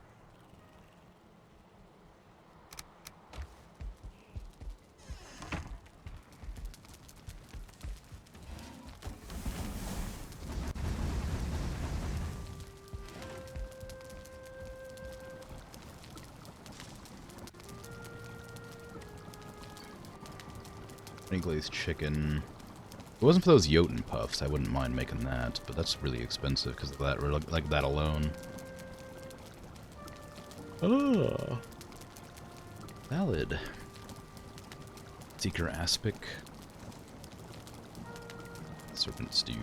Honey glazed chicken. If it wasn't for those Jotun puffs, I wouldn't mind making that, but that's really expensive because of that, or like that alone. Oh, valid. Seeker aspic. Serpent stew.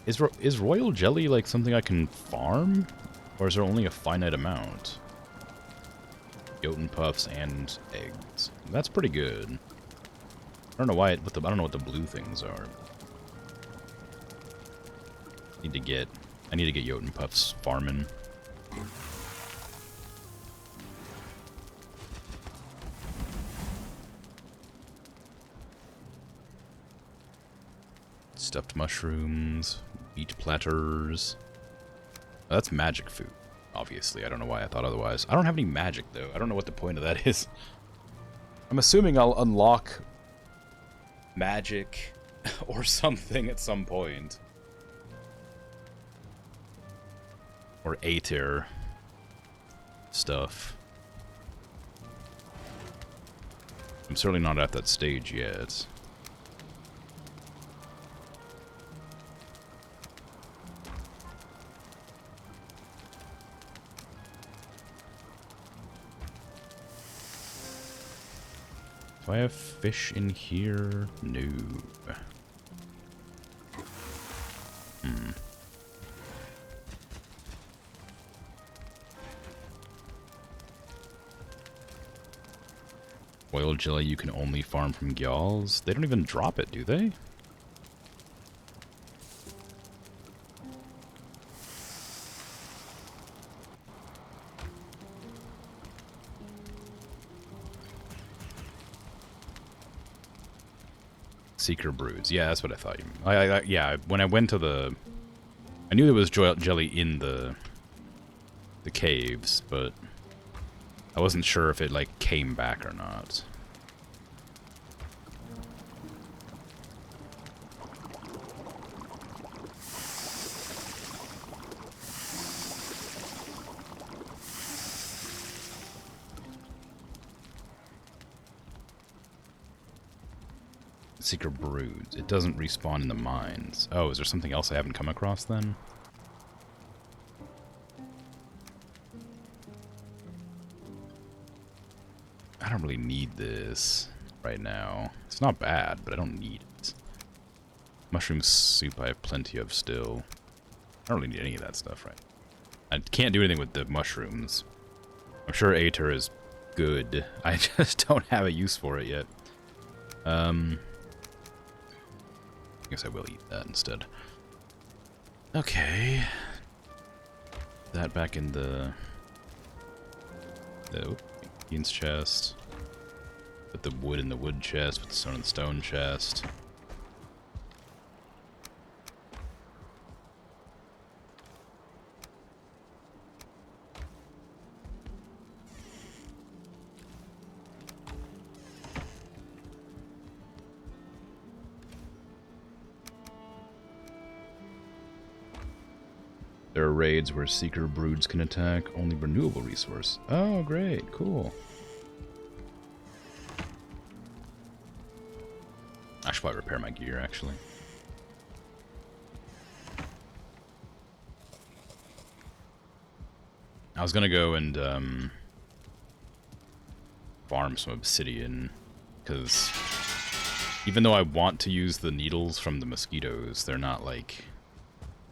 Is royal jelly like something I can farm, or is there only a finite amount? Jotun puffs and eggs. That's pretty good. I don't know why. I don't know what the blue things are. I need to get Jotun puffs farming. Stuffed mushrooms, meat platters. Oh, that's magic food. Obviously, I don't know why I thought otherwise. I don't have any magic though. I don't know what the point of that is. I'm assuming I'll unlock magic or something at some point. Or Aether stuff. I'm certainly not at that stage yet. Do I have fish in here? No. Hmm. Oil jelly you can only farm from Gyals? They don't even drop it, do they? Seeker broods. Yeah, that's what I thought you meant. Yeah, when I went to the... I knew there was jelly in the caves, but I wasn't sure if it, like, came back or not. Seeker broods. It doesn't respawn in the mines. Oh, is there something else I haven't come across then? I don't really need this right now. It's not bad, but I don't need it. Mushroom soup I have plenty of still. I don't really need any of that stuff, right? I can't do anything with the mushrooms. I'm sure Aether is good. I just don't have a use for it yet. I guess I will eat that instead. Okay. That back in the beans chest. Put the wood in the wood chest. Put the stone in the stone chest. There are raids where seeker broods can attack only renewable resource. Oh, great. Cool. I should probably repair my gear, actually. I was gonna go and, farm some obsidian, because even though I want to use the needles from the mosquitoes, they're not, like...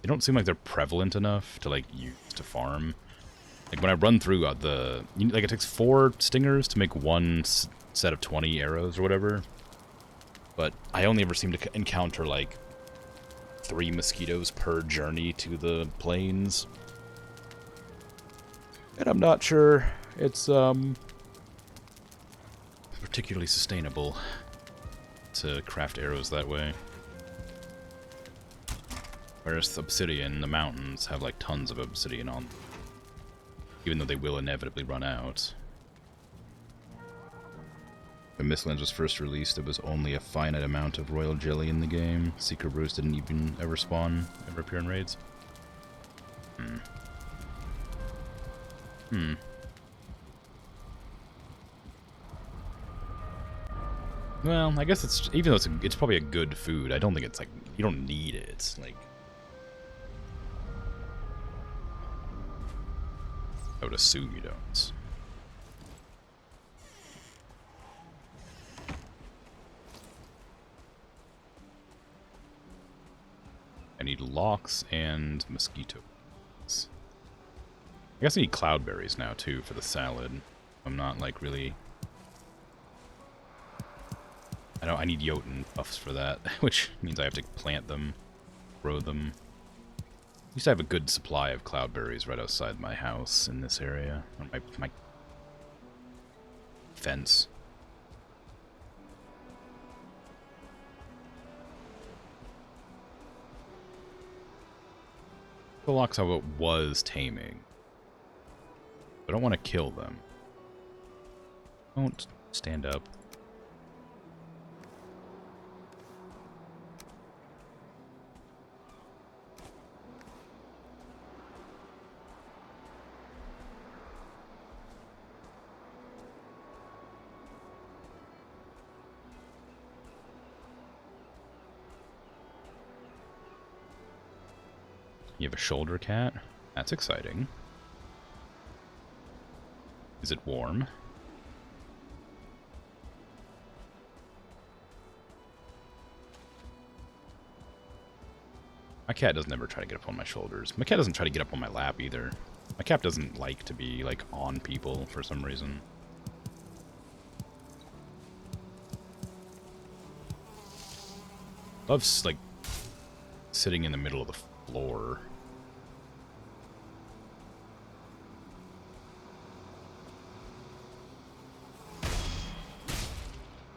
They don't seem like they're prevalent enough to, like, use to farm. Like, when I run through the... Like, it takes 4 stingers to make one set of 20 arrows or whatever. But I only ever seem to encounter, like, 3 mosquitoes per journey to the plains. And I'm not sure it's, particularly sustainable to craft arrows that way. Whereas the obsidian, the mountains have like tons of obsidian on them, even though they will inevitably run out. When Mistlands was first released, there was only a finite amount of royal jelly in the game. Seeker brews didn't even ever spawn, ever appear in raids. Well, I guess it's, even though it's probably a good food, I don't think it's like, you don't need it, like... I would assume you don't. I need locks and mosquitoes. I guess I need cloudberries now, too, for the salad. I'm not, like, really... I need Jotun puffs for that, which means I have to plant them, grow them. I used to have a good supply of cloudberries right outside my house in this area, on my fence. The locks I was taming. I don't want to kill them. Don't stand up. You have a shoulder cat? That's exciting. Is it warm? My cat doesn't ever try to get up on my shoulders. My cat doesn't try to get up on my lap either. My cat doesn't like to be, like, on people for some reason. Loves, like, sitting in the middle of the floor.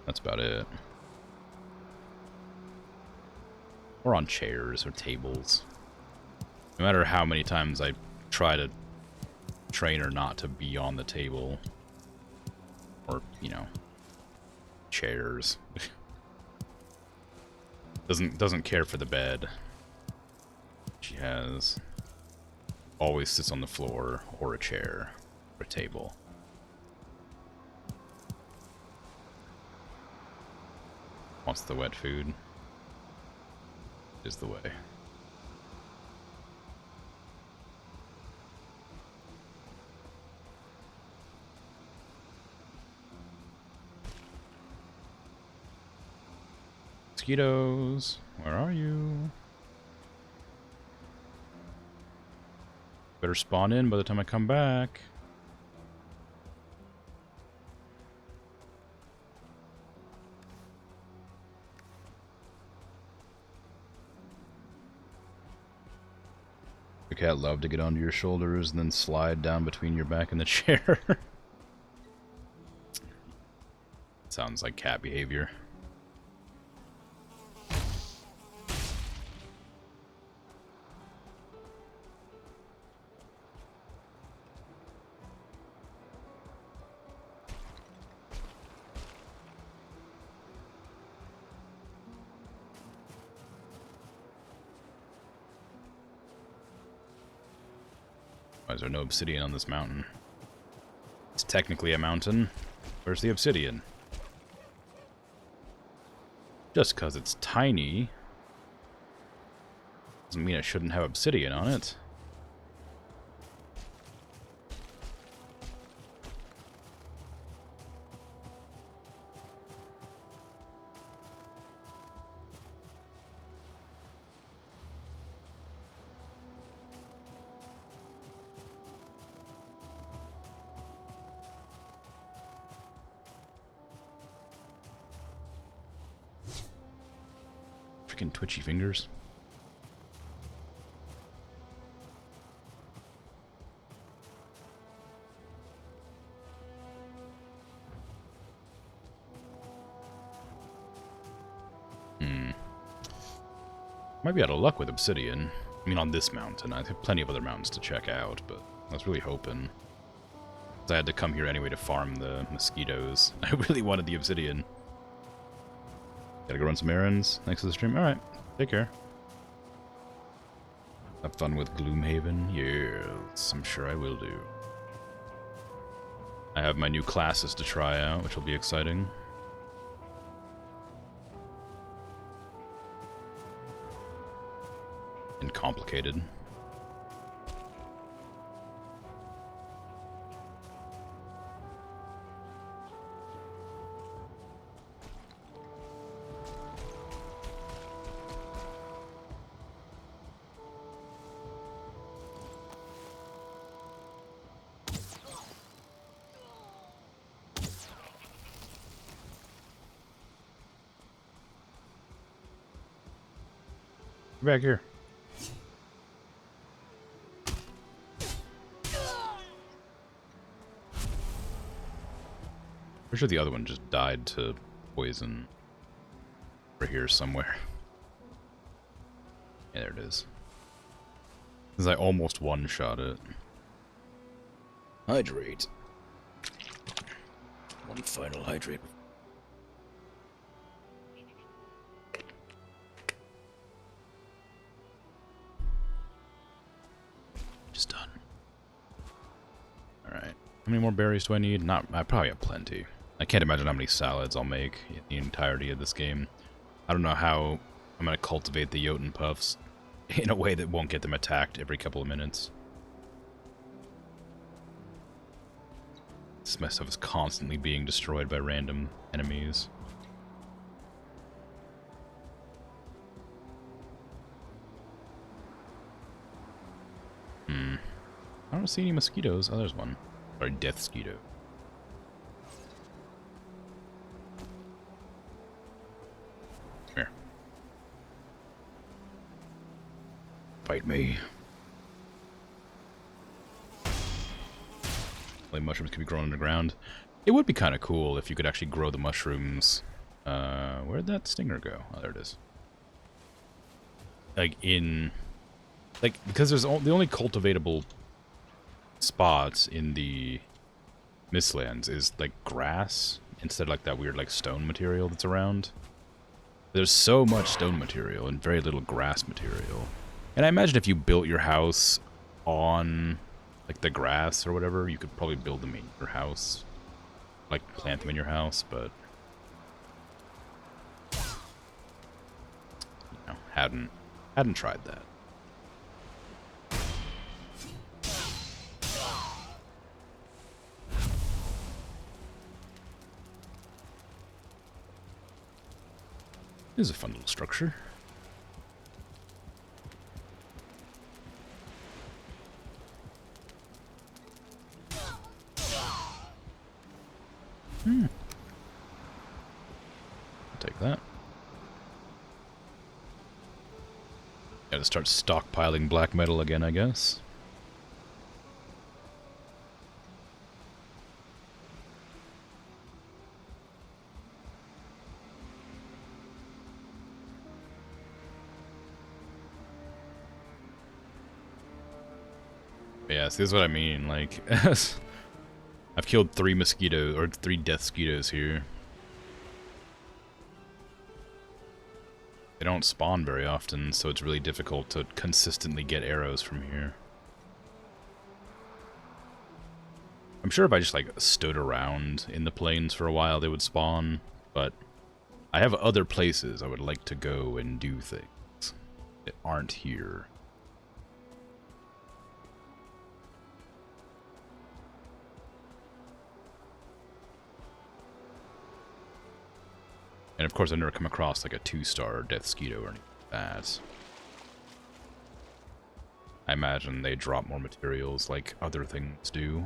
That's about it. Or on chairs or tables. No matter how many times I try to train her not to be on the table. Or, you know, chairs. Doesn't care for the bed. She has always sits on the floor or a chair or a table. Wants the wet food. Is the way. Mosquitoes, where are you? Better spawn in by the time I come back. Your cat love to get onto your shoulders and then slide down between your back and the chair. Sounds like cat behavior. Why is there no obsidian on this mountain? It's technically a mountain. Where's the obsidian? Just because it's tiny doesn't mean it shouldn't have obsidian on it. Freaking twitchy fingers. Might be out of luck with obsidian. I mean, on this mountain. I have plenty of other mountains to check out, but I was really hoping. 'Cause I had to come here anyway to farm the mosquitoes. I really wanted the obsidian. Gotta go run some errands next to the stream. Alright, take care. Have fun with Gloomhaven? Yes, I'm sure I will do. I have my new classes to try out, which will be exciting. And complicated. Back here. Pretty sure the other one just died to poison. Over here somewhere. Yeah, there it is. Because I almost one-shot it. Hydrate. One final hydrate. Just done. Alright. How many more berries do I need? I probably have plenty. I can't imagine how many salads I'll make in the entirety of this game. I don't know how I'm going to cultivate the Jotun puffs in a way that won't get them attacked every couple of minutes. My stuff is constantly being destroyed by random enemies. I don't see any mosquitoes. Oh, there's one. Sorry, death mosquito. Come here. Fight me. Like mushrooms can be grown underground. It would be kind of cool if you could actually grow the mushrooms. Where'd that stinger go? Oh, there it is. Like because there's the only cultivatable spots in the Mistlands is like grass instead of like that weird like stone material that's around. There's so much stone material and very little grass material. And I imagine if you built your house on like the grass or whatever, you could probably build them in your house. Like plant them in your house, but you know, hadn't tried that. This is a fun little structure. I'll take that. Gotta start stockpiling black metal again, I guess. Yeah, see, this is what I mean, like, I've killed 3 mosquitoes, or 3 death mosquitoes here. They don't spawn very often, so it's really difficult to consistently get arrows from here. I'm sure if I just, like, stood around in the plains for a while, they would spawn, but I have other places I would like to go and do things that aren't here. And of course, I've never come across like a 2-star death mosquito or anything like that. I imagine they drop more materials like other things do.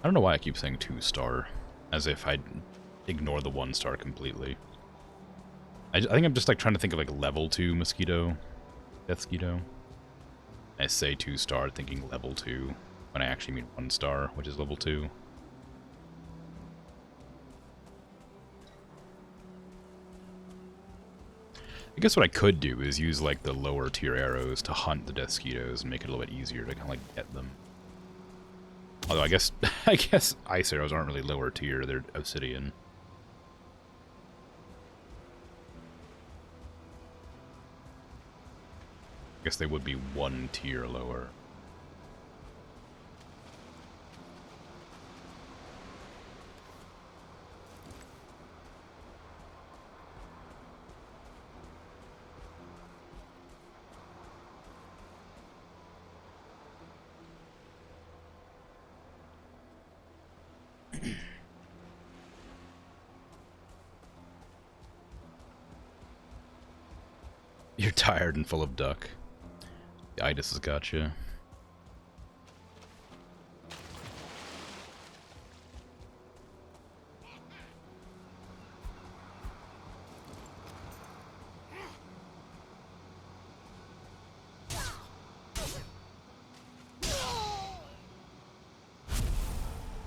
I don't know why I keep saying 2-star, as if I'd ignore the 1-star completely. I think I'm just like trying to think of like level 2 mosquito. Death mosquito. I say 2-star thinking level 2 when I actually mean 1-star, which is level 2. I guess what I could do is use like the lower tier arrows to hunt the death mosquitoes and make it a little bit easier to kind of like get them. Although I guess ice arrows aren't really lower tier, they're obsidian. I guess they would be 1 tier lower. You're tired and full of duck. The itis has got you.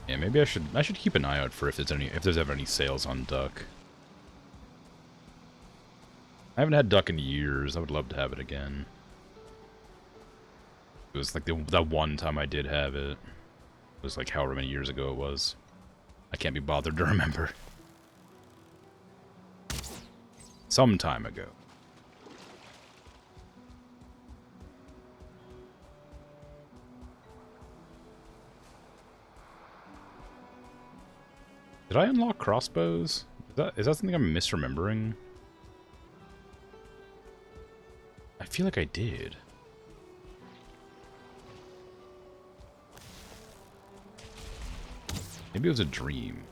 Yeah, maybe I should keep an eye out for if there's ever any sales on duck. I haven't had duck in years. I would love to have it again. It was like that one time I did have it. It was like however many years ago it was. I can't be bothered to remember. Some time ago. Did I unlock crossbows? Is that something I'm misremembering? I feel like I did. Maybe it was a dream.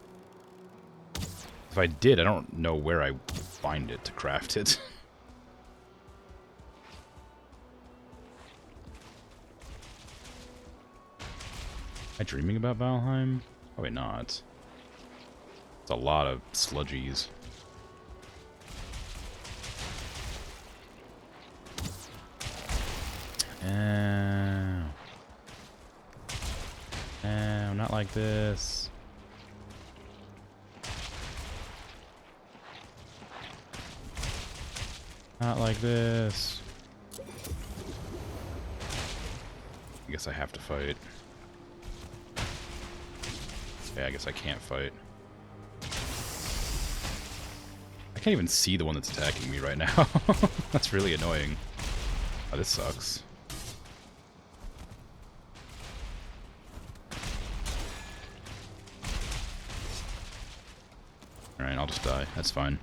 If I did, I don't know where I would find it to craft it. Am I dreaming about Valheim? Probably not. It's a lot of sludgies. No, not like this. Not like this. I guess I have to fight. Yeah, I guess I can't fight. I can't even see the one that's attacking me right now. That's really annoying. Oh, this sucks. Alright, I'll just die. That's fine.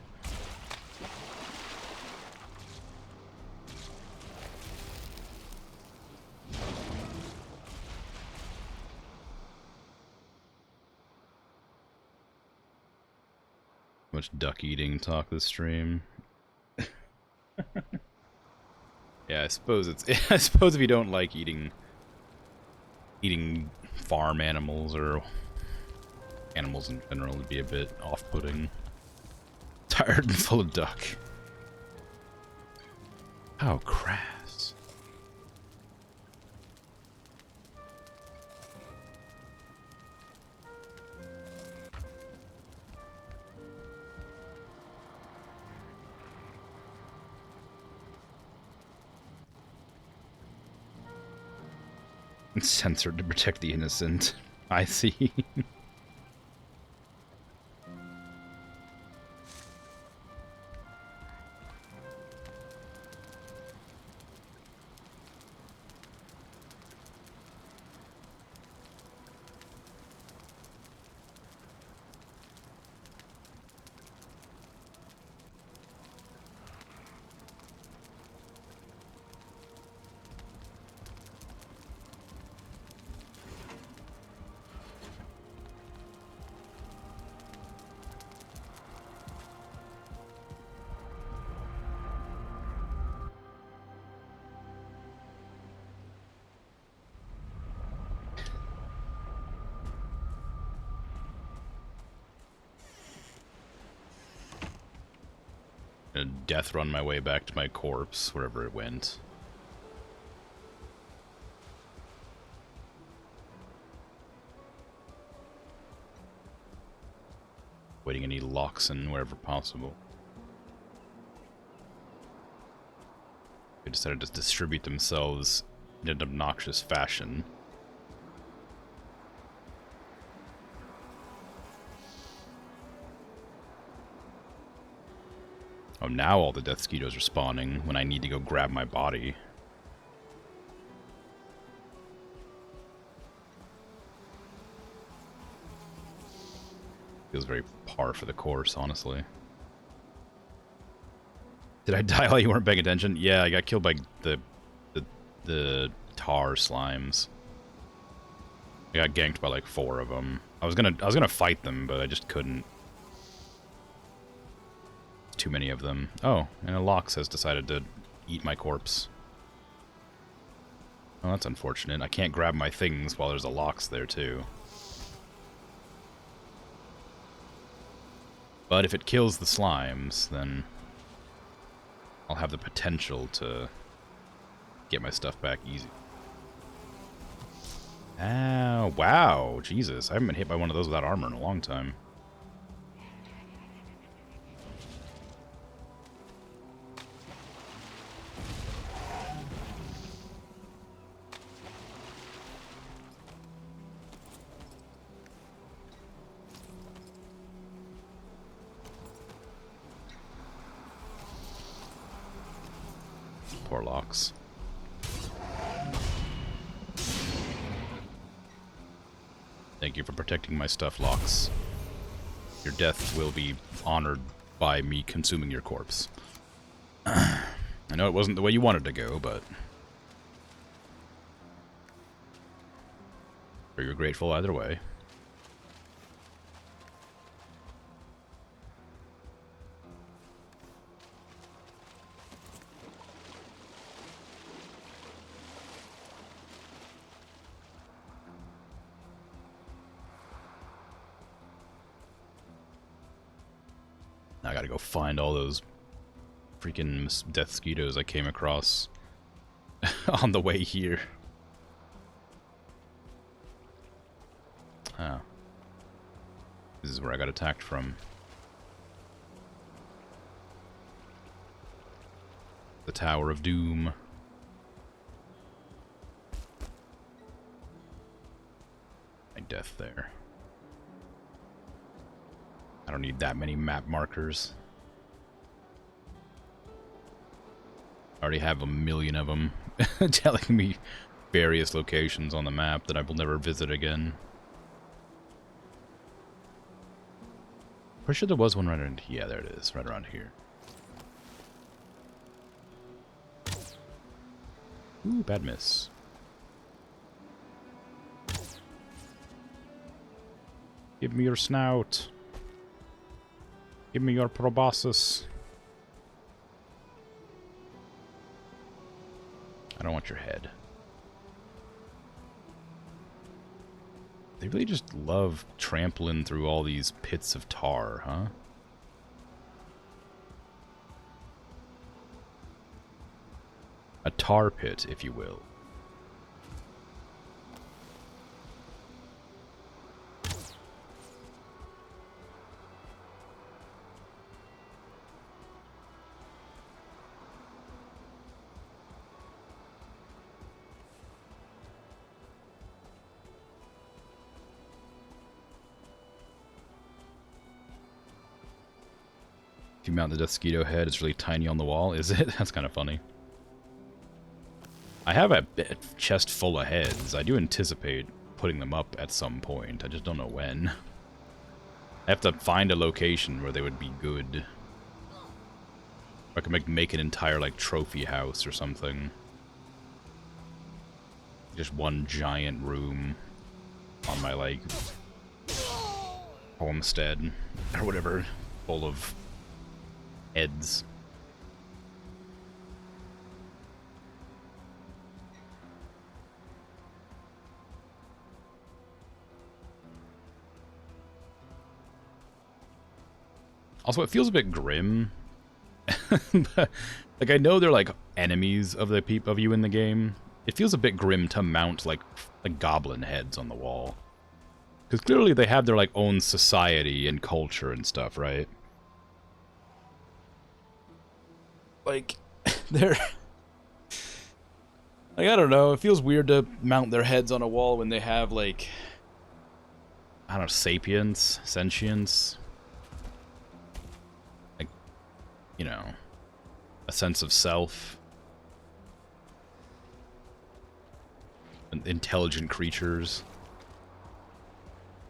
Much duck eating talk this stream. Yeah, I suppose it's. I suppose if you don't like eating farm animals or animals in general, it'd be a bit off-putting. Tired and full of duck. How crass. Censored to protect the innocent. I see. A death run my way back to my corpse, wherever it went. Waiting any locks in wherever possible. They decided to distribute themselves in an obnoxious fashion. Oh, now all the death mosquitoes are spawning when I need to go grab my body. Feels very par for the course, honestly. Did I die while you weren't paying attention? Yeah, I got killed by the tar slimes. I got ganked by like 4 of them. I was gonna fight them, but I just couldn't. Too many of them. Oh, and a Lox has decided to eat my corpse. Oh, that's unfortunate. I can't grab my things while there's a Lox there, too. But if it kills the slimes, then I'll have the potential to get my stuff back easy. Oh, wow. Jesus, I haven't been hit by one of those without armor in a long time. Poor Lox. Thank you for protecting my stuff, Lox. Your death will be honored by me consuming your corpse. I know it wasn't the way you wanted to go, but you're grateful either way. I gotta go find all those freaking death mosquitoes I came across on the way here. Oh. This is where I got attacked from. The Tower of Doom. My death there. I don't need that many map markers. I already have a million of them telling me various locations on the map that I will never visit again. Pretty sure there was one right around here. Yeah, there it is, right around here. Ooh, bad miss. Give me your snout. Give me your proboscis. I don't want your head. They really just love trampling through all these pits of tar, huh? A tar pit, if you will. If you mount the mosquito head, it's really tiny on the wall, is it? That's kind of funny. I have a chest full of heads. I do anticipate putting them up at some point. I just don't know when. I have to find a location where they would be good. I could make an entire, like, trophy house or something. Just one giant room on my, like, homestead or whatever, full of heads. Also, it feels a bit grim. Like, I know they're like enemies of the of you in the game. It feels a bit grim to mount like goblin heads on the wall, because clearly they have their like own society and culture and stuff, right? Like, they're like, I don't know. It feels weird to mount their heads on a wall when they have like, I don't know, sapience, sentience. You know, a sense of self. Intelligent creatures.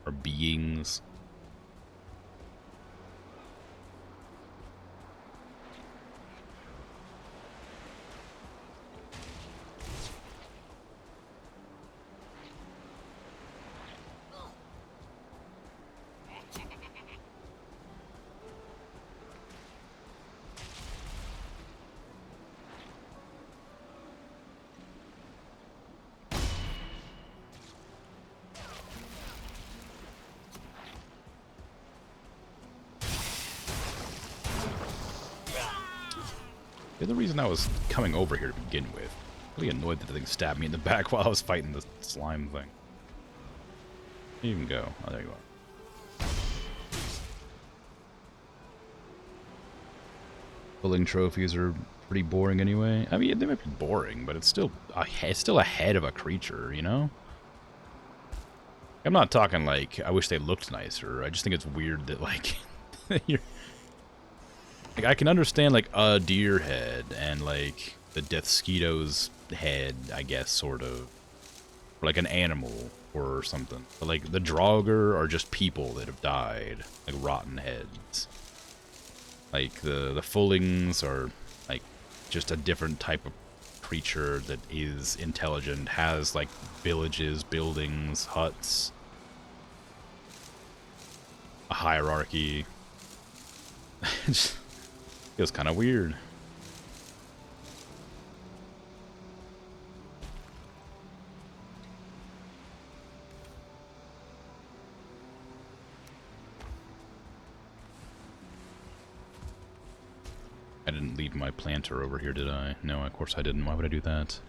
Or beings. The other reason I was coming over here to begin with. Really annoyed that the thing stabbed me in the back while I was fighting the slime thing. Where do you even go? Oh, there you are. Pulling trophies are pretty boring anyway. I mean, they might be boring, but it's still a head of a creature, you know? I'm not talking like, I wish they looked nicer. I just think it's weird that, like, you're... Like, I can understand, like, a deer head and, like, the Deathsquito's head, I guess, sort of. Or, like, an animal or something. But, like, the Draugr are just people that have died. Like, rotten heads. Like, the Fullings are, like, just a different type of creature that is intelligent, has, like, villages, buildings, huts. A hierarchy. Feels kind of weird. leave my planter over here, did I? No, of course I didn't. Why would I do that?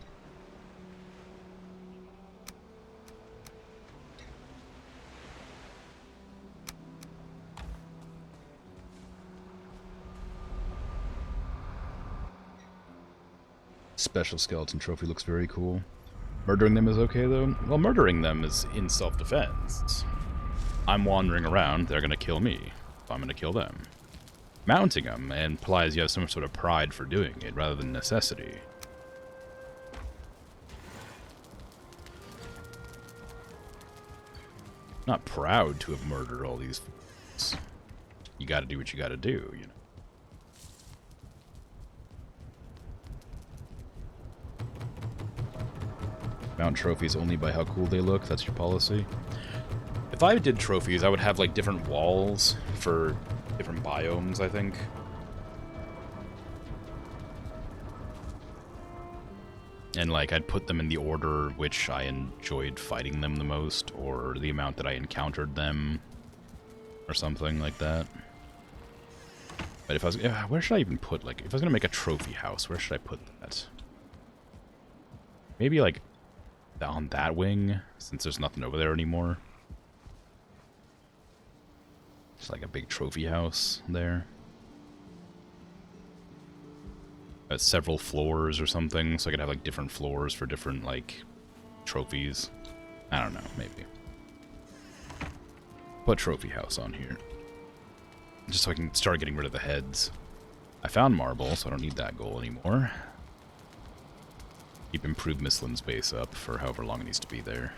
Special skeleton trophy looks very cool. Murdering them is okay, though? Well, murdering them is in self-defense. I'm wandering around, they're gonna kill me. So I'm gonna kill them. Mounting them implies you have some sort of pride for doing it, rather than necessity. Not proud to have murdered all these folks. You gotta do what you gotta do, you know. Mount trophies only by how cool they look, that's your policy. If I did trophies, I would have, like, different walls for different biomes, I think. And, like, I'd put them in the order which I enjoyed fighting them the most, or the amount that I encountered them, or something like that. But if I was... where should I even put, like, if I was gonna make a trophy house, where should I put that? Maybe, like, on that wing, since there's nothing over there anymore. Just like a big trophy house there. Several floors or something, so I could have like different floors for different like trophies. I don't know, maybe. Put trophy house on here. Just so I can start getting rid of the heads. I found marble, so I don't need that goal anymore. Keep improved Mistlin's base up for however long it needs to be there.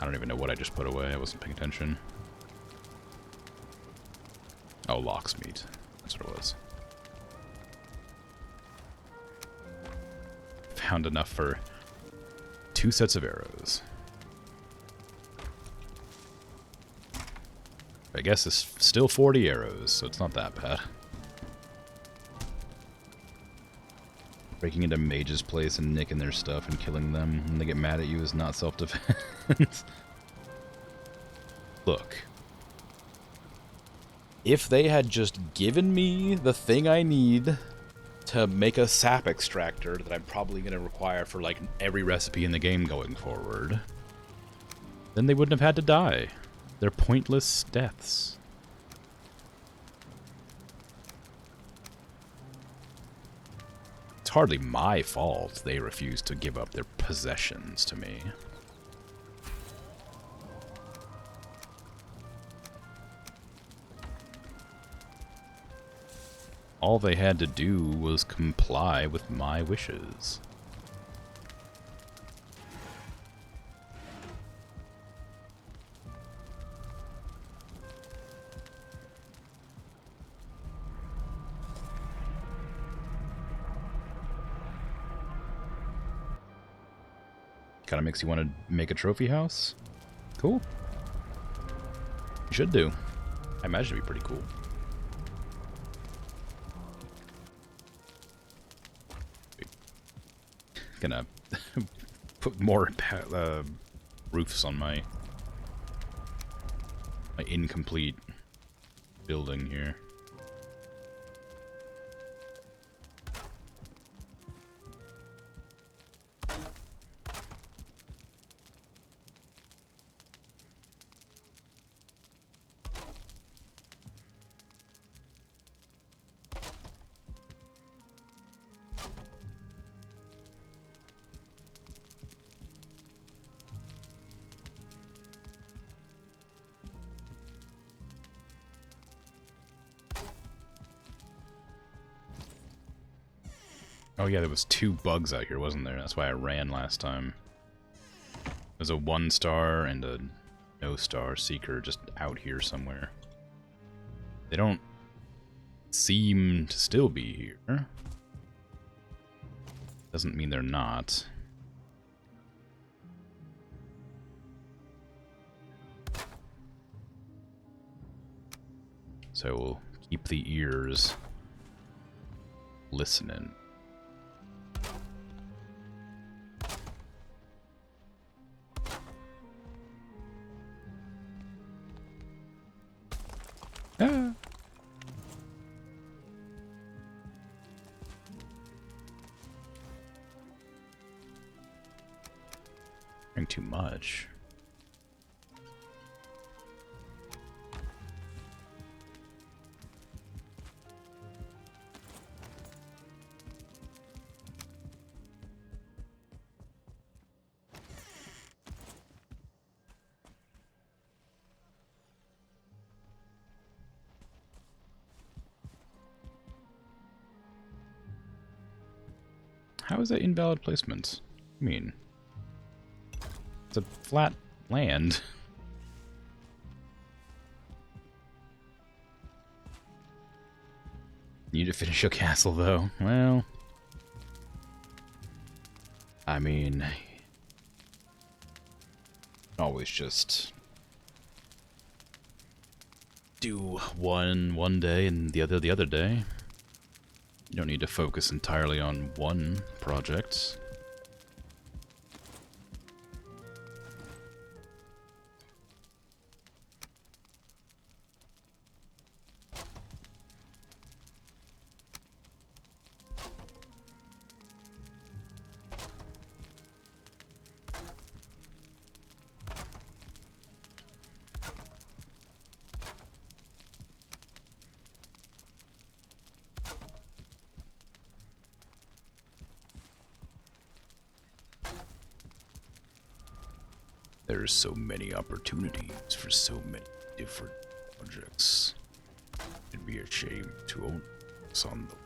I don't even know what I just put away. I wasn't paying attention. Oh, locksmeat. That's what it was. Found enough for 2 sets of arrows. I guess it's still 40 arrows, so it's not that bad. Breaking into mage's place and nicking their stuff and killing them when they get mad at you is not self-defense. Look. If they had just given me the thing I need to make a sap extractor that I'm probably going to require for like every recipe in the game going forward, then they wouldn't have had to die. They're pointless deaths. It's hardly my fault they refuse to give up their possessions to me. All they had to do was comply with my wishes. Kind of makes you want to make a trophy house? Cool. You should do. I imagine it'd be pretty cool. Gonna put more roofs on my incomplete building here. Oh yeah, there was 2 bugs out here, wasn't there? That's why I ran last time. There's a 1-star and a no-star seeker just out here somewhere. They don't seem to still be here. Doesn't mean they're not. So we'll keep the ears listening. too much. How is that invalid placement? I mean, it's a flat land. Need to finish your castle, though. Well, I mean, always just do one day and the other day. You don't need to focus entirely on one project. There's so many opportunities for so many different projects. It'd be a shame to own us on them.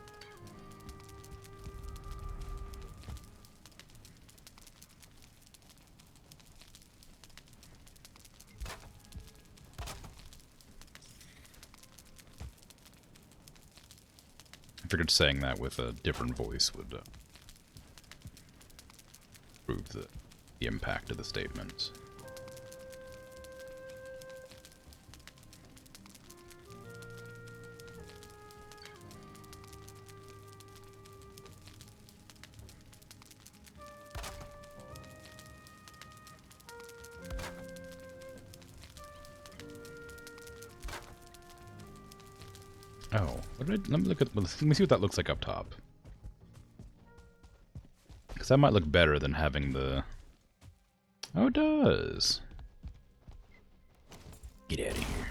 I figured saying that with a different voice would prove the impact of the statement. Oh, let me look at. Let me see what that looks like up top. Because that might look better than having the. Oh, it does. Get out of here.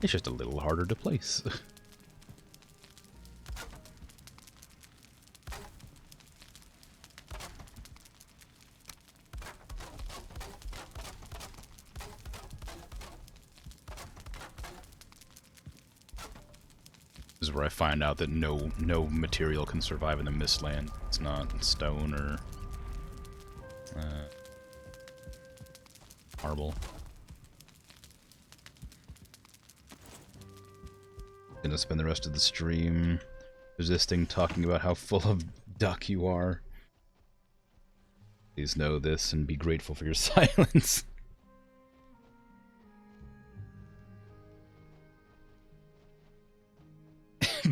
It's just a little harder to place. This is where I find out that no material can survive in the Mistland. It's not stone or marble. Gonna spend the rest of the stream resisting talking about how full of duck you are. Please know this and be grateful for your silence.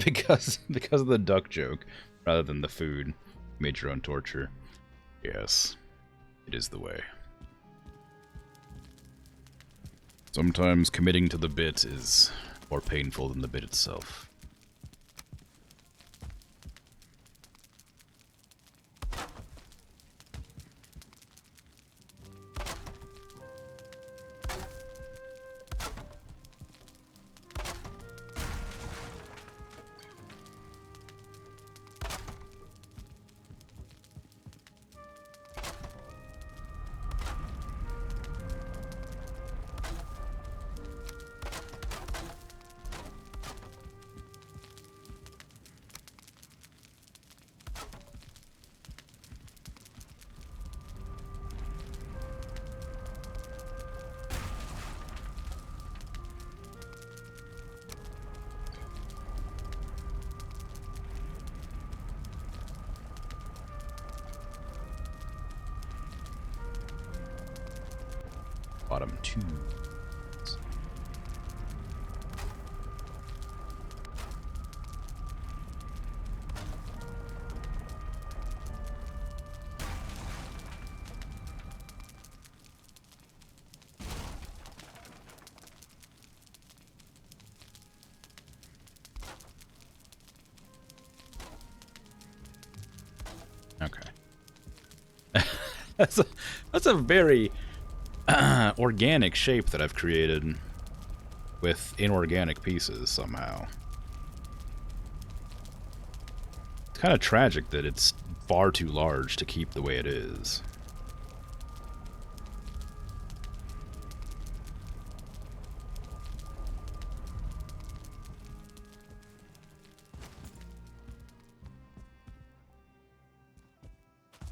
because of the duck joke, rather than the food. You made your own torture. Yes, it is the way. Sometimes committing to the bit is more painful than the bit itself. Bottom two. That's a very organic shape that I've created with inorganic pieces somehow. It's kind of tragic that it's far too large to keep the way it is.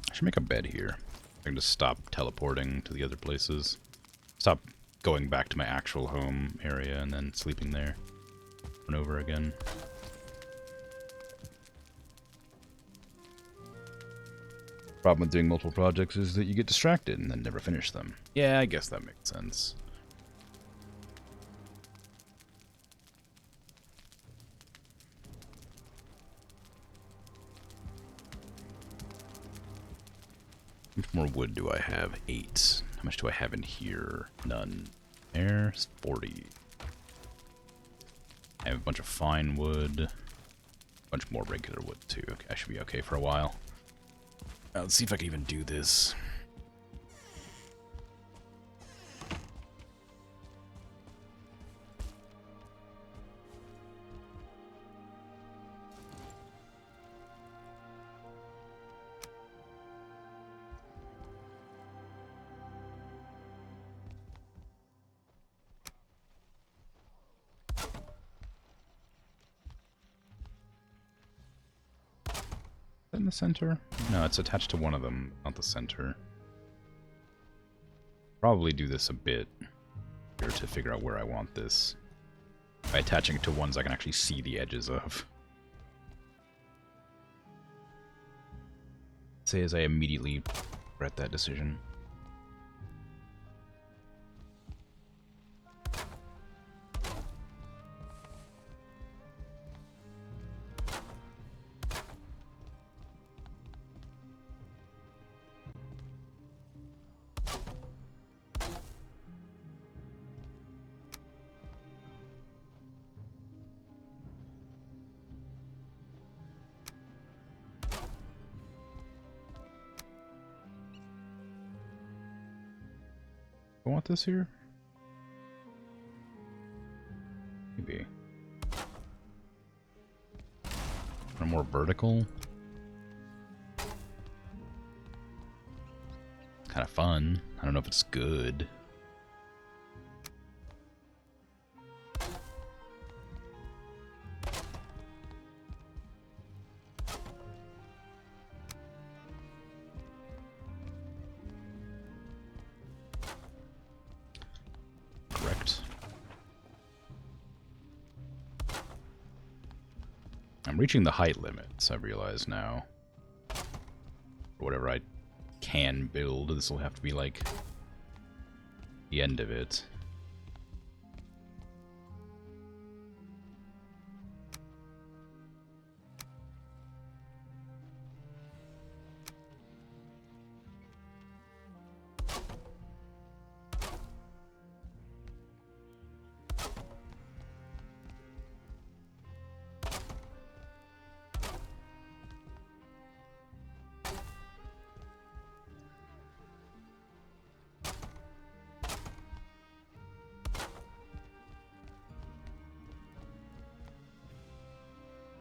I should make a bed here. I can just stop teleporting to the other places. Stop going back to my actual home area and then sleeping there over and over again. Problem with doing multiple projects is that you get distracted and then never finish them. Yeah, I guess that makes sense. How much more wood do I have? 8. How much do I have in here? None. There's 40. I have a bunch of fine wood. A bunch more regular wood, too. Okay, I should be okay for a while. Let's see if I can even do this. In the center? No, it's attached to one of them, not the center. Probably do this a bit here to figure out where I want this. By attaching it to ones I can actually see the edges of. Say as I immediately regret that decision. I want this here? Maybe. Or more vertical? Kind of fun. I don't know if it's good. I'm reaching the height limits, I realize now. For whatever I can build, this will have to be like the end of it.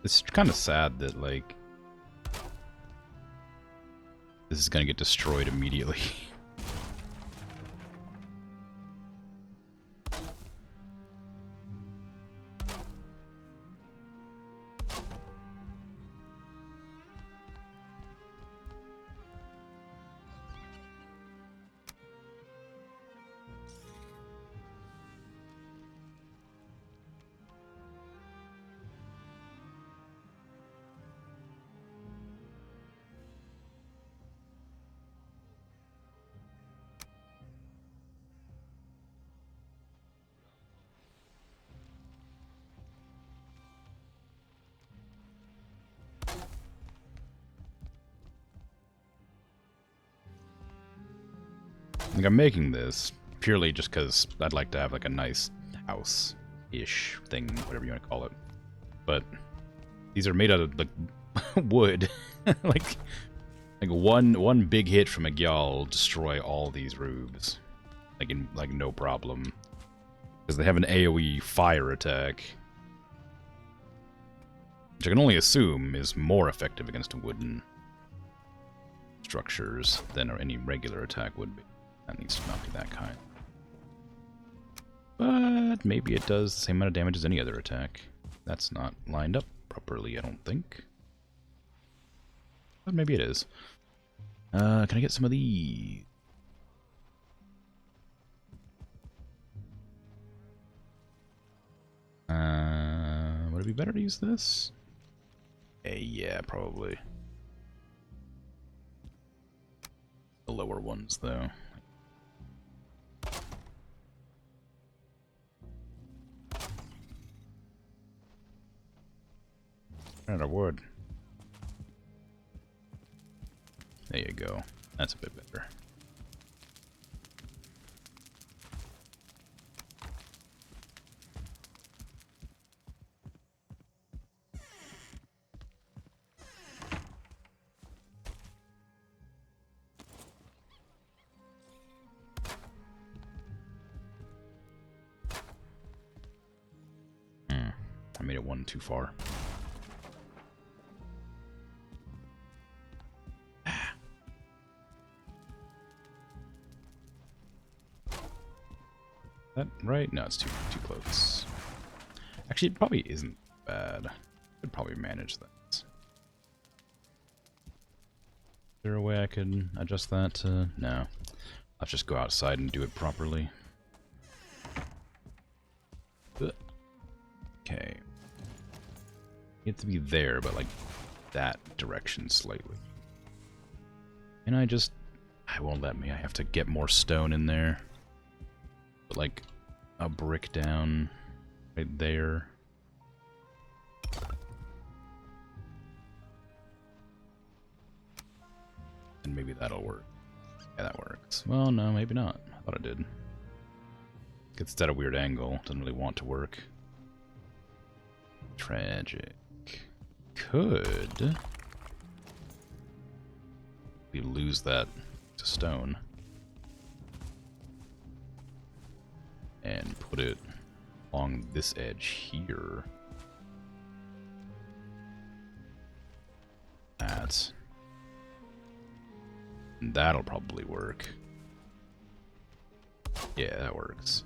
It's kind of sad that, like, this is gonna get destroyed immediately. Like, I'm making this purely just because I'd like to have, like, a nice house-ish thing, whatever you want to call it. But these are made out of, like, wood. Like, Like one big hit from a Gyal will destroy all these rubes. Like no problem. Because they have an AoE fire attack. Which I can only assume is more effective against wooden structures than any regular attack would be. That needs to not be that kind. But maybe it does the same amount of damage as any other attack. That's not lined up properly, I don't think. But maybe it is. Can I get some of these? Would it be better to use this? Yeah, probably. The lower ones, though. Out of wood. There you go. That's a bit better. I made it one too far. That right? No, it's too close. Actually, it probably isn't bad. Could probably manage that. Is there a way I could adjust that? No. I'll just go outside and do it properly. Okay. You have to be there, but like that direction slightly. And I won't let me. I have to get more stone in there. Put like a brick down right there. And maybe that'll work. Yeah, that works. Well, no, maybe not. I thought it did. It's at a weird angle. Doesn't really want to work. Tragic. Could we lose that to stone and put it along this edge here? That'll probably work. Yeah, that works.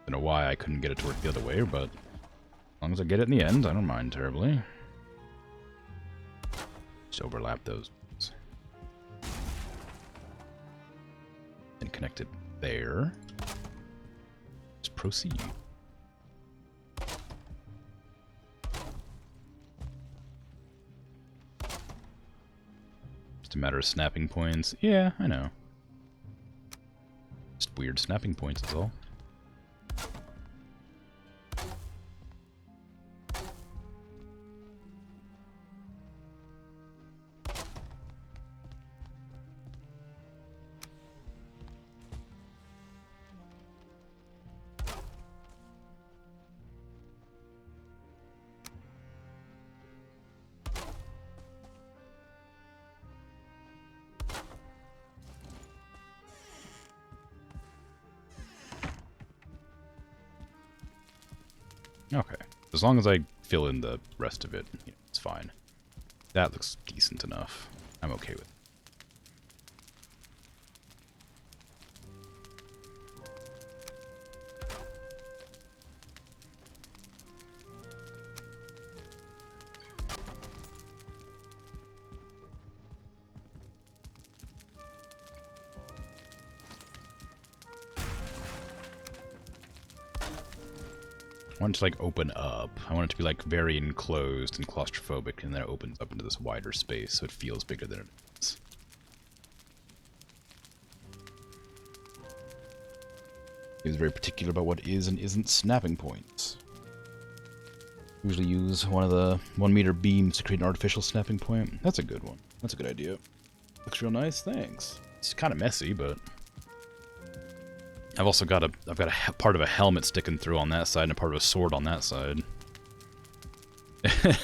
Don't know why I couldn't get it to work the other way, but as long as I get it in the end, I don't mind terribly. Just overlap those. And connect it there. Let's proceed. Just a matter of snapping points. Yeah, I know. Just weird snapping points is all. Okay. As long as I fill in the rest of it, you know, it's fine. That looks decent enough. I'm okay with it. I want it to like open up. I want it to be like very enclosed and claustrophobic, and then it opens up into this wider space so it feels bigger than it is. He was very particular about what is and isn't snapping points. Usually use one of the 1 meter beams to create an artificial snapping point. That's a good one. That's a good idea. Looks real nice, thanks. It's kind of messy, but I've got a part of a helmet sticking through on that side and a part of a sword on that side.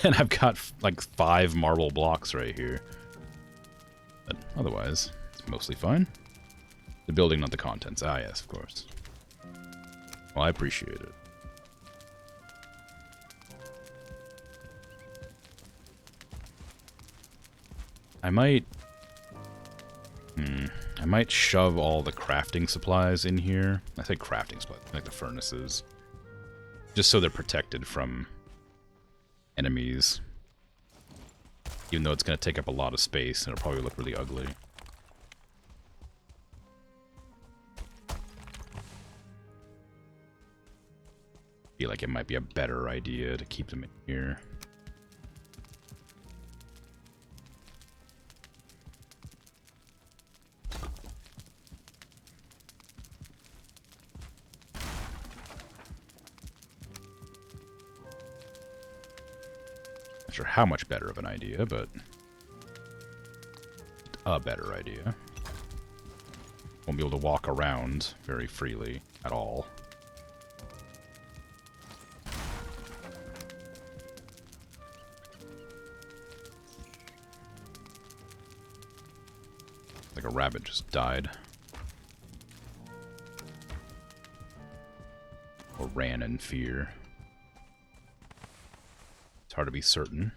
And I've got like 5 marble blocks right here. But otherwise, it's mostly fine. The building, not the contents. Ah, yes, of course. Well, I appreciate it. I might shove all the crafting supplies in here. I say crafting supplies, like the furnaces. Just so they're protected from enemies. Even though it's going to take up a lot of space, and it'll probably look really ugly. Feel like it might be a better idea to keep them in here. Not sure how much better of an idea, but a better idea. Won't be able to walk around very freely at all. Like a rabbit just died. Or ran in fear. It's hard to be certain.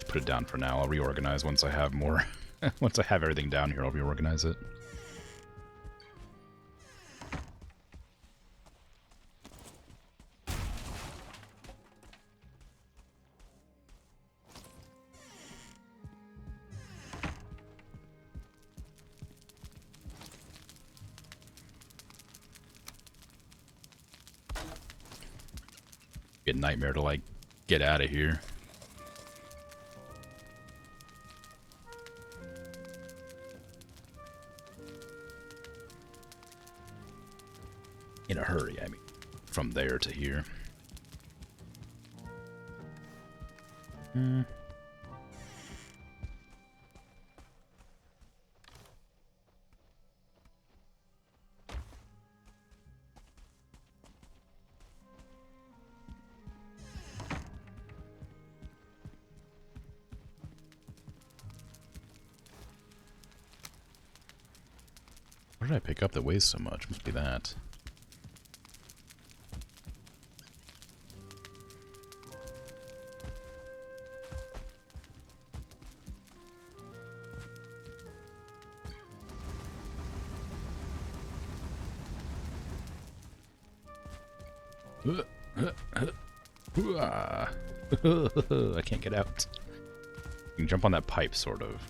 Put it down for now. I'll reorganize once I have more. Once I have everything down here, I'll reorganize it. Be a nightmare to, like, get out of here. In a hurry, I mean. From there to here. What did I pick up that weighs so much? Must be that. I can't get out. You can jump on that pipe, sort of.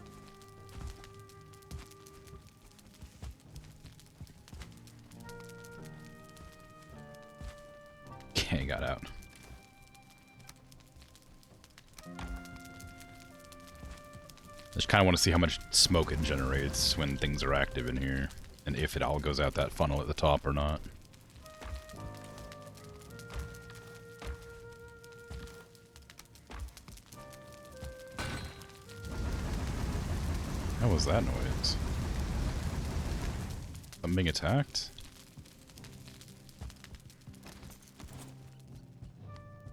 Okay, got out. I just kind of want to see how much smoke it generates when things are active in here. And if it all goes out that funnel at the top or not. What was that noise? I'm being attacked?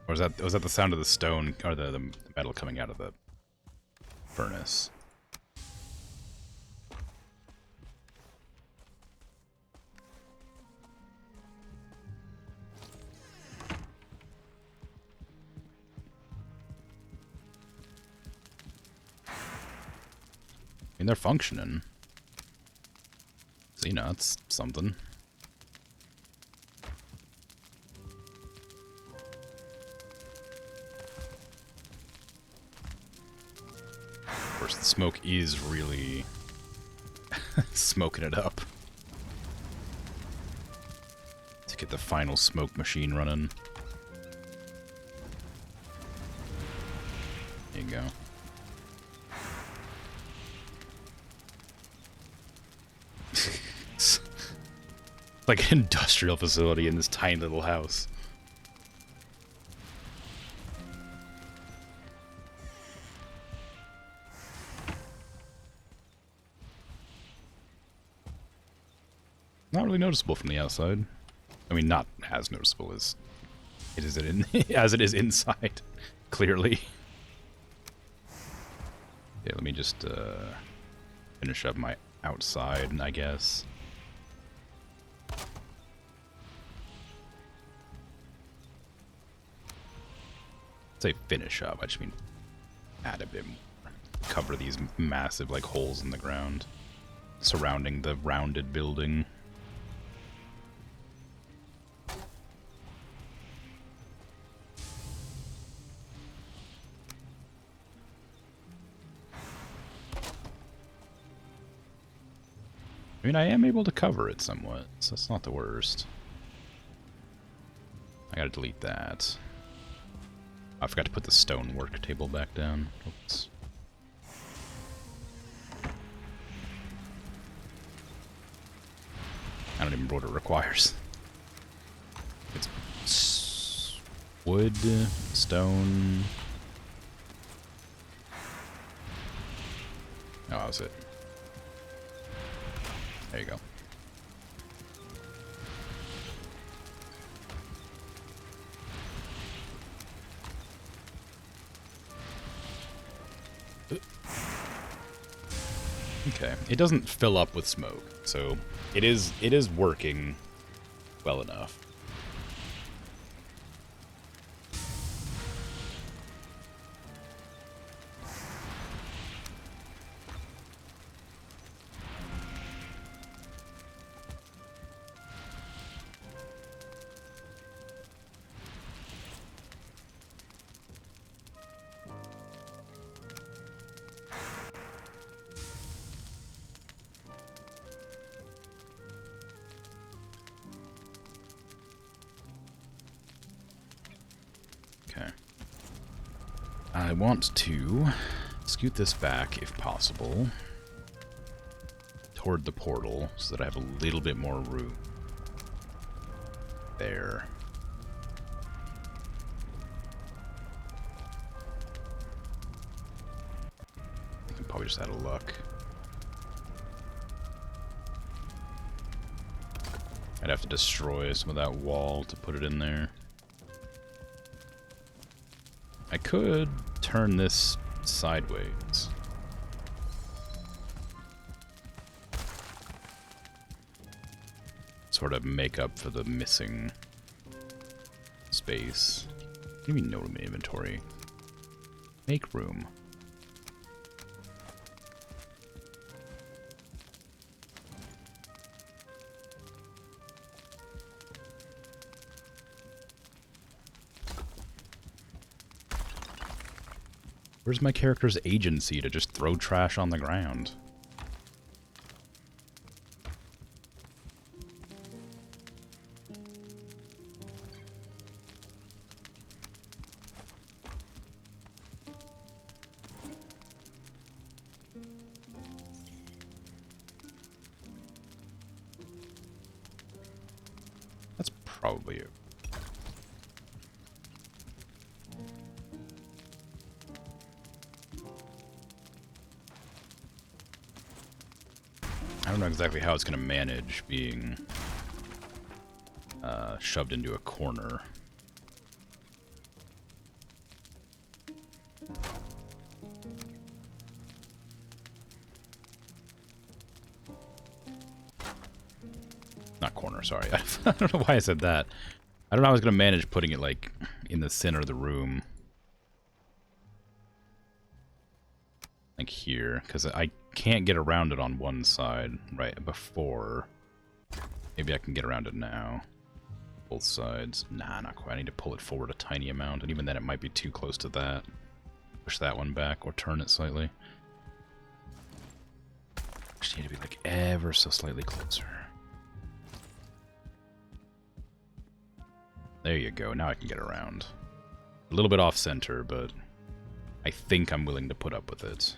Or was that the sound of the stone, or the metal coming out of the furnace? I mean, they're functioning. So, you know, it's something. Of course, the smoke is really smoking it up. To get the final smoke machine running. There you go. Like an industrial facility in this tiny little house. Not really noticeable from the outside. I mean, not as noticeable as it is as it is inside, clearly. Yeah, let me just finish up my outside, I guess. Say finish up, I just mean add a bit more. Cover these massive, like, holes in the ground surrounding the rounded building. I mean, I am able to cover it somewhat, so it's not the worst. I gotta delete that. I forgot to put the stonework table back down. Oops. I don't even remember what it requires. It's wood, stone. Oh, that was it. There you go. Okay, it doesn't fill up with smoke, so it is working well enough. Okay. I want to scoot this back, if possible, toward the portal, so that I have a little bit more room. There. I can probably just out of luck. I'd have to destroy some of that wall to put it in there. I could turn this sideways. Sort of make up for the missing space. What do you mean no room in inventory? Make room. Where's my character's agency to just throw trash on the ground? That's probably it. I don't know exactly how it's going to manage being shoved into a corner. Not corner, sorry. I don't know why I said that. I don't know how I was going to manage putting it, like, in the center of the room. Like here, because I can't get around it on one side right before. Maybe I can get around it now. Both sides. Nah, not quite. I need to pull it forward a tiny amount, and even then it might be too close to that. Push that one back or turn it slightly. Just need to be like ever so slightly closer. There you go. Now I can get around. A little bit off center, but I think I'm willing to put up with it.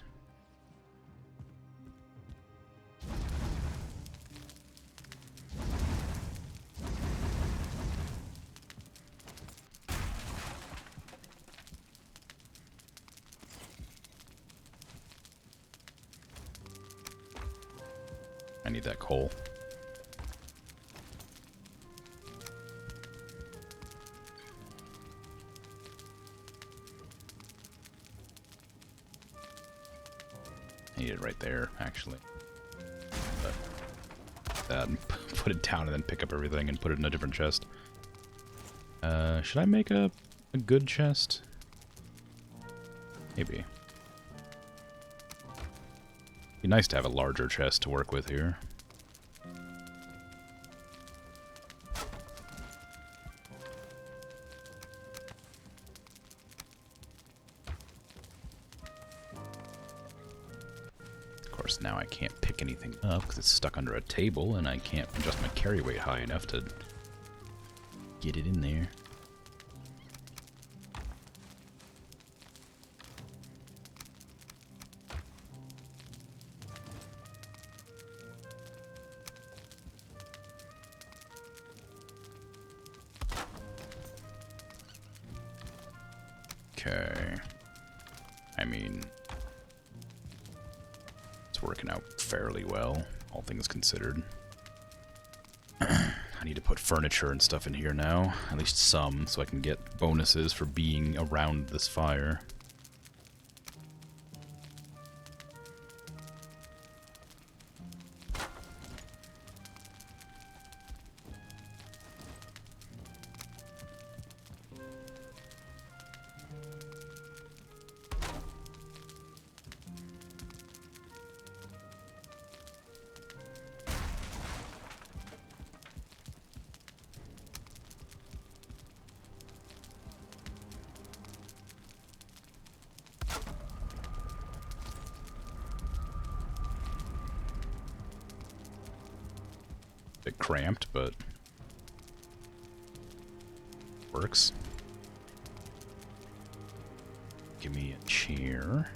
I need that coal. need it right there, actually. But that, and put it down and then pick up everything and put it in a different chest. Should I make a good chest? Maybe. Be nice to have a larger chest to work with here. Of course, now I can't pick anything up because it's stuck under a table and I can't adjust my carry weight high enough to get it in there. Okay. I mean, it's working out fairly well, all things considered. I need to put furniture and stuff in here now, at least some, so I can get bonuses for being around this fire. Bit cramped, but works. Give me a chair.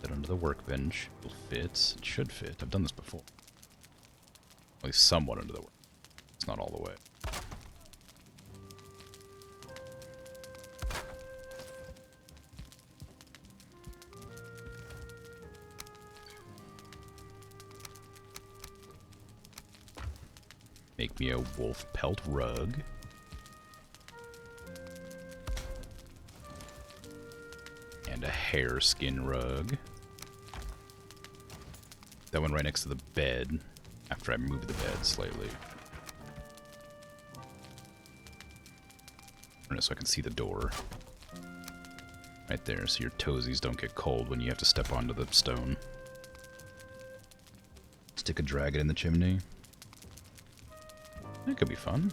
Put it under the workbench. It fits. It should fit. I've done this before. At least somewhat under the work. It's not all the way. Make me a wolf pelt rug. And a hare skin rug. That one right next to the bed, after I move the bed slightly. So I can see the door. Right there, so your toesies don't get cold when you have to step onto the stone. Stick a dragon in the chimney. That could be fun.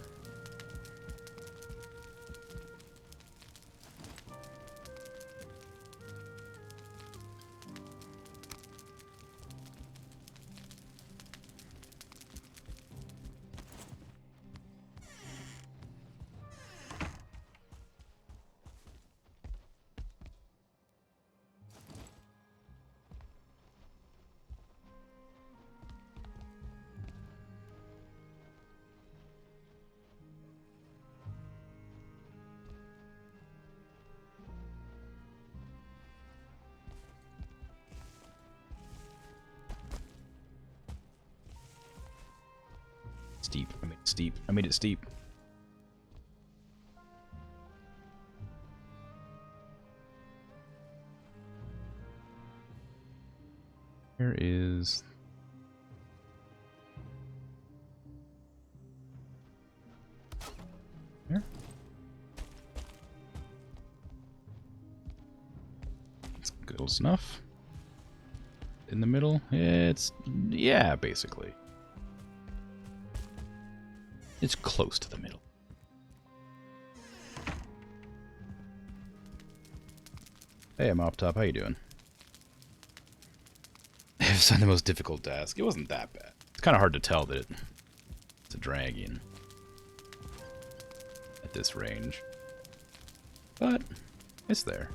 Steep. I made it steep. I made it steep. Here is... Here? It's good enough. In the middle? It's... yeah, basically. It's close to the middle. Hey, I'm off top. How you doing? It's not the most difficult task. It wasn't that bad. It's kind of hard to tell that it's a dragon at this range. But it's there.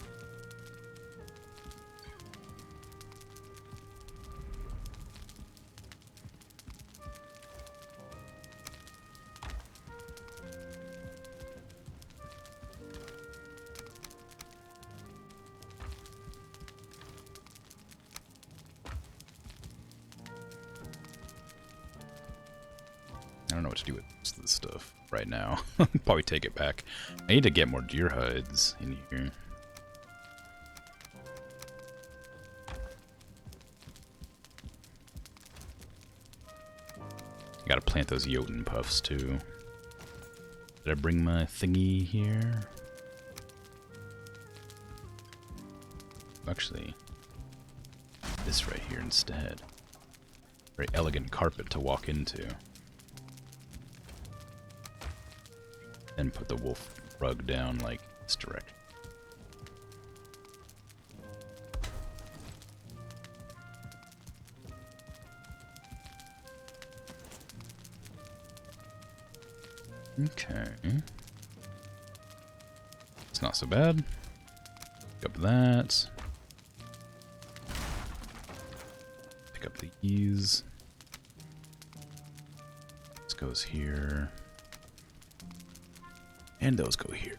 know what to do with this stuff right now. Probably take it back. I need to get more deer hides in here. Gotta plant those Jotun puffs too. Did I bring my thingy here? Actually, this right here instead. Very elegant carpet to walk into. Then put the wolf rug down like this direction. Okay. It's not so bad. Pick up that. Pick up these. This goes here. And those go here.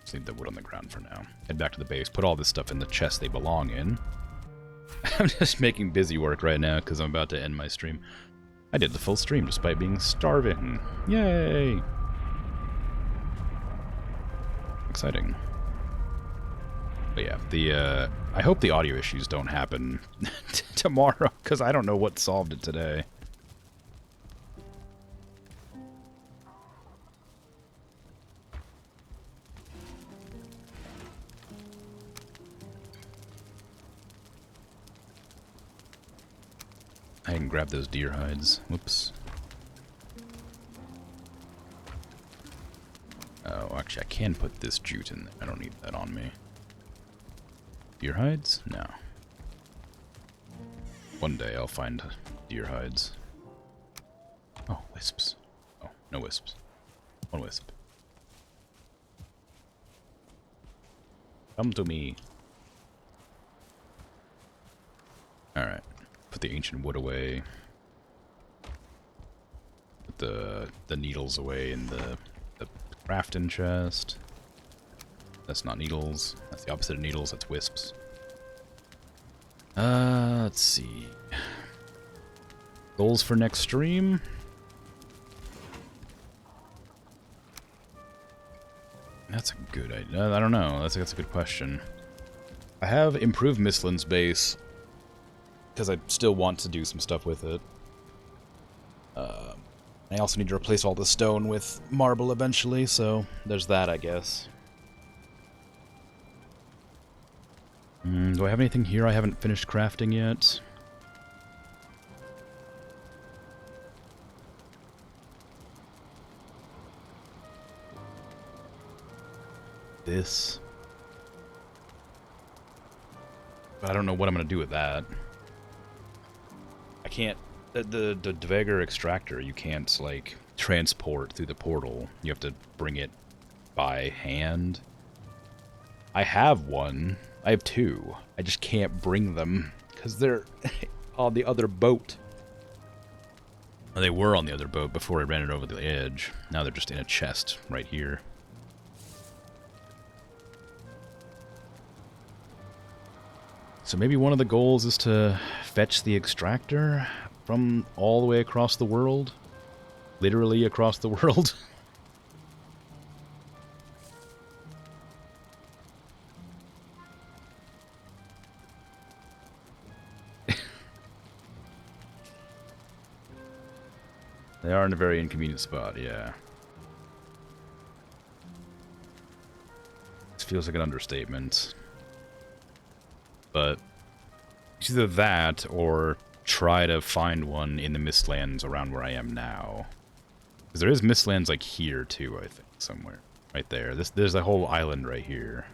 Just leave the wood on the ground for now. Head back to the base. Put all this stuff in the chest they belong in. I'm just making busy work right now because I'm about to end my stream. I did the full stream despite being starving. Yay! Exciting. But yeah, I hope the audio issues don't happen tomorrow, because I don't know what solved it today. I can grab those deer hides. Whoops. Oh, actually, I can put this jute in there. I don't need that on me. Deer hides? No. One day I'll find deer hides. Oh, wisps. Oh, no wisps. One wisp. Come to me. Alright. Put the ancient wood away. Put the needles away in the crafting chest. That's not needles. That's the opposite of needles. That's wisps. Let's see. Goals for next stream? That's a good idea. I don't know. That's a good question. I have improved Mistlin's base because I still want to do some stuff with it. I also need to replace all the stone with marble eventually, so there's that, I guess. Do I have anything here I haven't finished crafting yet? This. But I don't know what I'm going to do with that. I can't... The Dweger extractor, you can't, like, transport through the portal. You have to bring it by hand. I have one. I have two. I just can't bring them because they're on the other boat. Well, they were on the other boat before I ran it over the edge. Now they're just in a chest right here. So maybe one of the goals is to fetch the extractor from all the way across the world. Literally across the world. They are in a very inconvenient spot, yeah. This feels like an understatement. But it's either that or try to find one in the Mistlands around where I am now. Because there is Mistlands like here too, I think, somewhere. Right there. There's a whole island right here.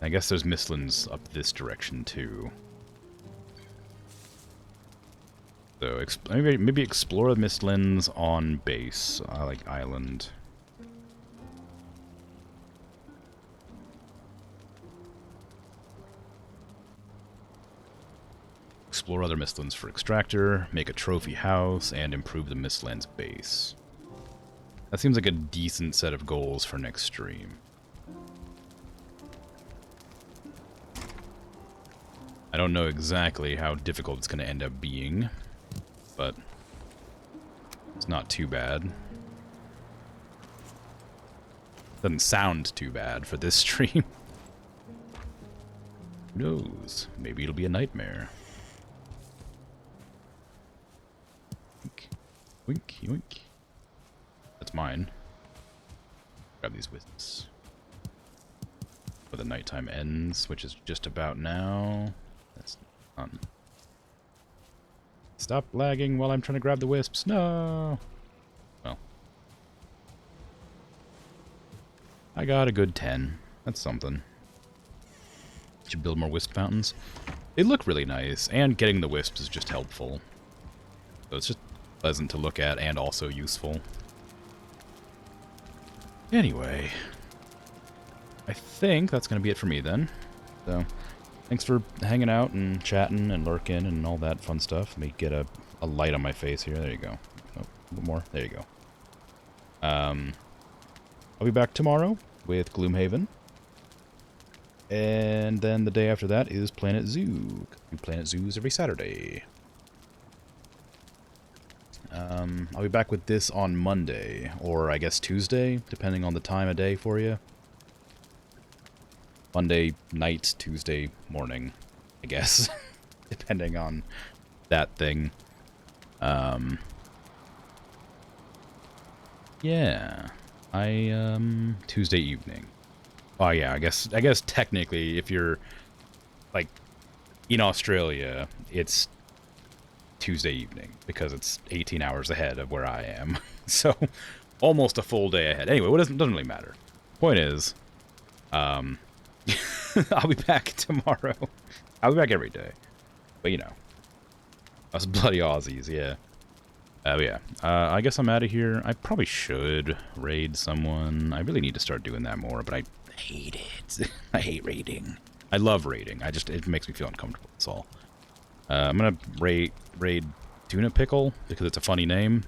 I guess there's Mistlands up this direction too. So maybe explore the Mistlands on base. I like island. Explore other Mistlands for extractor, make a trophy house, and improve the Mistlands base. That seems like a decent set of goals for next stream. I don't know exactly how difficult it's going to end up being, but it's not too bad. Doesn't sound too bad for this stream. Who knows? Maybe it'll be a nightmare. Wink, wink, wink. That's mine. Grab these wisps. Before the nighttime ends, which is just about now. That's fun. Stop lagging while I'm trying to grab the wisps. No! Well. I got a good 10. That's something. Should build more wisp fountains. They look really nice, and getting the wisps is just helpful. So it's just pleasant to look at and also useful. Anyway, I think that's going to be it for me then. So, thanks for hanging out and chatting and lurking and all that fun stuff. Let me get a light on my face here. There you go. Oh, a little more. There you go. I'll be back tomorrow with Gloomhaven. And then the day after that is Planet Zoo. We Planet Zoos every Saturday. I'll be back with this on Monday, or I guess Tuesday, depending on the time of day for you. Monday night, Tuesday morning, I guess, depending on that thing. Yeah, Tuesday evening. Oh yeah, I guess technically, if you're like in Australia, it's Tuesday evening because it's 18 hours ahead of where I am. So almost a full day ahead. Anyway, doesn't really matter. Point is, I'll be back tomorrow. I'll be back every day. But you know, us bloody Aussies, yeah. Yeah. I guess I'm out of here. I probably should raid someone. I really need to start doing that more, but I hate it. I hate raiding. I love raiding. It makes me feel uncomfortable. That's all. I'm gonna raid Tuna Pickle because it's a funny name.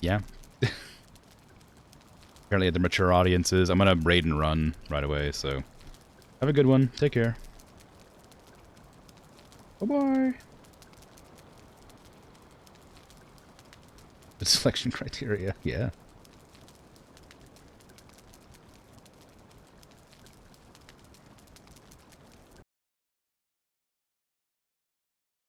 Yeah. Apparently they're mature audiences. I'm gonna raid and run right away, so have a good one. Take care. Bye-bye. The selection criteria, yeah.